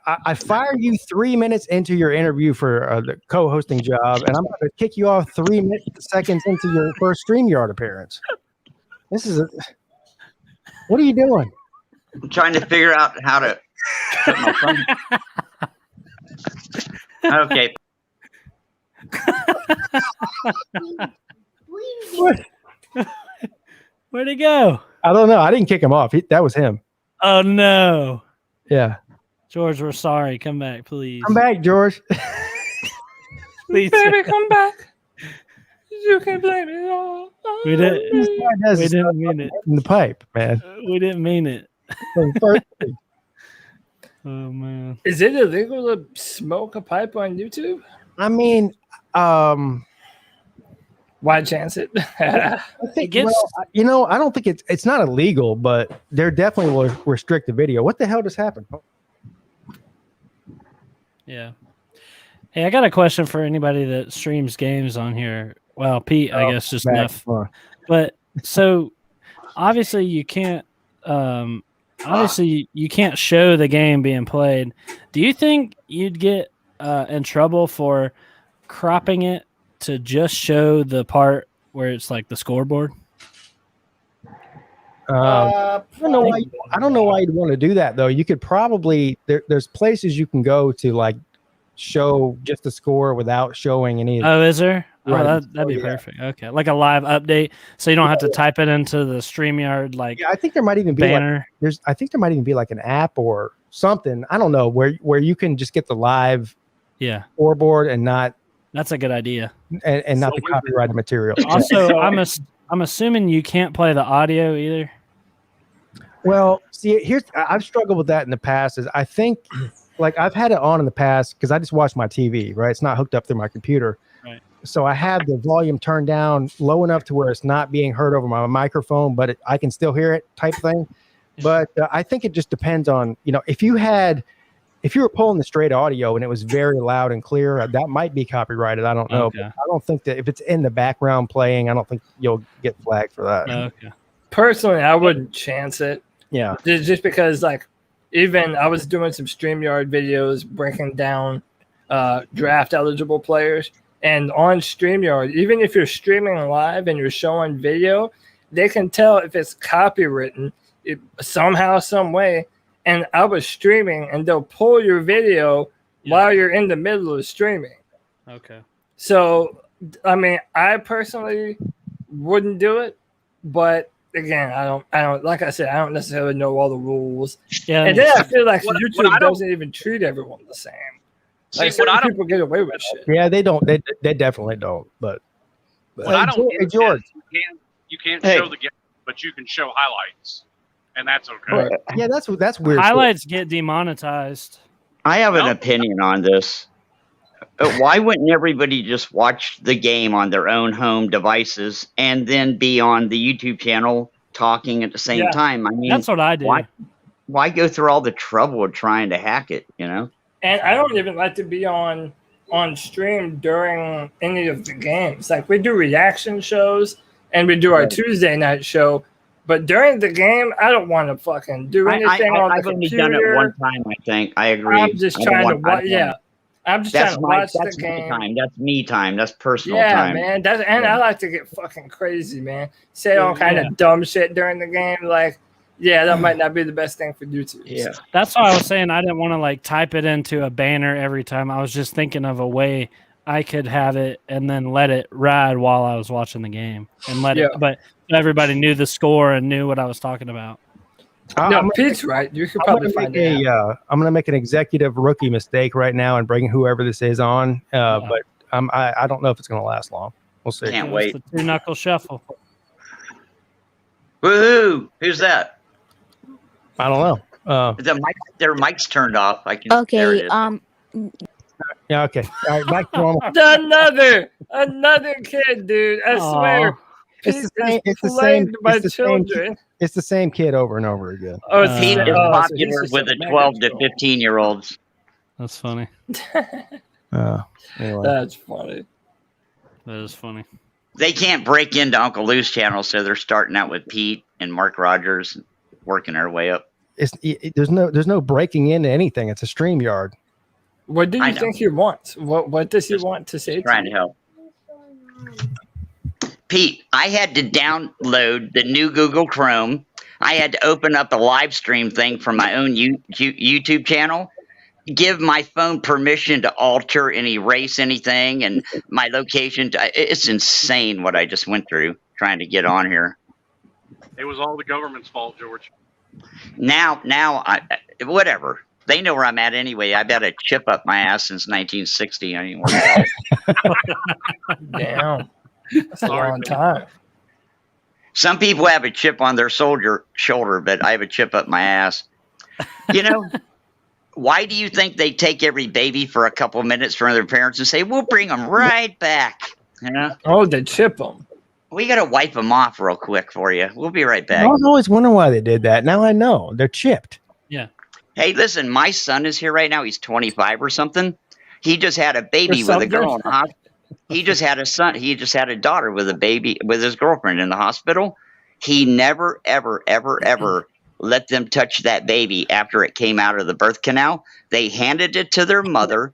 I fired you 3 minutes into your interview for the co-hosting job, and I'm going to kick you off 3 seconds into your first StreamYard appearance. What are you doing? I'm trying to figure out how to put my phone. Okay. Where'd he go? I don't know. I didn't kick him off. That was him. Oh, no. Yeah. George, we're sorry. Come back, please. Come back, George. Please. Baby, come back. You can blame it all. We didn't mean it. In the pipe, man. We didn't mean it. Oh, man. Is it illegal to smoke a pipe on YouTube? I mean, why chance it? I think, I don't think it's not illegal, but there definitely will restrict the video. What the hell just happened? Yeah. Hey, I got a question for anybody that streams games on here. Well, Pete, I guess just enough. But so obviously you can't show the game being played. Do you think you'd get in trouble for cropping it to just show the part where it's like the scoreboard? I don't know why you'd want to do that, though. You could probably there's places you can go to like show just the score without showing any. Oh, is there? that'd be perfect. Okay, like a live update, so you don't have to type it into the Streamyard. Like, I think there might even be banner. I think there might even be like an app or something. I don't know where you can just get the live scoreboard and not. That's a good idea. And not the copyrighted material. Also, I'm assuming you can't play the audio either. Well, see, I've struggled with that in the past. Is I think, like, I've had it on in the past because I just watch my TV, right? It's not hooked up through my computer. Right. So I have the volume turned down low enough to where it's not being heard over my microphone, but I can still hear it type thing. But I think it just depends on, if you were pulling the straight audio and it was very loud and clear, that might be copyrighted. I don't know. Okay. But I don't think that if it's in the background playing, I don't think you'll get flagged for that. Okay. Personally, I wouldn't chance it. Yeah. Just because, like, even I was doing some StreamYard videos breaking down draft eligible players. And on StreamYard, even if you're streaming live and you're showing video, they can tell if it's copywritten somehow, some way. And I was streaming, and they'll pull your video while you're in the middle of streaming. Okay. So, I mean, I personally wouldn't do it, but again, I don't. Like I said, I don't necessarily know all the rules. Yeah. And then I feel like YouTube doesn't even treat everyone the same. Like, See, some people get away with shit. Yeah, they don't. They definitely don't. But What I don't get is George. you can't show the game, but you can show highlights, and that's okay. Yeah, that's weird. Highlights get demonetized. I have an opinion on this. Why wouldn't everybody just watch the game on their own home devices and then be on the YouTube channel talking at the same time? I mean, that's what I do. Why go through all the trouble of trying to hack it, And I don't even like to be on stream during any of the games. Like, we do reaction shows and we do our Tuesday night show, but during the game, I don't want to fucking do anything on the computer. I've only done it one time, I think. I agree. I'm just trying to watch. Yeah, I'm just trying to watch the game. Time. That's me time. That's personal Yeah, time. man. I like to get fucking crazy, man. Say all kind of dumb shit during the game, like. Yeah, that might not be the best thing for YouTube. Yeah, that's why I was saying I didn't want to like type it into a banner every time. I was just thinking of a way I could have it and then let it ride while I was watching the game and but everybody knew the score and knew what I was talking about. No, Pete's right. You could probably find it. I'm going to make an executive rookie mistake right now and bring whoever this is on, but I don't know if it's going to last long. We'll see. Can't wait. The two knuckle shuffle. Woohoo! Who's that? I don't know. Their mic's turned off. I can. Okay. Yeah. Okay. All right. Back to normal. Another kid, dude. I swear. It's the same kid over and over again. Pete is popular with the 12 to 15-year-olds. That's funny. Anyway. That's funny. That is funny. They can't break into Uncle Lou's channel, so they're starting out with Pete and Mark Rogers, working their way up. There's no breaking into anything. It's a StreamYard. What do you think he wants? What does he want to say? Trying to help. Pete, I had to download the new Google Chrome. I had to open up a live stream thing from my own YouTube channel, give my phone permission to alter and erase anything and my location. It's insane what I just went through trying to get on here. It was all the government's fault, George. Now, whatever. They know where I'm at anyway. I've had a chip up my ass since 1960. I ain't worried about it. Damn. That's a long time. Some people have a chip on their shoulder, but I have a chip up my ass. Why do you think they take every baby for a couple of minutes from their parents and say, we'll bring them right back? Oh, they chip them. We got to wipe them off real quick for you. We'll be right back. I was always wondering why they did that. Now I know. They're chipped. Yeah. Hey, listen, my son is here right now. He's 25 or something. He just had a baby with a girl in the hospital. He just had a son. He just had a daughter with a baby with his girlfriend in the hospital. He never, ever, ever, ever let them touch that baby after it came out of the birth canal. They handed it to their mother,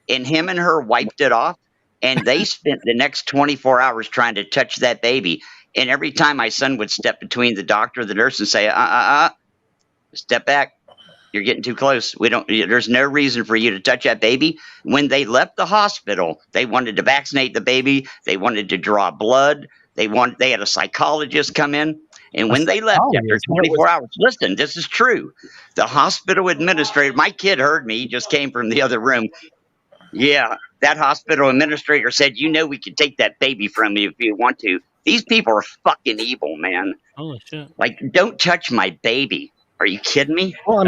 and him and her wiped it off. And they spent the next 24 hours trying to touch that baby. And every time my son would step between the doctor, the nurse, and say, step back. You're getting too close. There's no reason for you to touch that baby. When they left the hospital, they wanted to vaccinate the baby. They wanted to draw blood. They had a psychologist come in. And when they left after 24 hours, listen, this is true. The hospital administrator, my kid heard me. He just came from the other room. Yeah, that hospital administrator said, we could take that baby from you if you want to. These people are fucking evil, man. Holy shit. Like, don't touch my baby. Are you kidding me? Well,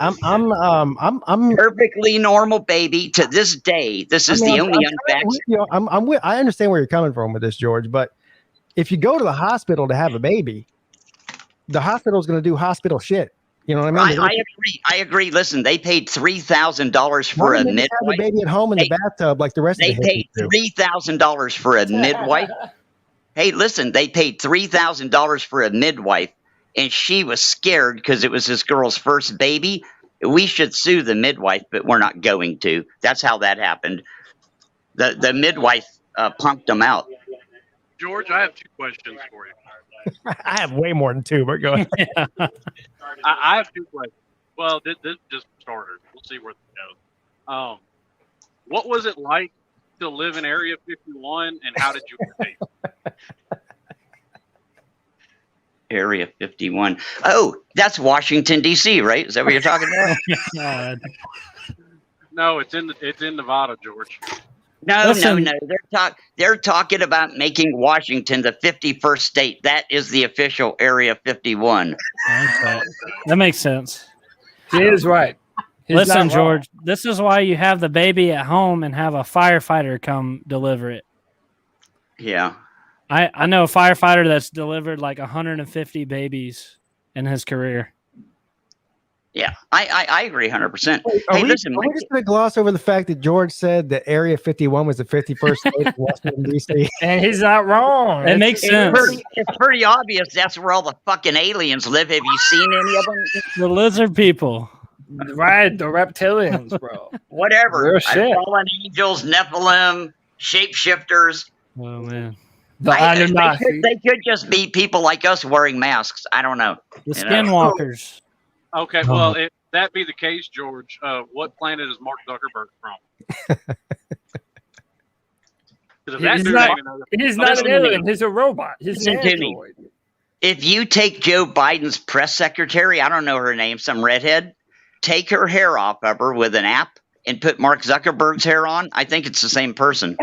I'm perfectly normal baby to this day. This is the only unvaccinated. I understand where you're coming from with this, George, but if you go to the hospital to have a baby, the hospital is going to do hospital shit. You know what I mean? I agree. Listen, they paid $3,000 for a midwife. Have a baby at home in the bathtub like the rest of the They paid $3,000 for a midwife. Hey, listen, they paid $3,000 for a midwife, and she was scared because it was this girl's first baby. We should sue the midwife, but we're not going to. That's how that happened. The midwife punked them out. George, I have 2 questions for you. I have way more than 2, but go ahead. I have 2 questions. Well, this just started. We'll see where it goes. What was it like to live in Area 51, and how did you escape? Area 51. Oh, that's Washington, D.C., right? Is that what you're talking about? No, it's in Nevada, George. No. They're talking about making Washington the 51st state. That is the official Area 51. Okay. That makes sense. He is right. Listen, George, this is why you have the baby at home and have a firefighter come deliver it. Yeah. I know a firefighter that's delivered like 150 babies in his career. Yeah, I agree 100%. Are we just going to gloss over the fact that George said that Area 51 was the 51st state of Washington, D.C.? And he's not wrong. It makes sense. It's pretty obvious that's where all the fucking aliens live. Have you seen any of them? The lizard people. Right, the reptilians, bro. Whatever. Fallen angels, Nephilim, shapeshifters. Oh, man. They could just be people like us wearing masks. I don't know. The skinwalkers. Okay, well, if that be the case, George, what planet is Mark Zuckerberg from? He's not an alien. He's a robot. He's an android. If you take Joe Biden's press secretary, I don't know her name, some redhead, take her hair off of her with an app and put Mark Zuckerberg's hair on, I think it's the same person.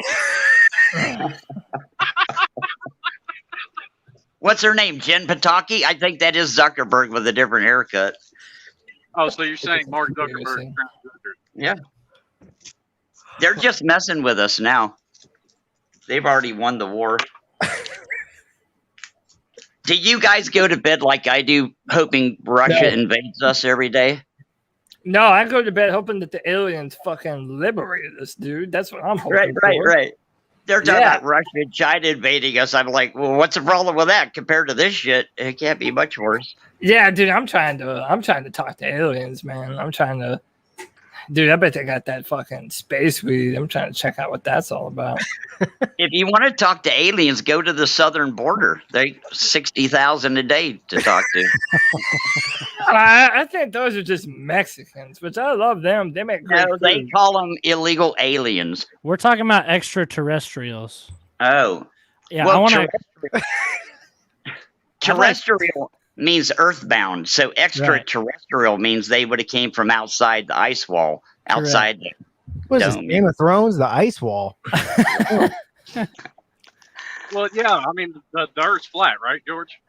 What's her name? Jen Psaki? I think that is Zuckerberg with a different haircut. Oh, so you're saying Mark Zuckerberg? Yeah. They're just messing with us now. They've already won the war. Do you guys go to bed like I do, hoping Russia invades us every day? No, I go to bed hoping that the aliens fucking liberate us, dude. That's what I'm hoping for. Right. They're talking about Russia and China invading us. I'm like, well, what's the problem with that compared to this shit? It can't be much worse. Yeah, dude, I'm trying to talk to aliens, man. Dude, I bet they got that fucking space weed. I'm trying to check out what that's all about. If you want to talk to aliens, go to the southern border. They 60,000 a day to talk to. I think those are just Mexicans, which I love them. They make great food. They call them illegal aliens. We're talking about extraterrestrials. Oh. Yeah, well, I want to. Terrestrial means earthbound, so extraterrestrial means they would have came from outside the ice wall, outside the what is this, Game of Thrones, the ice wall? Well, yeah, I mean the Earth's flat, right, George?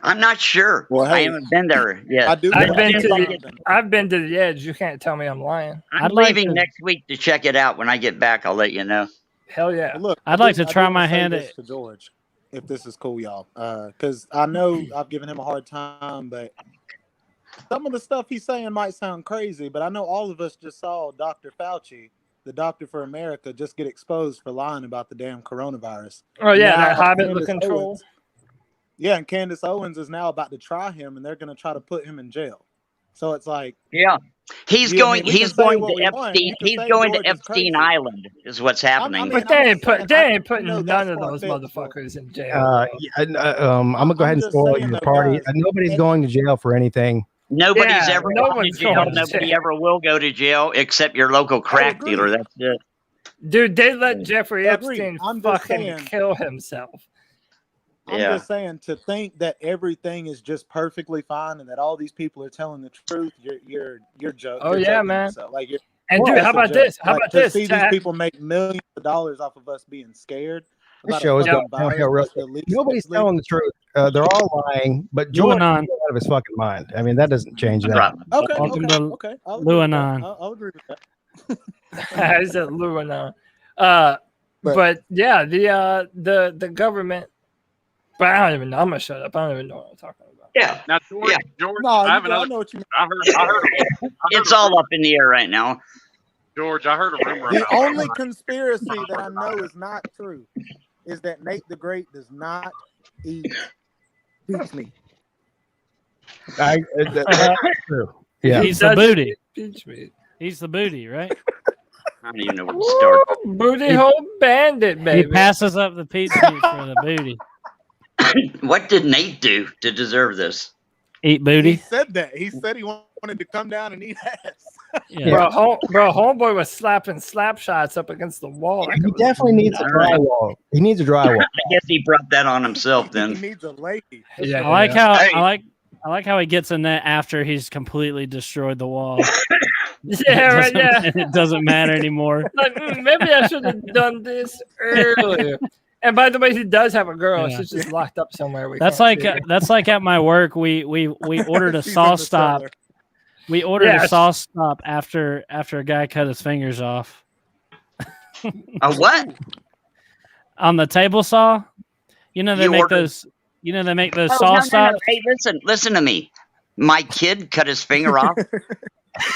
I'm not sure. Well, I haven't been there yet. I've been to the edge. You can't tell me I'm lying. I'm leaving next week to check it out. When I get back, I'll let you know. Hell yeah! Well, look, I'd like to try my hand at George, if this is cool, y'all. Because I know I've given him a hard time, but some of the stuff he's saying might sound crazy. But I know all of us just saw Dr. Fauci, the doctor for America, just get exposed for lying about the damn coronavirus. Oh yeah, that Hobbit control. Yeah, and Candace Owens is now about to try him, and they're going to try to put him in jail. So it's like, yeah, he's going to Epstein. He's going to Epstein Island, is what's happening. But they ain't putting none of those motherfuckers in jail. I'm gonna go ahead and spoil your party. Nobody's going to jail for anything. Nobody's ever no gone to one's jail. going to Nobody jail. ever will go to jail except your local crack dealer. That's it. Dude, they let Jeffrey Agreed. Epstein I'm just fucking saying. kill himself. I'm just saying, to think that everything is just perfectly fine and that all these people are telling the truth, you're joking. Oh, yeah, man. Like, And dude, how about this? How about to this? see Chad? these people make millions of dollars off of us being scared. This about show is a going fucking virus downhill real that's the quick. least Nobody's deadly. telling the truth. They're all lying, but George is Luanon. out of his fucking mind. I mean, that doesn't change that. Okay, Welcome to okay. I'll agree with that. Luanon. I'll agree with that. I said Luanon. But yeah, the government. But I don't even know. I'm gonna shut up. I don't even know what I'm talking about. Yeah. Now, George, No, I have I another. know what you mean. I heard It's all up in the air right now. George, I heard a rumor The about only conspiracy that I know is not true is that Nate the Great does not eat peach meat. That's true. Yeah. He's the booty. Peach meat. He's the booty, right? I don't even know where to start. Booty hole bandit, He baby. passes up the pizza meat for the booty. What did Nate do to deserve this? Eat He booty. said that. He said he wanted to come down and eat ass. Yeah. Bro, homeboy was slapping slap shots up against the wall. He definitely needs a drywall. He needs a drywall. I guess he brought that on himself He then. needs a lady. Yeah, I like how Hey. I like how he gets in that after he's completely destroyed the wall. Yeah, right. Yeah. It doesn't matter anymore. Like, maybe I should have done this earlier. And by the way, he does have a girl. Yeah. She's just locked up somewhere. That's like at my work. We ordered a She's saw in the stop. cellar. We ordered Yeah. a saw stop after a guy cut his fingers off A what? on the table saw. You know they You make ordered- those. You know they make those Oh, saw no. stops. Hey, listen to me. My kid cut his finger off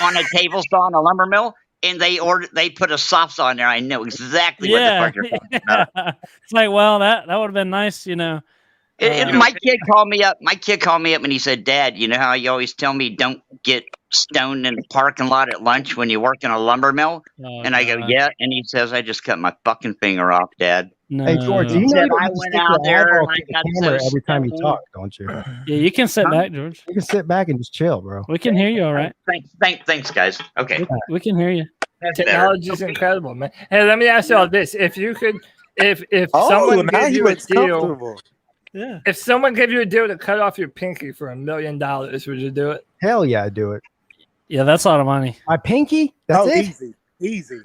on a table saw in a lumber mill, and they put a soft saw in there. I know exactly what the Yeah, fuck you're talking about. it's like, well, that would have been nice, you know. My kid called me up. My kid called me up and he said, "Dad, you know how you always tell me don't get stoned in the parking lot at lunch when you work in a lumber mill?" Oh, And I go, God. "Yeah." And he says, "I just cut my fucking finger off, Dad." No. Hey George, you He know said, you don't "I need to went stick out your there eyeball and to I got the camera so every time you stoned." talk, don't you? Yeah, you can sit back, George. You can sit back and just chill, bro. We can hear you all right. Thanks, guys. Okay. We can hear you. That's better. Technology is incredible, man. Hey, let me ask you all this: if you could, if Oh, someone now gave he you a looks deal, comfortable. Yeah. if someone gave you a deal to cut off your pinky for $1 million, would you do it? Hell yeah, I do it. Yeah, that's a lot of money. My pinky? That's Oh, it. easy.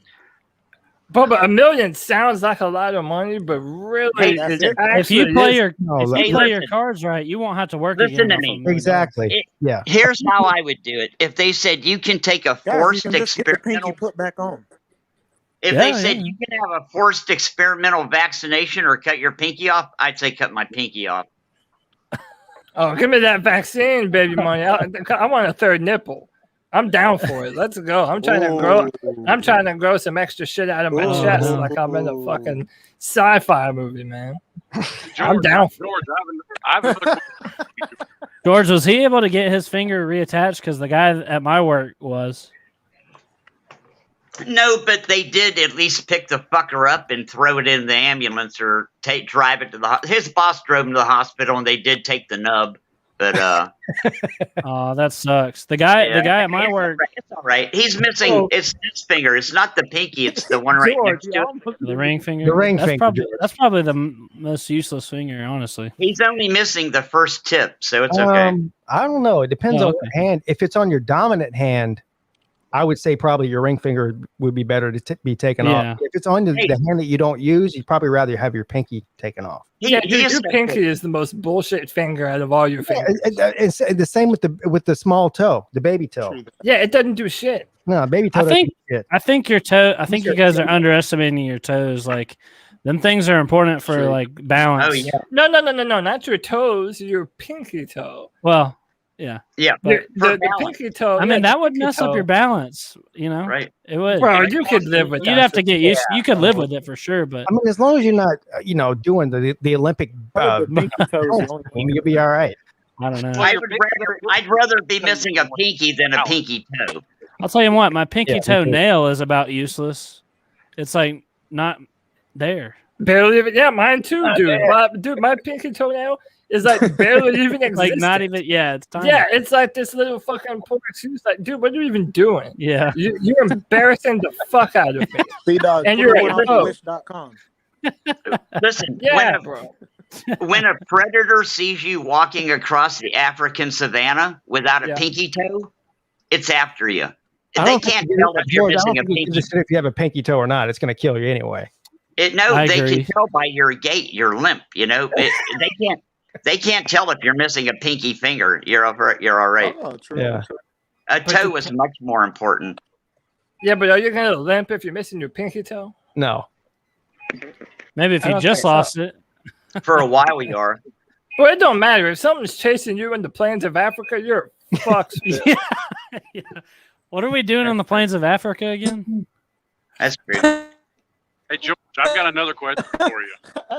But $1 million sounds like a lot of money, but really, Hey, that's it it. If you actually play is- your No, if let- you play your listen. cards right, you won't have to work Listen again. to off me. $1 million. Exactly. Yeah. Here's how I would do it. If they said you can take a Guys, you forced can just get the pinky experimental, put back on. if Yeah, they said yeah. you can have a forced experimental vaccination or cut your pinky off, I'd say cut my pinky off. Oh, give me that vaccine, baby money. I want a third nipple. I'm down for it. Let's go. I'm trying to grow some extra shit out of my Ooh. chest like I'm in a fucking sci-fi movie, man. I'm down for it. George, I have another George, was he able to get his finger reattached? Because the guy at my work was. No, but they did at least pick the fucker up and throw it in the ambulance or drive it to the. His boss drove him to the hospital, and they did take the nub. But Oh, that sucks. The guy at my work, it's all right. He's missing. It's his finger. It's not the pinky. It's the one right next to it. the ring finger. The ring that's finger, Probably, George. that's probably the most useless finger, honestly. He's only missing the first tip, so it's okay. I don't know. It depends Oh, on what hand. If it's on your dominant hand, I would say probably your ring finger would be better to be taken Yeah. off. If it's on the hand that you don't use, you'd probably rather have your pinky taken off. Yeah, dude, your pinky is the most bullshit finger out of all your fingers. It's the same with the small toe, the baby toe. Yeah, it doesn't do shit. No, baby toe. I think doesn't do shit. I think your toe. I think you guys are underestimating your toes. Like, them things are important for like balance. Oh yeah. No, not your toes, your pinky toe. Well, yeah. Yeah. The For pinky toe. I mean, yeah, that would pinky mess up toe. your balance. You know, Right. It would. Bro, you could live with that. You'd have to get used. Yeah. You could live with it for sure, but I mean, as long as you're not, doing the Olympic, The pinky toe is the only one. you'll be all right. I don't know. I'd rather be missing a pinky than a pinky toe. I'll tell you what, my pinky Yeah, toe me too. nail is about useless. It's like not there. Barely even. Yeah, mine too, dude. My pinky toenail is like barely even existing. Like not even. Yeah, it's time. Yeah, it's like this little fucking poor excuse. Like, dude, what are you even doing? Yeah, you're embarrassing the fuck out of me. B-Dog, And you're a pro. wish.com. Listen, Yeah, bro. when a predator sees you walking across the African savannah without a Yeah. pinky toe, it's after you. I They don't can't think- tell if you're George, I missing don't a think you pinky. can just if you have a pinky toe or not. It's going to kill you anyway. No, I they agree. can tell by your gait, your limp. You know, they can't tell if you're missing a pinky finger. You're all right. Oh, true. Yeah. A toe is much more important. Yeah, but are you gonna limp if you're missing your pinky toe? No. maybe if I you don't just think so. lost it. For a while, you are. Well, it don't matter if something's chasing you in the plains of Africa. You're fucked. Yeah. Yeah. What are we doing on the plains of Africa again? That's true. Hey, George, I've got another question for you.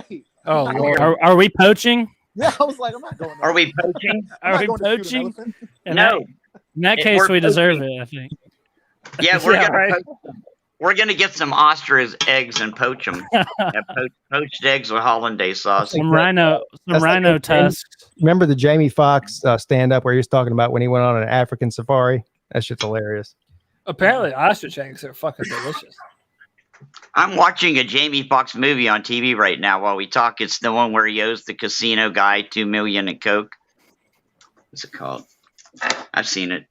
Hey, Oh Lord. Are we poaching? yeah, I was like, I'm not going there. Are we poaching? I'm Are not we going to shoot an poaching? elephant. No. In that It- case, we're we deserve poaching. it. I think. Yeah, we're Yeah, gonna right. poach them. We're gonna get some ostrich eggs and poach them. Poached eggs with hollandaise sauce. Some rhino That's like a- tusks. Remember the Jamie Foxx stand up where he was talking about when he went on an African safari? That shit's hilarious. Apparently, ostrich eggs are fucking delicious. I'm watching a Jamie Foxx movie on TV right now while we talk. It's the one where he owes the casino guy $2 million in coke. What's it called? I've seen it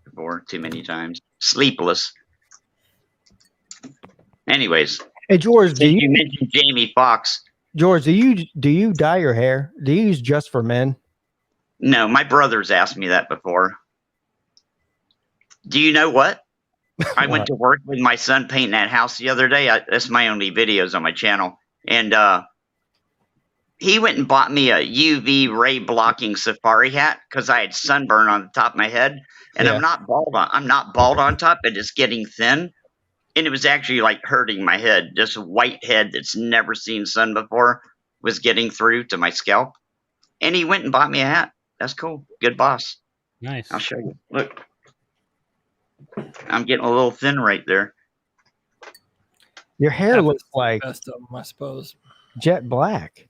before too many times. Sleepless. Anyways, Hey George, do you you mentioned Jamie Foxx. George, do you dye your hair? Do you use just for men? No, my brother's asked me that before. Do you know what? I went to work with my son painting that house the other day. That's my only videos on my channel. And he went and bought me a UV ray blocking safari hat because I had sunburn on the top of my head. And Yeah. I'm not bald on top, but it's getting thin. And it was actually like hurting my head. This white head that's never seen sun before was getting through to my scalp. And he went and bought me a hat. That's cool. Good boss. Nice. I'll show you. Look. I'm getting a little thin right there. Your hair looks like Best of them, I suppose. jet black.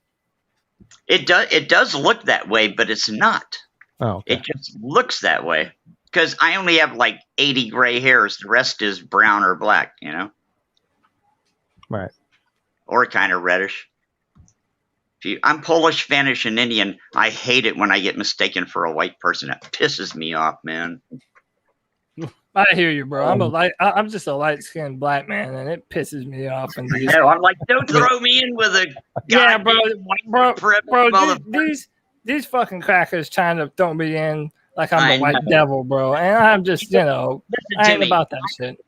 It does look that way, but it's not. Oh, okay. It just looks that way. Because I only have like 80 gray hairs. The rest is brown or black, you know? Right. Or kind of reddish. I'm Polish, Spanish, and Indian. I hate it when I get mistaken for a white person. It pisses me off, man. I hear you, bro. I'm just a light skinned black man, and it pisses me off. And these, No, I'm like, don't throw me in with a yeah, bro, bro, these fucking crackers trying to throw me in like I'm I the white know. devil, bro. And I'm just, Listen I to ain't me. about that shit.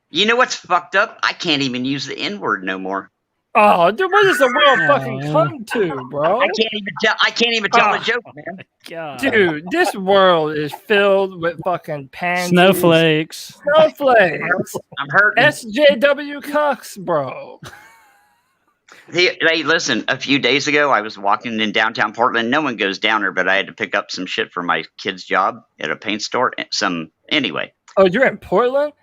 You know what's fucked up? I can't even use the N-word no more. Oh, dude, what does the world fucking come to, bro? I can't even tell the joke, man. God. Dude, this world is filled with fucking pansies. Snowflakes. Snowflakes. I'm hurting. SJW cucks, bro. Hey, listen, a few days ago, I was walking in downtown Portland. No one goes down there, but I had to pick up some shit for my kid's job at a paint store. Anyway. Oh, you're in Portland?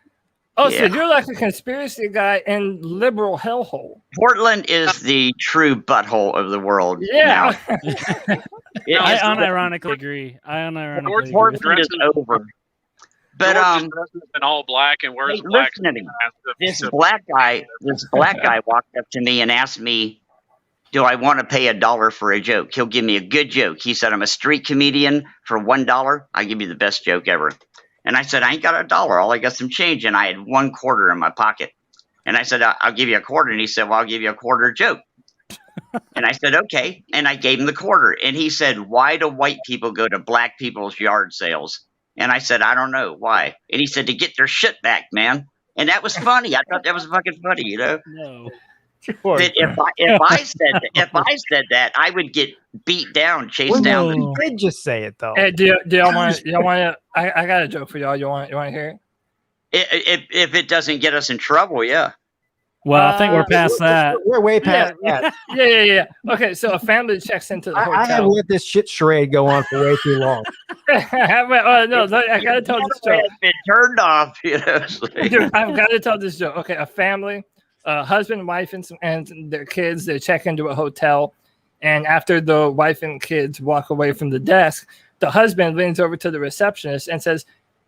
Oh, so Yeah. you're like a conspiracy guy in liberal hellhole. Portland is the true butthole of the world. Yeah. now. It I is- unironically agree. Portland is over. But George dresses in all black and wears hey, black. listen to me. This black guy walked up to me and asked me, do I want to pay $1 for a joke? He'll give me a good joke. He said, I'm a street comedian. For $1, I give you the best joke ever. And I said, I ain't got $1. All I got some change. And I had $1 in my pocket. And I said, I'll give you $0.25. And he said, well, I'll give you a $0.25 joke. And I said, okay. And I gave him the $0.25. And he said, why do white people go to black people's yard sales? And I said, I don't know why. And he said, to get their shit back, man. And that was funny. I thought that was fucking funny, you know? No. That if I said that, I would get beat down, chased down. You did just say it though. Hey, do y'all want to? I got a joke for y'all. You want to hear it? If it doesn't get us in trouble, yeah. Well, I think we're past that. We're way past that. Yeah. Okay, so a family checks into the I have hotel. let this shit charade go on for way too long. No, I gotta tell this joke. It's been turned off, you know. It's like- Dude, I've got to tell this joke. Okay, a family, husband, wife, and their kids, they check into a hotel, And after the wife and kids walk away from the desk, the husband leans over to the receptionist and says,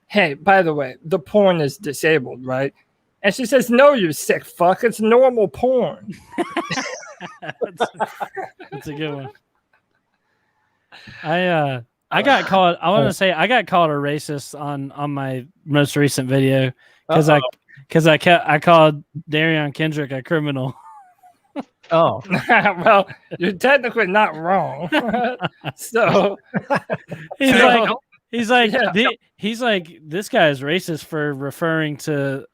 "Hey, by the way, the porn is disabled, right?" And she says, "No, you sick fuck. It's normal porn." That's a good one. I got called. I want to say I got called a racist on my most recent video because I called Darion Kendrick a criminal. Oh, well, you're technically not wrong. So he's like this guy is racist for referring to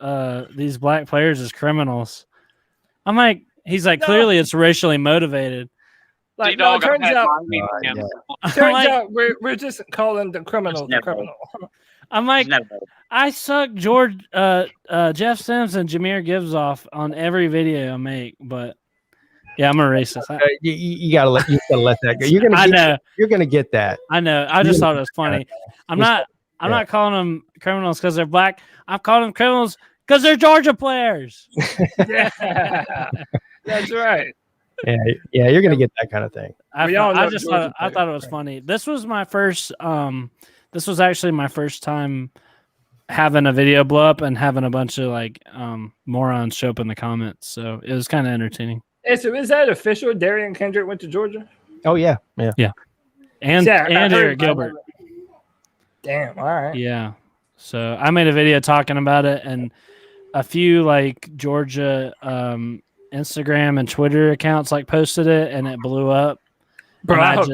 these black players as criminals. I'm like, he's like, clearly it's racially motivated. Like, no, turns out we're just calling the criminal the criminal. I'm like, I suck Jeff Sims and Jameer Gibbs off on every video I make, but yeah, I'm a racist. You gotta let that go. You're gonna get that. I know. I just thought it was funny. I'm not calling them criminals because they're black. I'm calling them criminals because they're Georgia players. Yeah, that's right. Yeah, you're gonna get that kind of thing. I thought it was funny. This was my first. This was actually my first time having a video blow up and having a bunch of like morons show up in the comments. So it was kind of entertaining. Hey, so is that official? Darion Kendrick went to Georgia? Oh yeah. And Eric Gilbert. Damn. All right. Yeah. So I made a video talking about it, and a few like Georgia Instagram and Twitter accounts like posted it, and it blew up. Bro, I hope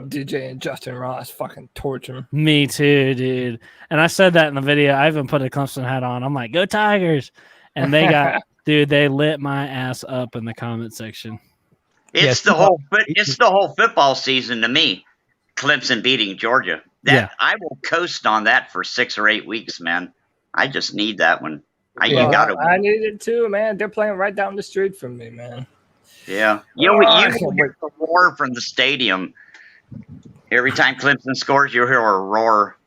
DJ and Justin Ross fucking torture him. Me too, dude. And I said that in the video. I even put a Clemson hat on. I'm like, "Go Tigers!" And they got, dude, they lit my ass up in the comment section. It's the whole football season to me. Clemson beating Georgia. I will coast on that for 6 or 8 weeks, man. I just need that one. I need it too, man. They're playing right down the street from me, man. Yeah. You hear the roar from the stadium. Every time Clemson scores, you hear a roar.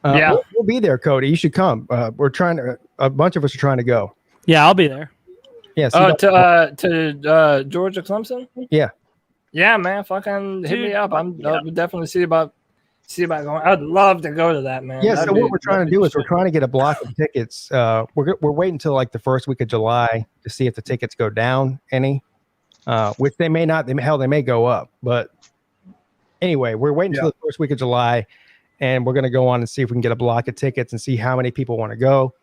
We'll be there, Cody. You should come. We're trying to. A bunch of us are trying to go. Yeah, I'll be there. Yeah. To Georgia Clemson. Yeah. Yeah, man. Fucking hit me up. I'll definitely see about going. I'd love to go to that, man. Yeah. So what we're trying to do is we're trying to get a block of tickets. We're waiting until like the first week of July to see if the tickets go down any, which they may not. They may go up. But anyway, we're waiting until the first week of July, and we're going to go on and see if we can get a block of tickets and see how many people want to go.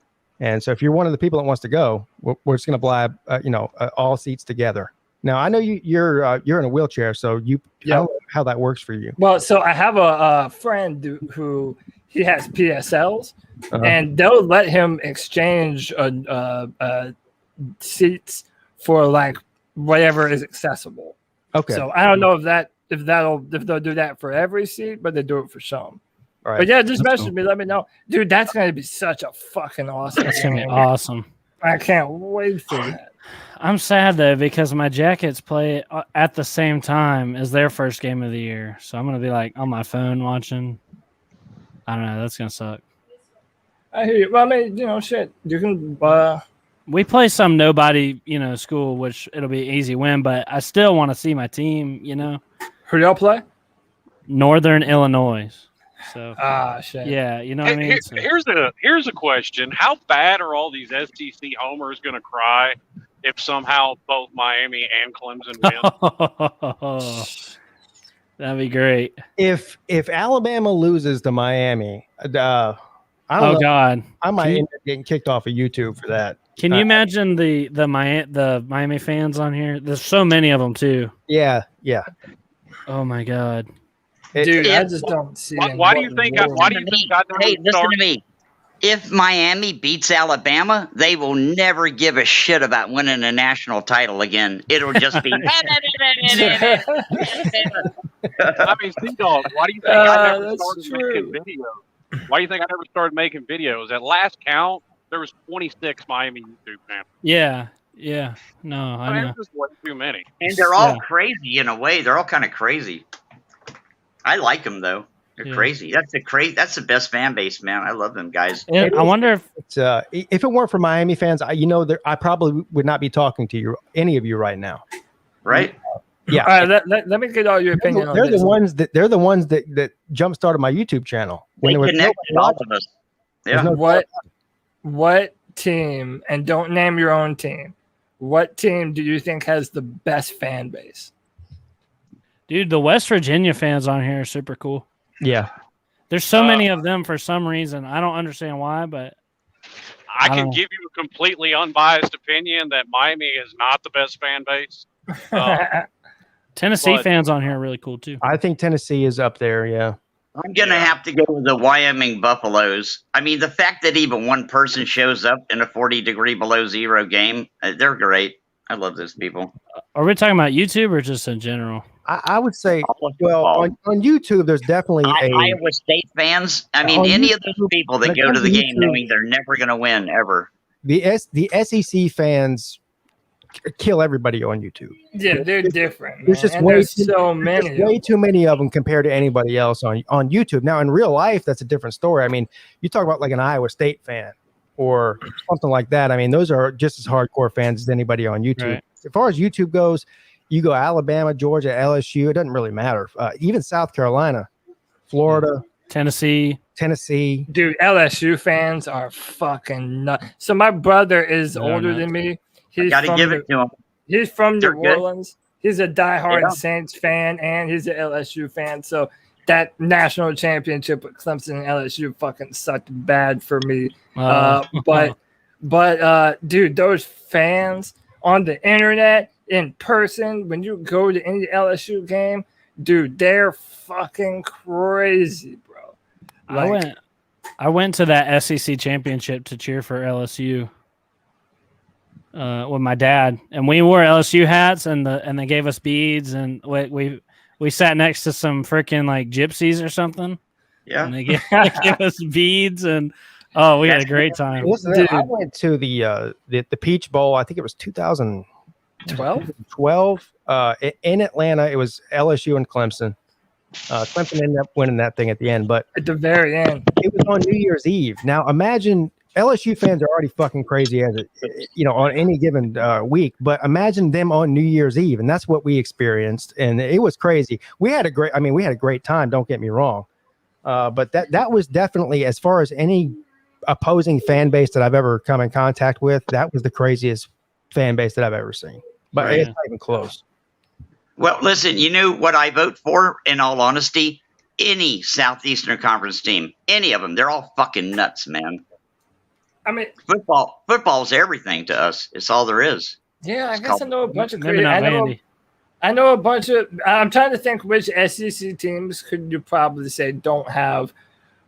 And so if you're one of the people that wants to go, we're just going to blab, all seats together. Now I know you're in a wheelchair, so I don't know how that works for you. Well, so I have a friend who he has PSLs, and they'll let him exchange seats for like whatever is accessible. Okay. So I don't know if they'll do that for every seat, but they do it for some. All right. But yeah, just message me. Let me know, dude. That's gonna be such a fucking awesome. That's gonna be awesome. I can't wait for that. I'm sad though because my Jackets play at the same time as their first game of the year, so I'm gonna be like on my phone watching. I don't know. That's gonna suck. I hear you. Well, I mean, shit. You can. We play some nobody, school, which it'll be an easy win, but I still want to see my team. Who y'all play? Northern Illinois. So shit. Yeah, you know what I mean. So. Here's a question: how bad are all these SEC homers gonna cry if somehow both Miami and Clemson win? That'd be great. If Alabama loses to Miami, I don't know. God, I might end up getting kicked off of YouTube for that. Can you imagine the Miami fans on here? There's so many of them too. Yeah. Oh my God. Dude, I just don't see. Why do you think? Hey, listen to me. If Miami beats Alabama, they will never give a shit about winning a national title again. It'll just be. I mean, C-Dog, why do you think I never started making videos? Why do you think I never started making videos? At last count, there was 26 Miami YouTube channels. Yeah. No, I know. There's just way too many. And they're all crazy in a way. They're all kind of crazy. I like them though. They're crazy. That's the best fan base, man. I love them guys. Yeah, I wonder if if it weren't for Miami fans, I probably would not be talking to any of you right now. Right. Yeah. All right, let me get all your opinion on They're this. the ones that jump started my YouTube channel. They there was connected nobody all watching. of us. Yeah. What team, and don't name your own team, what team do you think has the best fan base? Dude, the West Virginia fans on here are super cool. Yeah. There's so many of them for some reason. I don't understand why, but I can give you a completely unbiased opinion that Miami is not the best fan base. Tennessee but- fans on here are really cool too. I think Tennessee is up there. Yeah. I'm going to have to go with the Wyoming Buffaloes. I mean, the fact that even one person shows up in a 40-degree below zero game, they're great. I love those people. Are we talking about YouTube or just in general? I would say, well, on YouTube, there's definitely Iowa State fans. I mean, on any of those people that when it go to comes the to game YouTube- knowing they're never going to win ever. the SEC fans kill everybody on YouTube. Yeah, they're different. There's man. just And way there's too, so many. there's way too many of them compared to anybody else on YouTube. Now, in real life, that's a different story. I mean, you talk about like an Iowa State fan or something like that. I mean, those are just as hardcore fans as anybody on YouTube. Right. As far as YouTube goes, you go Alabama, Georgia, LSU. It doesn't really matter. Even South Carolina, Florida, Tennessee. Dude, LSU fans are fucking nuts. So my brother is They're older nuts. than me. Got to give it to them. He's from They're New good. Orleans. He's a diehard Yeah. Saints fan, and he's an LSU fan. So that national championship with Clemson and LSU fucking sucked bad for me. But dude, those fans on the internet, in person, when you go to any LSU game, dude, they're fucking crazy, bro. I went to that SEC championship to cheer for LSU with my dad, and we wore LSU hats, and they gave us beads, and we sat next to some freaking like gypsies or something. Yeah, and they gave us beads, and oh, we had a great time. Listen, I went to the Peach Bowl. I think it was 2012 in Atlanta. It was LSU and Clemson. Clemson ended up winning that thing at the end, but at the very end, it was on New Year's Eve. Now imagine LSU fans are already fucking crazy as on any given week, but imagine them on New Year's Eve, and that's what we experienced, and it was crazy. We had a great time. Don't get me wrong, but that was definitely, as far as any opposing fan base that I've ever come in contact with, that was the craziest fan base that I've ever seen. But Right. it's not even close. Well, listen, you know what I vote for, in all honesty? Any Southeastern Conference team, any of them, they're all fucking nuts, man. I mean, football's everything to us. It's all there is. yeah, I guess I know a bunch of Maybe crazy. not Vandy. I know a bunch of. I'm trying to think which SEC teams could you probably say don't have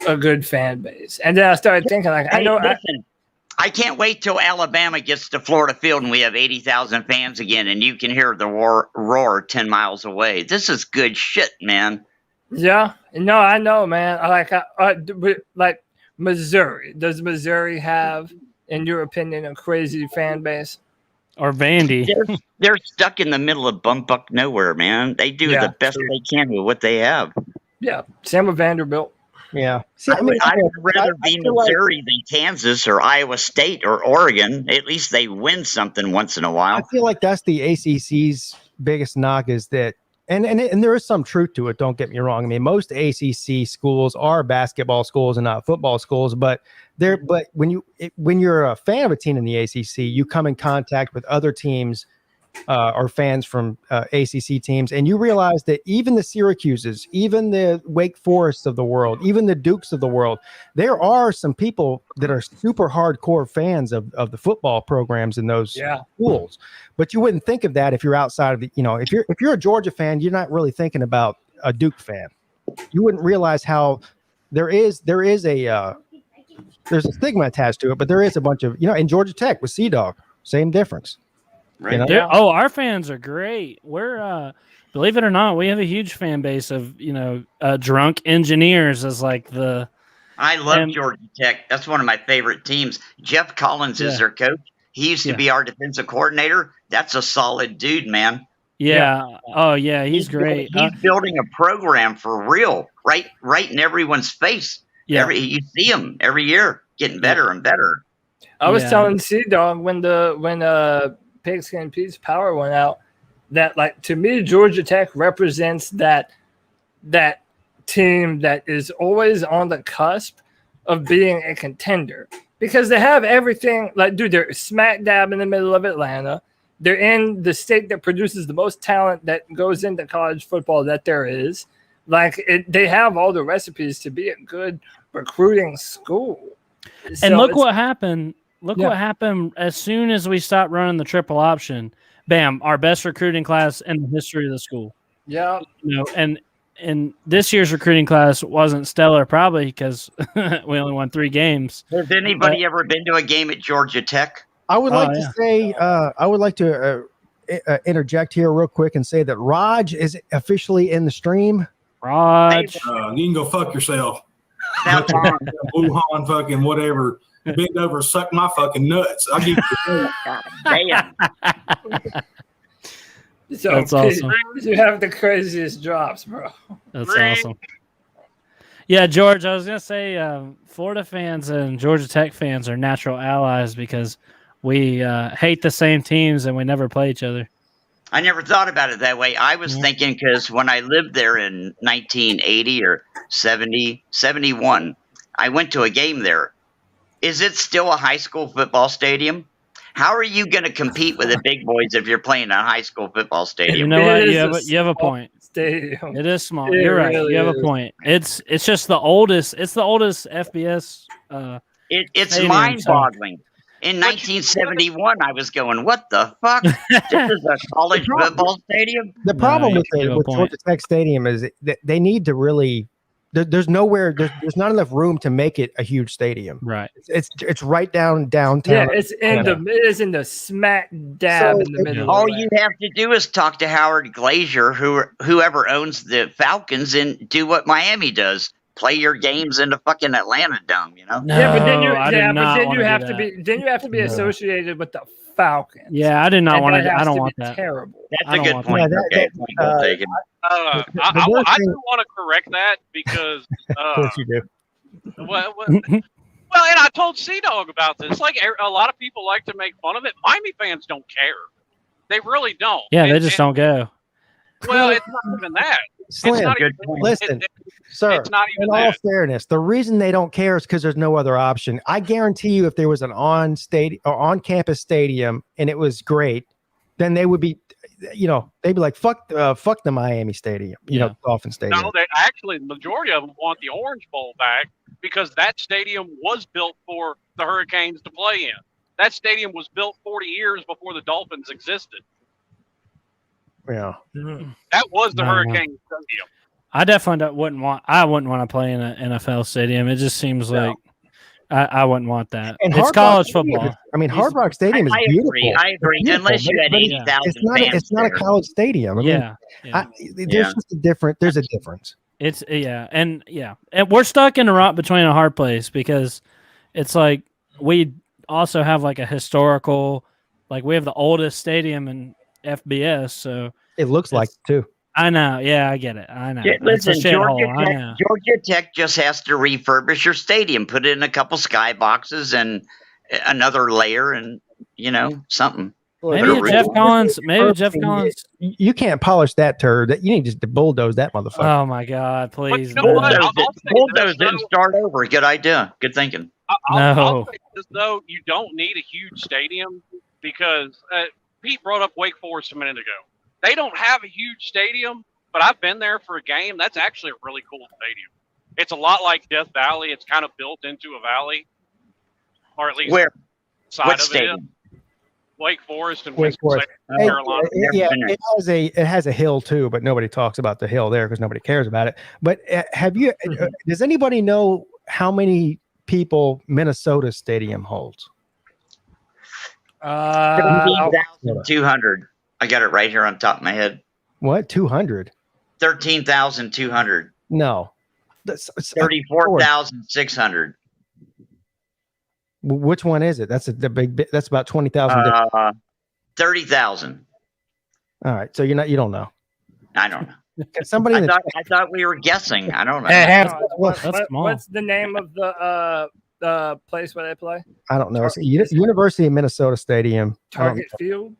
a good fan base, and then I started thinking like, I know. Listen, I can't wait till Alabama gets to Florida Field and we have 80,000 fans again, and you can hear the roar 10 miles away. This is good shit, man. Yeah, no, I know, man. Like Missouri. Does Missouri have, in your opinion, a crazy fan base? Or Vandy? They're stuck in the middle of bumfuck nowhere, man. They do the best they can with what they have. Yeah, same with Vanderbilt. Yeah. See, I would rather be Missouri than Kansas or Iowa State or Oregon. At least they win something once in a while. I feel like that's the ACC's biggest knock is that, and there is some truth to it. Don't get me wrong. I mean, most ACC schools are basketball schools and not football schools. But when you're a fan of a team in the ACC, you come in contact with other teams or fans from ACC teams, and you realize that even the Syracuses, even the Wake Forests of the world, even the Dukes of the world, there are some people that are super hardcore fans of the football programs in those schools. But you wouldn't think of that if you're outside of the, if you're a Georgia fan, you're not really thinking about a Duke fan. You wouldn't realize how there's a stigma attached to it, but there is a bunch of, in Georgia Tech with Sea-Dog, same difference. Right. Oh, our fans are great. We're believe it or not, we have a huge fan base of drunk engineers as like the. I love Georgia Tech. That's one of my favorite teams. Jeff Collins is their coach. He used to be our defensive coordinator. That's a solid dude, man. Yeah. Oh yeah, he's great. He's building a program for real, right in everyone's face. Yeah. You see him every year getting better and better. I was telling Sea-Dog when Pigskin Pete's power went out, that, like, to me, Georgia Tech represents that team that is always on the cusp of being a contender because they have everything. Like, dude, they're smack dab in the middle of Atlanta. They're in the state that produces the most talent that goes into college football that there is. Like, they have all the recipes to be a good recruiting school. And look what happened. Look what happened as soon as we stopped running the triple option. Bam, our best recruiting class in the history of the school. Yeah. You know, and this year's recruiting class wasn't stellar, probably because we only won 3 games. Has anybody ever been to a game at Georgia Tech? I would like to say, I would like to interject here real quick and say that Raj is officially in the stream. Raj, you can go fuck yourself. Now, Tom. Wuhan fucking whatever. Bend over and suck my fucking nuts. I'll give you Damn. So, that's awesome. You have the craziest drops, bro. That's awesome. Yeah, George, I was going to say Florida fans and Georgia Tech fans are natural allies because we hate the same teams and we never play each other. I never thought about it that way. I was thinking because when I lived there in 1980 or 71, I went to a game there. Is it still a high school football stadium? How are you going to compete with the big boys if you're playing a high school football stadium? You know what? You have a point. Stadium. It is small. You're right. Really you have a point. It's just the oldest. It's the oldest FBS. It's mind-boggling. So. In 1971, I was going, "What the fuck? This is a college football stadium." The problem with Georgia Tech Stadium is that they need to really. There's nowhere. There's not enough room to make it a huge stadium. Right. It's right downtown. Yeah, it's in the smack dab in the middle. All you have to do is talk to Howard Glazier, whoever owns the Falcons, and do what Miami does: play your games in the fucking Atlanta Dome. You know? No, yeah, but then you have to be No. associated with the Falcons. Yeah, I did not want to. I don't want that. Terrible. That's a good point. I do want to correct that because of course you do. Well, and I told C-Dog about this. Like, a lot of people like to make fun of it. Miami fans don't care. They really don't. Yeah, they just don't go. Well, it's not even that. Slim, it's not even, listen, sir, it's not even in all that. fairness, the reason they don't care is because there's no other option. I guarantee you if there was an on-campus stadium and it was great, then they would be, they'd be like, fuck the Miami Stadium, Dolphin Stadium. No, actually, the majority of them want the Orange Bowl back because that stadium was built for the Hurricanes to play in. That stadium was built 40 years before the Dolphins existed. Yeah, that was the Hurricane Stadium. I definitely wouldn't want to play in an NFL stadium. It just seems like I wouldn't want that. And it's college football. I mean, Hard Rock Stadium is beautiful. I agree. Unless you had 80,000 fans. It's not a college stadium. I mean, there's just a difference. There's a difference. It's and we're stuck in a rock between a hard place because it's like we also have like a historical, like we have the oldest stadium in FBS, so it looks like too. I know. Yeah, I get it. I know. Listen, Georgia Tech just has to refurbish your stadium, put in a couple skyboxes and another layer, and something. Maybe Jeff Collins. You can't polish that turd. You need just to bulldoze that motherfucker. Oh my God! Please, bulldoze it and start over. Good idea. Good thinking. I'll say this, though, you don't need a huge stadium because Pete brought up Wake Forest a minute ago. They don't have a huge stadium, but I've been there for a game. That's actually a really cool stadium. It's a lot like Death Valley. It's kind of built into a valley, or at least what stadium? Wake Forest and Wake Forest. North Carolina. It has a hill too, but nobody talks about the hill there because nobody cares about it. But does anybody know how many people Minnesota Stadium holds? 13,200. I got it right here on top of my head. What? 200? 13,200. No. 34,600. Which one is it? That's that's about 20,000. 30,000. All right. So you don't know. I don't know. Somebody I thought we were guessing. I don't know. What's the name of the place where they play? I don't know. It's University of Minnesota Stadium. Target Field.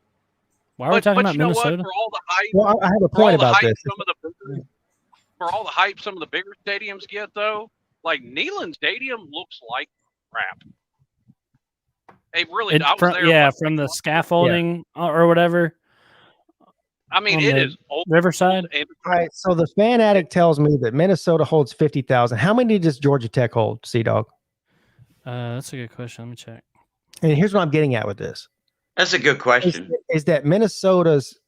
Why are we talking about you know Minnesota? what? For all the hype, Well, I have a for all point the about hype, this. for all the hype some of the bigger stadiums get, though, like Neyland Stadium looks like crap. It really. I was there. From the scaffolding or whatever. I mean, on it the is old. Riverside. All right, so the fan addict tells me that Minnesota holds 50,000. How many does Georgia Tech hold, Sea-Dog? That's a good question. Let me check. And here's what I'm getting at with this. That's a good question. Is that Minnesota's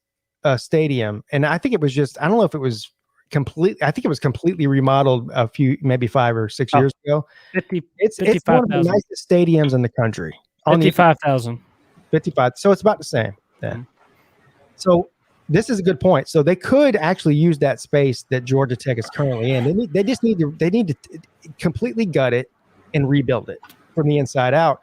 stadium, and I think it was just, I don't know if it was I think it was completely remodeled a few, maybe 5 or 6 years ago. It's one of the nicest stadiums in the country. 55,000. 55. So it's about the same then. So this is a good point. So they could actually use that space that Georgia Tech is currently in. They need to completely gut it and rebuild it from the inside out,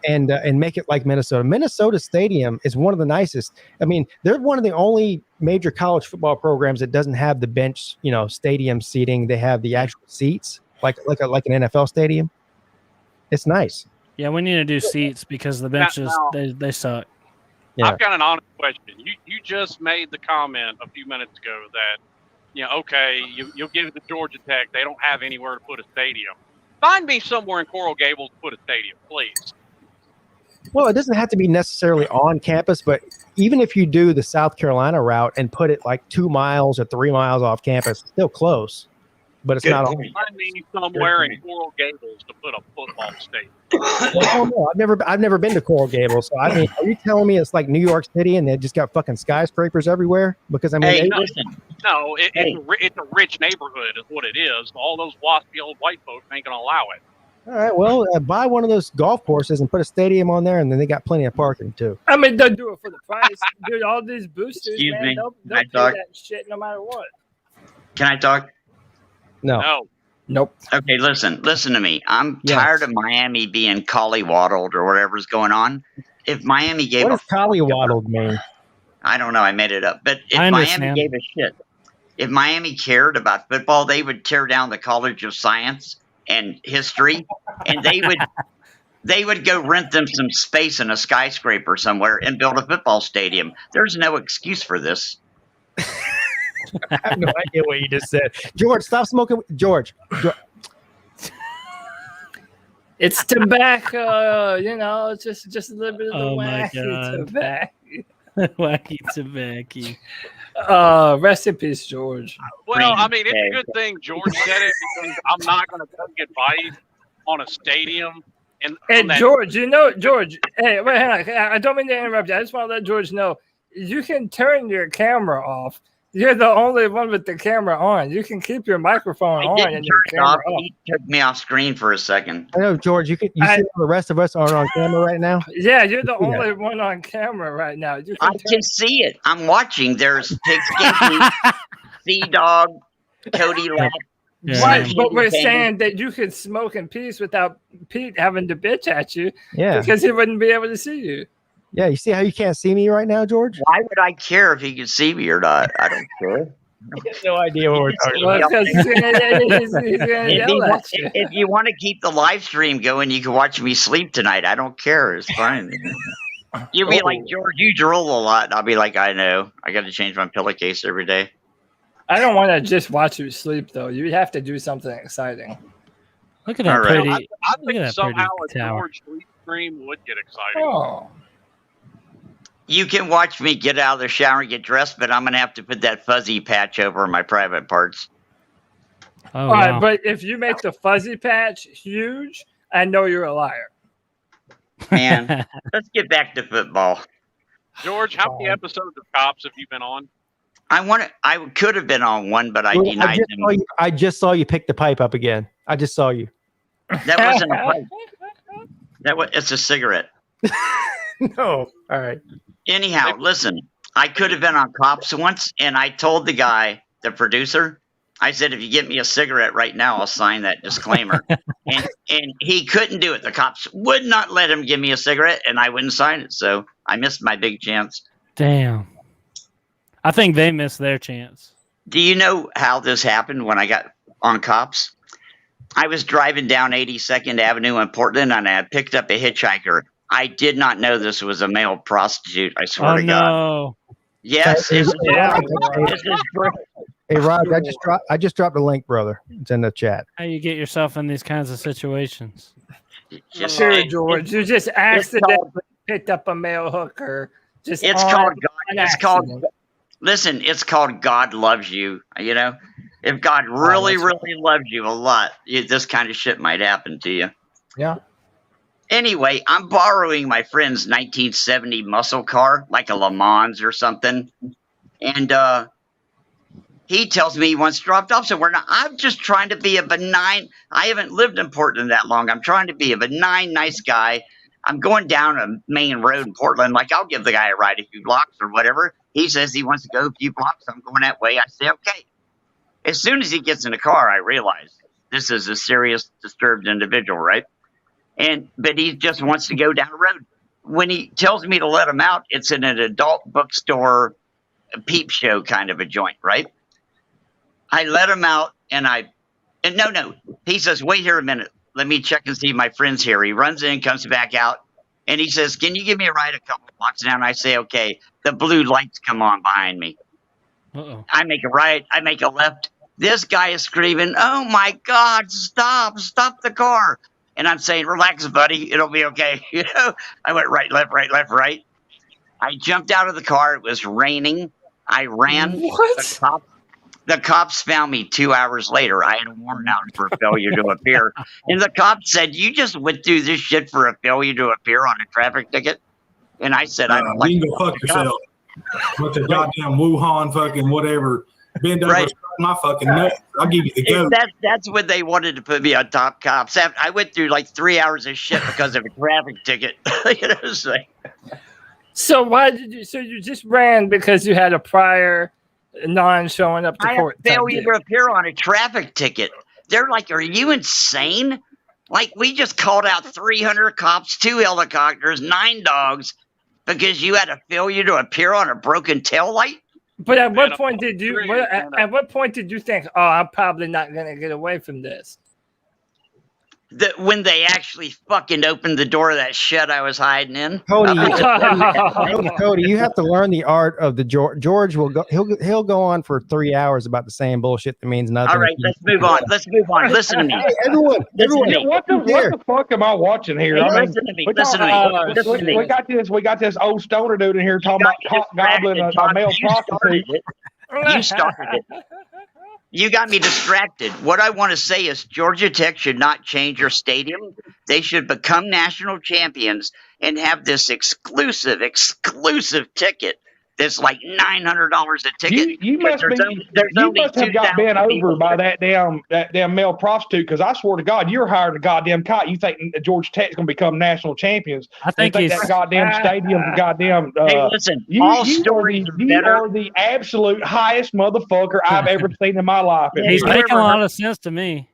and make it like Minnesota. Minnesota Stadium is one of the nicest. I mean, they're one of the only major college football programs that doesn't have the bench, stadium seating. They have the actual seats, like an NFL stadium. It's nice. Yeah, we need to do seats because the benches they suck. Yeah. I've got an honest question. You just made the comment a few minutes ago that, okay, you'll give it to Georgia Tech. They don't have anywhere to put a stadium. Find me somewhere in Coral Gables to put a stadium, please. Well, it doesn't have to be necessarily on campus, but even if you do the South Carolina route and put it like 2 miles or 3 miles off campus, it's still close, but it's not on. Find me somewhere in Coral Gables to put a football stadium. Well, no, I've never been to Coral Gables, so I mean, are you telling me it's like New York City and they just got fucking skyscrapers everywhere? Because I mean, it's a rich neighborhood, is what it is. All those waspy old white folks ain't gonna allow it. all right, well, buy one of those golf courses and put a stadium on there, and then they got plenty of parking too. I mean, they'll do it for the price. Dude, all these boosters, Excuse man, me. they'll Can I pay talk? that shit no matter what. Can I talk? No. Nope. Okay, listen to me. I'm tired of Miami being collie-waddled or whatever's going on. If Miami gave What does collie-waddled mean? I don't know. I made it up. But if I Miami understand. gave a shit, if Miami cared about football, they would tear down the College of Science and History, and they would go rent them some space in a skyscraper somewhere and build a football stadium. There's no excuse for this. I have no idea what you just said. George, stop smoking. George. It's tobacco, it's just a little bit of the wacky tobacco. Wacky tobacco. Rest in peace, George. Well, I mean, it's a good thing George said it because I'm not going to take advice on a stadium. And George, George, hey, wait, hang on. I don't mean to interrupt you. I just want to let George know you can turn your camera off. You're the only one with the camera on. You can keep your microphone on and your camera off. He took me off screen for a second. I know, George. You see the rest of us aren't on camera right now. Yeah, you're the only one on camera right now. I can see it. I'm watching. There's Pigskin, Sea-Dog, Cody Lack. Right, but we're saying that you could smoke in peace without Pete having to bitch at you. Yeah, because he wouldn't be able to see you. Yeah, you see how you can't see me right now, George? Why would I care if he could see me or not? I don't care. I have no idea what we're talking about. If you want to keep the live stream going, you can watch me sleep tonight. I don't care. It's fine. You'll be like, George, you drool a lot. And I'll be like, I know. I got to change my pillowcase every day. I don't want to just watch you sleep, though. You'd have to do something exciting. Look at that pretty. I think somehow a George sleep stream would get exciting. Oh. You can watch me get out of the shower and get dressed, but I'm going to have to put that fuzzy patch over my private parts. Oh, all right, but if you make the fuzzy patch huge, I know you're a liar. Man, let's get back to football. George, how many episodes of Cops have you been on? I could have been on one, but I denied them. I just saw you pick the pipe up again. I just saw you. That wasn't a pipe. It's a cigarette. No. All right. Anyhow, listen, I could have been on Cops once, and I told the guy, the producer, I said, if you get me a cigarette right now, I'll sign that disclaimer. and he couldn't do it. The cops would not let him give me a cigarette, and I wouldn't sign it. So I missed my big chance. Damn. I think they missed their chance. Do you know how this happened when I got on Cops? I was driving down 82nd Avenue in Portland, and I picked up a hitchhiker. I did not know this was a male prostitute. I swear to God. Yes, Hey, this Raj, is great. hey, Raj, I just dropped a link, brother. It's in the chat. How you get yourself in these kinds of situations? Just Sure, saying, George. You just accidentally picked up a male hooker. Just it's on called God. an It's called. accident. Listen, it's called God loves you. You know, if God really, really loves you a lot, this kind of shit might happen to you. Yeah. Anyway, I'm borrowing my friend's 1970 muscle car, like a Le Mans or something, and he tells me he wants dropped off somewhere. Now, I'm just trying to be a benign. I haven't lived in Portland that long. I'm trying to be a benign, nice guy. I'm going down a main road in Portland. Like, I'll give the guy a ride a few blocks or whatever. He says he wants to go a few blocks. I'm going that way. I say, okay. As soon as he gets in the car, I realize this is a serious, disturbed individual, right? But he just wants to go down the road. When he tells me to let him out, it's in an adult bookstore, peep show kind of a joint, right? I let him out, and no. He says, wait here a minute. Let me check and see if my friend's here. He runs in, comes back out, and he says, can you give me a ride a couple blocks down? I say, okay. The blue lights come on behind me. Uh-oh. I make a right. I make a left. This guy is screaming, oh, my God, stop the car. And I'm saying, relax, buddy. It'll be okay. You know, I went right, left, right, left, right. I jumped out of the car. It was raining. I ran. What? The cops found me 2 hours later. I had a warrant out for a failure to appear. And the cops said, you just went through this shit for a failure to appear on a traffic ticket? And I said, I don't like you can go fuck yourself. With the goddamn Wuhan fucking whatever. Bend over, Right. my fucking nuts. I'll give you the goat. That's when they wanted to put me on top cops. I went through like 3 hours of shit because of a traffic ticket. You know, it's like, So why did you? So you just ran because you had a prior non-showing up to I have court. failure to appear on a traffic ticket. They're like, are you insane? Like, we just called out 300 cops, 2 helicopters, 9 dogs because you had a failure to appear on a broken tail light? But at what point did you? At what point did you think, oh, I'm probably not going to get away from this? When they actually fucking opened the door of that shed I was hiding in. Cody, you have to learn the art of the George will go. He'll go on for 3 hours about the same bullshit that means nothing. All right, let's move on. Listen to me. Hey, everyone. What the fuck am I watching here? Hey, I mean, listen to me. we got this old stoner dude in here talking about cock gobbling a male prostitute. You started it. You got me distracted. What I want to say is Georgia Tech should not change their stadium. They should become national champions and have this exclusive ticket that's like $900 a ticket. You must have got bent over by that damn male prostitute, because I swear to God, you're hiring a goddamn kite. You think Georgia Tech's going to become national champions? I think that goddamn stadium, goddamn. Hey, listen, you all stories are better. are the absolute highest motherfucker I've ever seen in my life. He's making a lot of sense to me.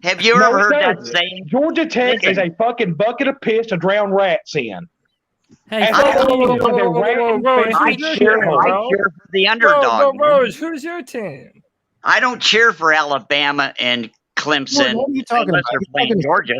Have you ever heard that saying? Georgia Tech is a fucking bucket of piss to drown rats in. Hey, I cheer for the underdog. Rose, who's your team? I don't cheer for Alabama and Clemson. What are you talking unless about? they're playing Georgia.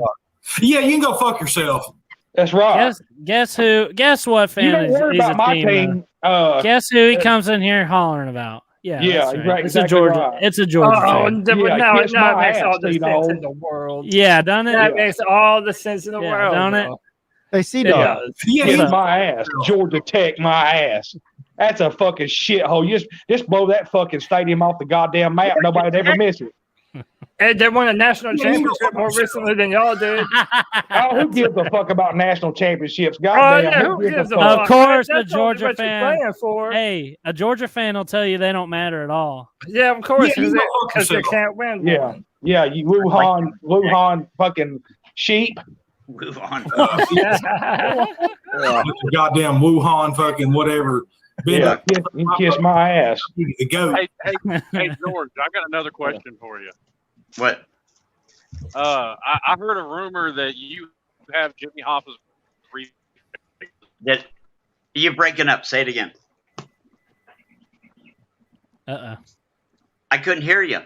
Yeah, you can go fuck yourself. That's right. Guess who? Guess what fan You don't worry he's about a my team team. Guess who he comes in here hollering about? Yeah, that's right. It's Exactly a Georgia. right. It's a Georgia. fan. Now kiss it my makes all ass, the you sense know. in the world. Yeah, done it. That makes all the sense in the world, don't it? bro. They see It dog. does. Kiss my ass. Georgia Tech, my ass. That's a fucking shithole. Just blow that fucking stadium off the goddamn map. Nobody'd ever miss it. And they won a national championship more recently than y'all did. Oh, who gives a fuck about national championships? Oh, Goddamn. yeah, who gives a Of fuck? course, That's a only Georgia what you're fan. playing for. Hey, a Georgia fan will tell you they don't matter at all. Yeah, of course, Yeah, you because go fuck they yourself. can't win. Yeah. one. Yeah, you Wuhan fucking sheep. Move on. Goddamn Wuhan fucking whatever. Yeah, you kiss my ass. The goat. Hey, George, I got another question for you. What? I heard a rumor that you have Jimmy Hoffa's free. That you're breaking up. Say it again. I couldn't hear you.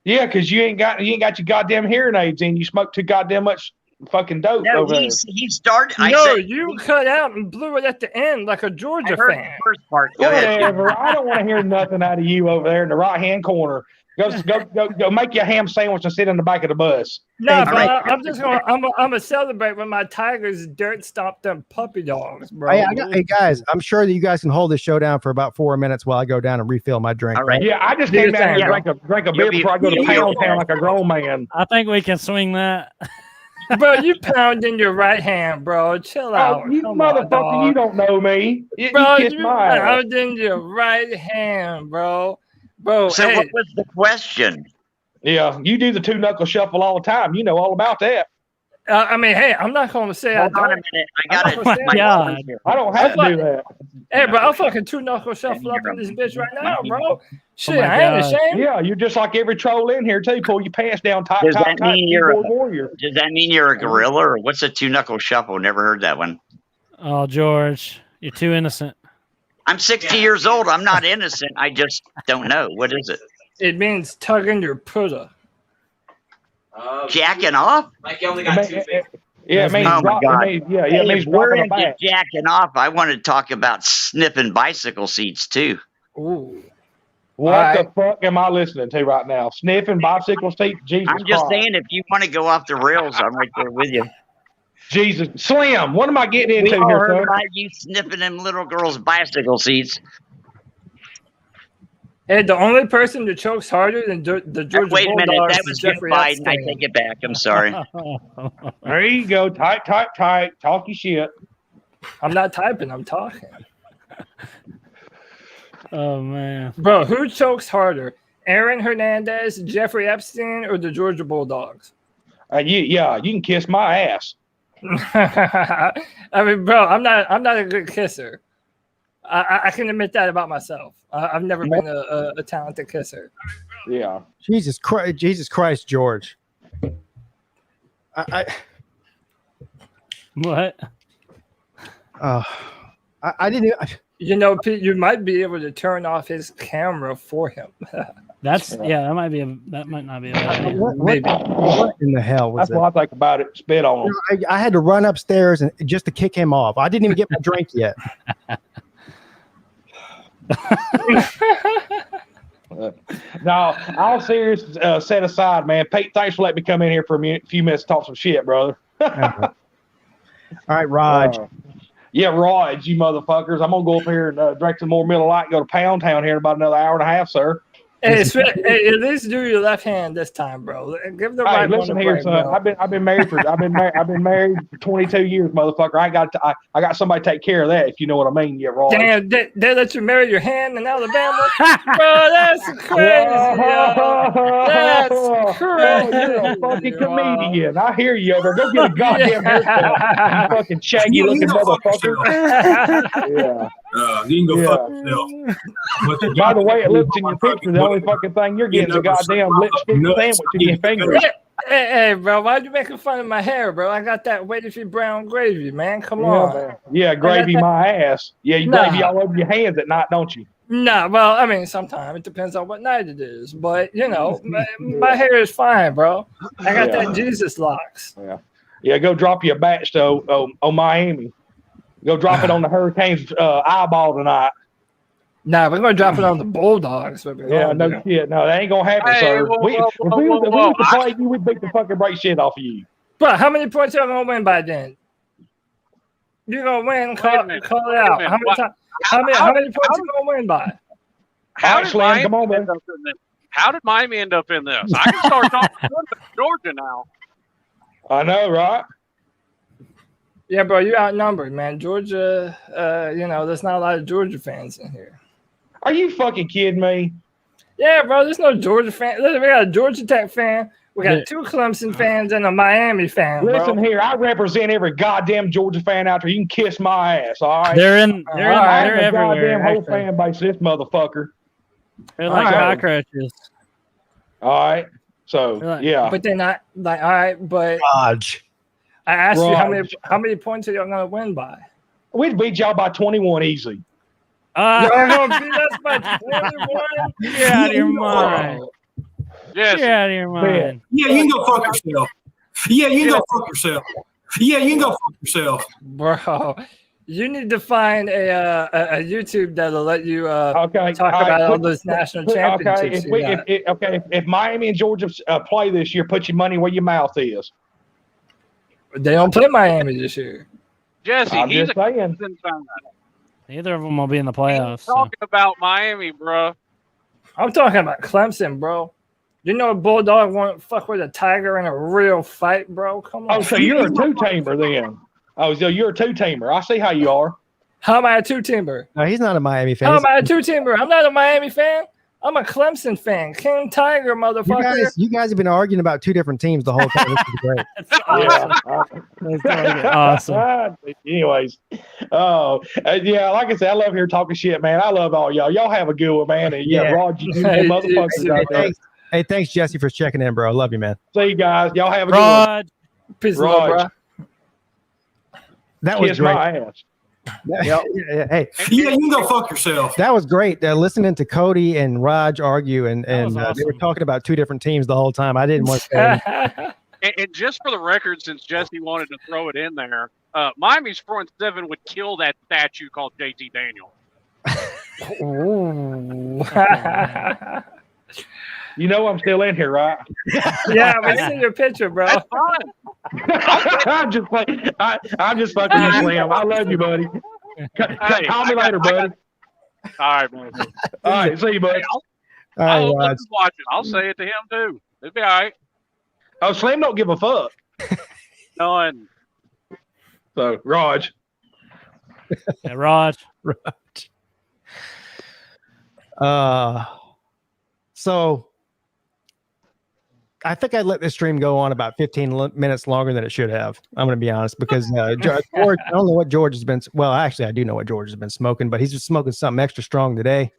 Yeah, because you ain't got your goddamn hearing aids in. You smoke too goddamn much fucking dope No, over there. he started. I No, said you cut out and blew it at the end like a Georgia I heard fan. the first part. Go ahead. Whatever. I don't want to hear nothing out of you over there in the right hand corner. Go make you a ham sandwich and sit in the back of the bus. No, Thank but you. I'm just gonna I'm gonna celebrate when my Tigers dirt stomp them puppy dogs, bro. Hey guys, I'm sure that you guys can hold this show down for about 4 minutes while I go down and refill my drink. All right. Yeah, I just came down here and drank a beer before I go to Pound Town like a grown man. I think we can swing that. Bro, you pounding your right hand, bro. Chill out. Oh, you Come motherfucker, on, you don't know me. You kiss you my ass. pounding your right hand, bro. Bro, So hey, what was the question? Yeah, you do the two knuckle shuffle all the time. You know all about that. I mean, hey, I'm not going to say Hold I on a don't. minute. I got I'm not it. gonna say I don't. I don't have to do that. Hey, bro, I'll fucking two knuckle shuffle up in this bitch right now, bro. Shit, I ain't ashamed. Yeah, you're just like every troll in here too. Pull your pants down tight, Does tight, that tight. mean you're Keyboard warrior. Does that mean you're a gorilla, or what's a two knuckle shuffle? Never heard that one. Oh, George, you're too innocent. I'm 60 years old. I'm not innocent. I just don't know. What is it? It means tugging your putter. Jacking off? Like you only got 2 feet. Yeah, it means Oh my drop, God. it means, it Hey, means if we're dropping a into bat. jacking off, I want to talk about sniffing bicycle seats too. Ooh. What the fuck am I listening to right now? Sniffing bicycle seat? Jesus I'm just Christ. saying, if you want to go off the rails, I'm right there with you. Jesus. Slim, what am I getting We into all here, heard son? about you sniffing them little girls' bicycle seats. Hey, the only person that chokes harder than the Georgia Wait a minute, Bulldogs that is was Joe Jeffrey Biden. I Epstein. take it back. I'm sorry. There you go. Tight, tight, tight. Talk your shit. I'm not typing. I'm talking. Oh man, bro, who chokes harder, Aaron Hernandez, Jeffrey Epstein, or the Georgia Bulldogs? You can kiss my ass. I mean, bro, I'm not a good kisser. I can admit that about myself. I've never been a talented kisser. Yeah. Jesus Christ, George. What? I didn't. You know, Pete, you might be able to turn off his camera for him. That might not be a bad idea. What in the hell was That's that? what I think about it. Spit on him. I had to run upstairs and just to kick him off. I didn't even get my drink yet. No, all serious set aside, man. Pete, thanks for letting me come in here for a few minutes to talk some shit, brother. All right, Raj. Yeah, Raj, you motherfuckers. I'm going to go up here and drink some more Miller Lite and go to Pound Town here in about another hour and a half, sir. Hey, at least do your left hand this time, bro. Give the right listen one a here, break, son. bro. I've been married for 22 years, motherfucker. I got somebody to take care of that, if you know what I mean. Yeah, Raj. Damn, they let you marry your hand in Alabama, bro. That's crazy, yo. That's crazy. You're a fucking comedian. I hear you over. Go get a goddamn haircut. You fucking shaggy looking motherfucker. Yeah. You can go fuck yourself. By the way, it looks in your picture. The only fucking thing you're getting is a goddamn lipstick sandwich in your fingers. Hey, bro, why'd you making fun of my hair, bro? I got that Waitify brown gravy, man. Come on. Yeah, gravy my ass. Yeah, you gravy all over your hands at night, don't you? Nah, well, I mean, sometimes it depends on what night it is. But, you know, my hair is fine, bro. I got that Jesus locks. Yeah, go drop you a batch to on Miami. Go drop it on the Hurricanes eyeball tonight. Nah, we're going to drop it on the Bulldogs. Yeah, no shit. No, that ain't going to happen, sir. If we was to play you, we'd beat the fucking break shit off of you. Bro, how many points are you going to win by then? You're going to win. Call it out. How many points are you going to win by? How did Miami end up in this? I can start talking to Georgia now. I know, right? Yeah, bro, you're outnumbered, man. Georgia, you know, there's not a lot of Georgia fans in here. Are you fucking kidding me? Yeah, bro, there's no Georgia fan. Listen, we got a Georgia Tech fan. We got 2 Clemson fans and a Miami fan, bro. Listen here, I represent every goddamn Georgia fan out there. You can kiss my ass, all right? They're everywhere. Goddamn whole actually. fan base, this motherfucker. They're like cockroaches. All right, so yeah, But they're not like, all right, but Raj. I asked you Raj. how many points are y'all gonna win by? we'd beat y'all by 21 easy. Y'all gonna beat us by 21? Get out of your mind. Yes. Get out of your mind. Yeah, you can go fuck yourself. Yeah, you can go fuck yourself. Yeah, you can go fuck yourself, bro. You need to find a YouTube that'll let you talk about all those national championships. If Miami and Georgia play this year, put your money where your mouth is. They don't play Miami this year. Jesse, I'm he's just a saying. Clemson fan. Neither of them will be in the playoffs. Talking about Miami, bro. I'm talking about Clemson, bro. You know a Bulldog won't fuck with a Tiger in a real fight, bro? Come on. Oh, so you're a two-teamer then. Oh, so you're a two-teamer. I see how you are. How am I a two-teamer? No, he's not a Miami fan. How am I a two-teamer? I'm not a Miami fan. I'm a Clemson fan. King Tiger, motherfucker. You guys have been arguing about two different teams the whole time. This is great. Awesome. Anyways, yeah, like I said, I love here talking shit, man. I love all y'all. Y'all have a good one, man. And yeah, Rod, you motherfuckers out there. Hey, thanks, Jesse, for checking in, bro. I love you, man. See you guys. Y'all have a good Rod. one. Peace and love, bro. That was Kiss great. my ass. Hey, Yeah, you can go fuck yourself. that was great. Listening to Cody and Raj argue, and was they were awesome. talking about two different teams the whole time. I didn't want to say anything. And just for the record, since Jesse wanted to throw it in there, Miami's front seven would kill that statue called JT Daniel. You know I'm still in here, right? Yeah, we see your picture, bro. That's fine. I'm just fucking you, Slim. I love you, buddy. Hey, Call me later, buddy. All right, man. All right, see you, buddy. All right, I'll Raj. watch it. I'll say it to him too. It'll be all right. Oh, Slim don't give a fuck. None. So, Raj. Yeah, Rod. So I think I let this stream go on about 15 minutes longer than it should have. I'm going to be honest, because George, I don't know what George has been. Well, actually, I do know what George has been smoking, but he's just smoking something extra strong today.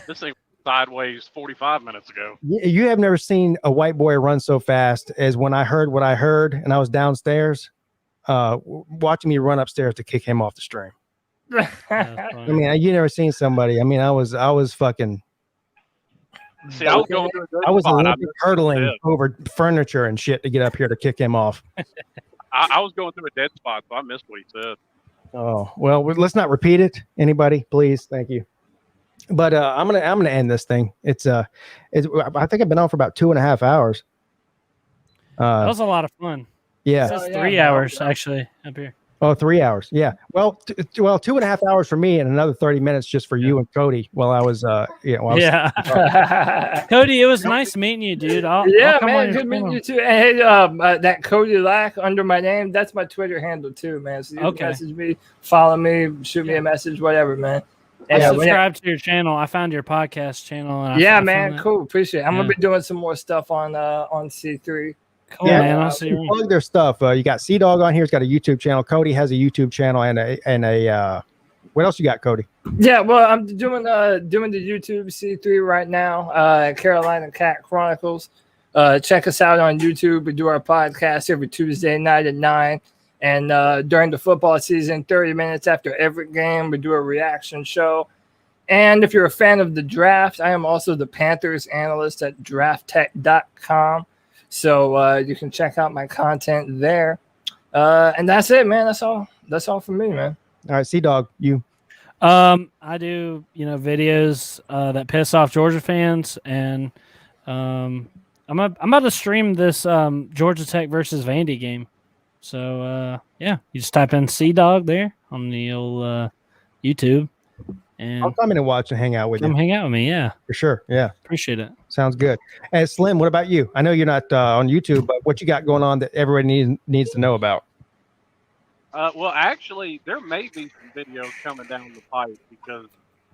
This thing sideways 45 minutes ago. You have never seen a white boy run so fast as when I heard what I heard, and I was downstairs, watching me run upstairs to kick him off the stream. I mean, you never seen somebody. I mean, I was fucking. See, I was going to a good I was spot. Olympic hurdling over furniture and shit to get up here to kick him off. I was going through a dead spot, so I missed what he said. Oh well, let's not repeat it. Anybody, please, thank you. But I'm gonna end this thing. I think I've been on for about 2.5 hours. That was a lot of fun. Yeah, It says 3 hours actually up here. Oh, 3 hours. Yeah. Well, 2.5 hours for me and another 30 minutes just for you and Cody while I was, Cody, it was nice meeting you, dude. I'll come on man, your good meeting channel. you too. And hey, that Cody Lack under my name, that's my Twitter handle too, man. So you can message me, follow me, shoot me a message, whatever, man. I And, subscribed to your channel. I found your podcast channel. And I man, found cool. Appreciate it. I'm gonna Yeah. be doing some more stuff on C3. Cool, man. I'll see you. Plug their stuff. You got Sea Dog on here. He's got a YouTube channel. Cody has a YouTube channel and a what else you got, Cody? Yeah, well, I'm doing the YouTube C3 right now. Carolina Cat Chronicles. Check us out on YouTube. We do our podcast every Tuesday night at 9. And during the football season, 30 minutes after every game, we do a reaction show. And if you're a fan of the draft, I am also the Panthers analyst at drafttech.com. So you can check out my content there. And that's it, man. That's all from me, man. All right, Sea Dog, you. I do, videos that piss off Georgia fans, and I'm about to stream this Georgia Tech versus Vandy game. So yeah, you just type in Sea Dog there on the old YouTube, and I'll come in and watch and hang out with you. Come hang out with me, yeah, for sure. Yeah, appreciate it. Sounds good. And Slim, what about you? I know you're not on YouTube, but what you got going on that everybody needs to know about? Well, actually, there may be some videos coming down the pipe because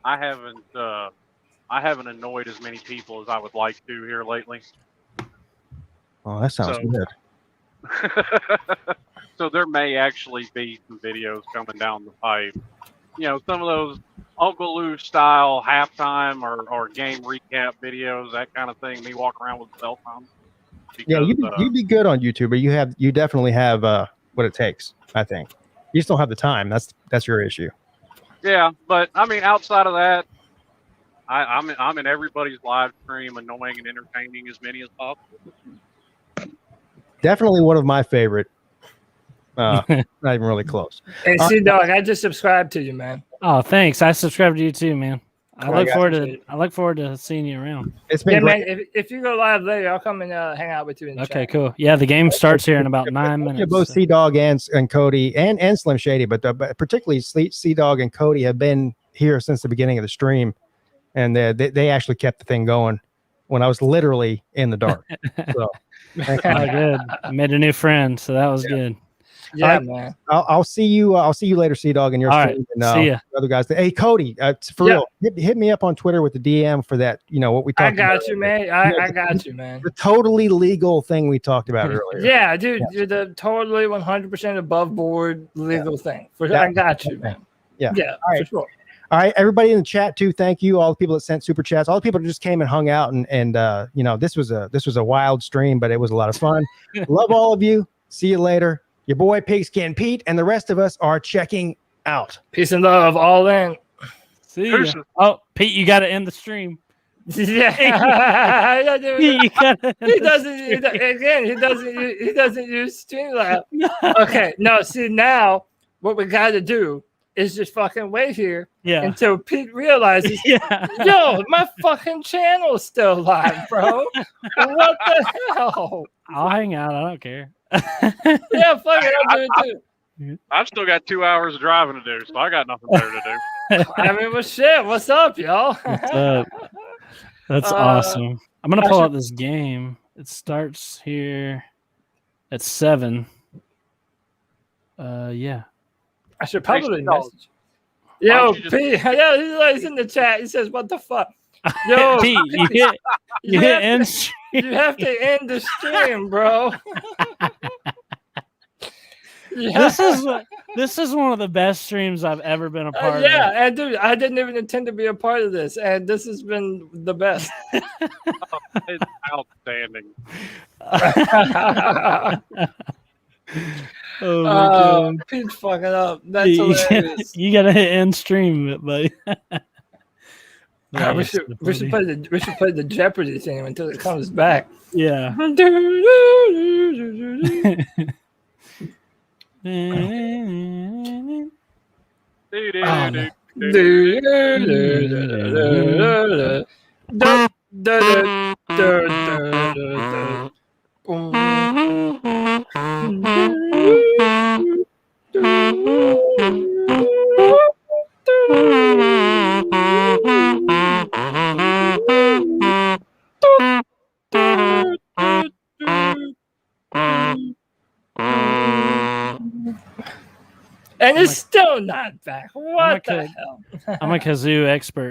I haven't annoyed as many people as I would like to here lately. Oh, that sounds good. So there may actually be some videos coming down the pipe. Some of those Uncle Lou style halftime or game recap videos, that kind of thing. Me walking around with a cell phone. Yeah, you'd be good on YouTube, but you definitely have what it takes. I think you just don't have the time. That's your issue. Yeah, but I mean, outside of that, I'm in everybody's live stream, annoying and entertaining as many as possible. Definitely one of my favorite. Not even really close. Hey, C-Dog, I just subscribed to you, man. Oh, thanks. I subscribe to you too, man. I Cool, look I forward got to you. I look forward to seeing you around. It's been Yeah, great. man. If you go live later, I'll come and hang out with you in the Okay, chat. cool. Yeah, the game starts here in about 9 minutes. Both so- Sea Dog and Cody and Slim Shady, but particularly Sea Dog and Cody have been here since the beginning of the stream, and they actually kept the thing going when I was literally in the dark. So Oh, good. Made a new friend, so that was good. Yeah, All right, man. I'll see you. I'll see you later, Sea Dog, and your All stream. right, And, see ya. Other guys. Hey, Cody, for real, hit me up on Twitter with the DM for that. You know what we talked. I got about you, earlier. man. I got you, man. The totally legal thing we talked about earlier. Yeah, dude, you're the totally 100% above board legal thing. I got you, man. Yeah, Yeah, All right. for sure. All right, everybody in the chat too. Thank you, all the people that sent super chats, all the people that just came and hung out, and you know, this was a wild stream, but it was a lot of fun. Love all of you. See you later. Your boy Pigskin Pete and the rest of us are checking out. Peace and love, all in. See ya. Oh, Pete, you got to end the stream. Yeah, You gotta end he the doesn't. stream. He doesn't use Streamlab. Okay, no. See, now what we got to do is just fucking wait here until Pete realizes, yo, my fucking channel's still live, bro. What the hell? I'll hang out. I don't care. Yeah, fuck it, I'll do it too. I've still got 2 hours of driving to do, so I got nothing better to do. I mean, well, shit. What's up, y'all? What's up? That's awesome. I'm gonna pull out this game. It starts here at 7. Yeah. I should probably message. Yo, Pete. Yeah, he's in the chat. He says, "What the fuck?" Yo, Pete, you hit end stream. You have to end the stream, bro. This is one of the best streams I've ever been a part of. Yeah, and dude, I didn't even intend to be a part of this, and this has been the best. It's outstanding. Oh my God. Pete's fucking up. That's hilarious. You gotta hit end stream, buddy. We should play the Jeopardy thing until it comes back. Yeah. And it's still not back. What the hell? I'm a kazoo expert.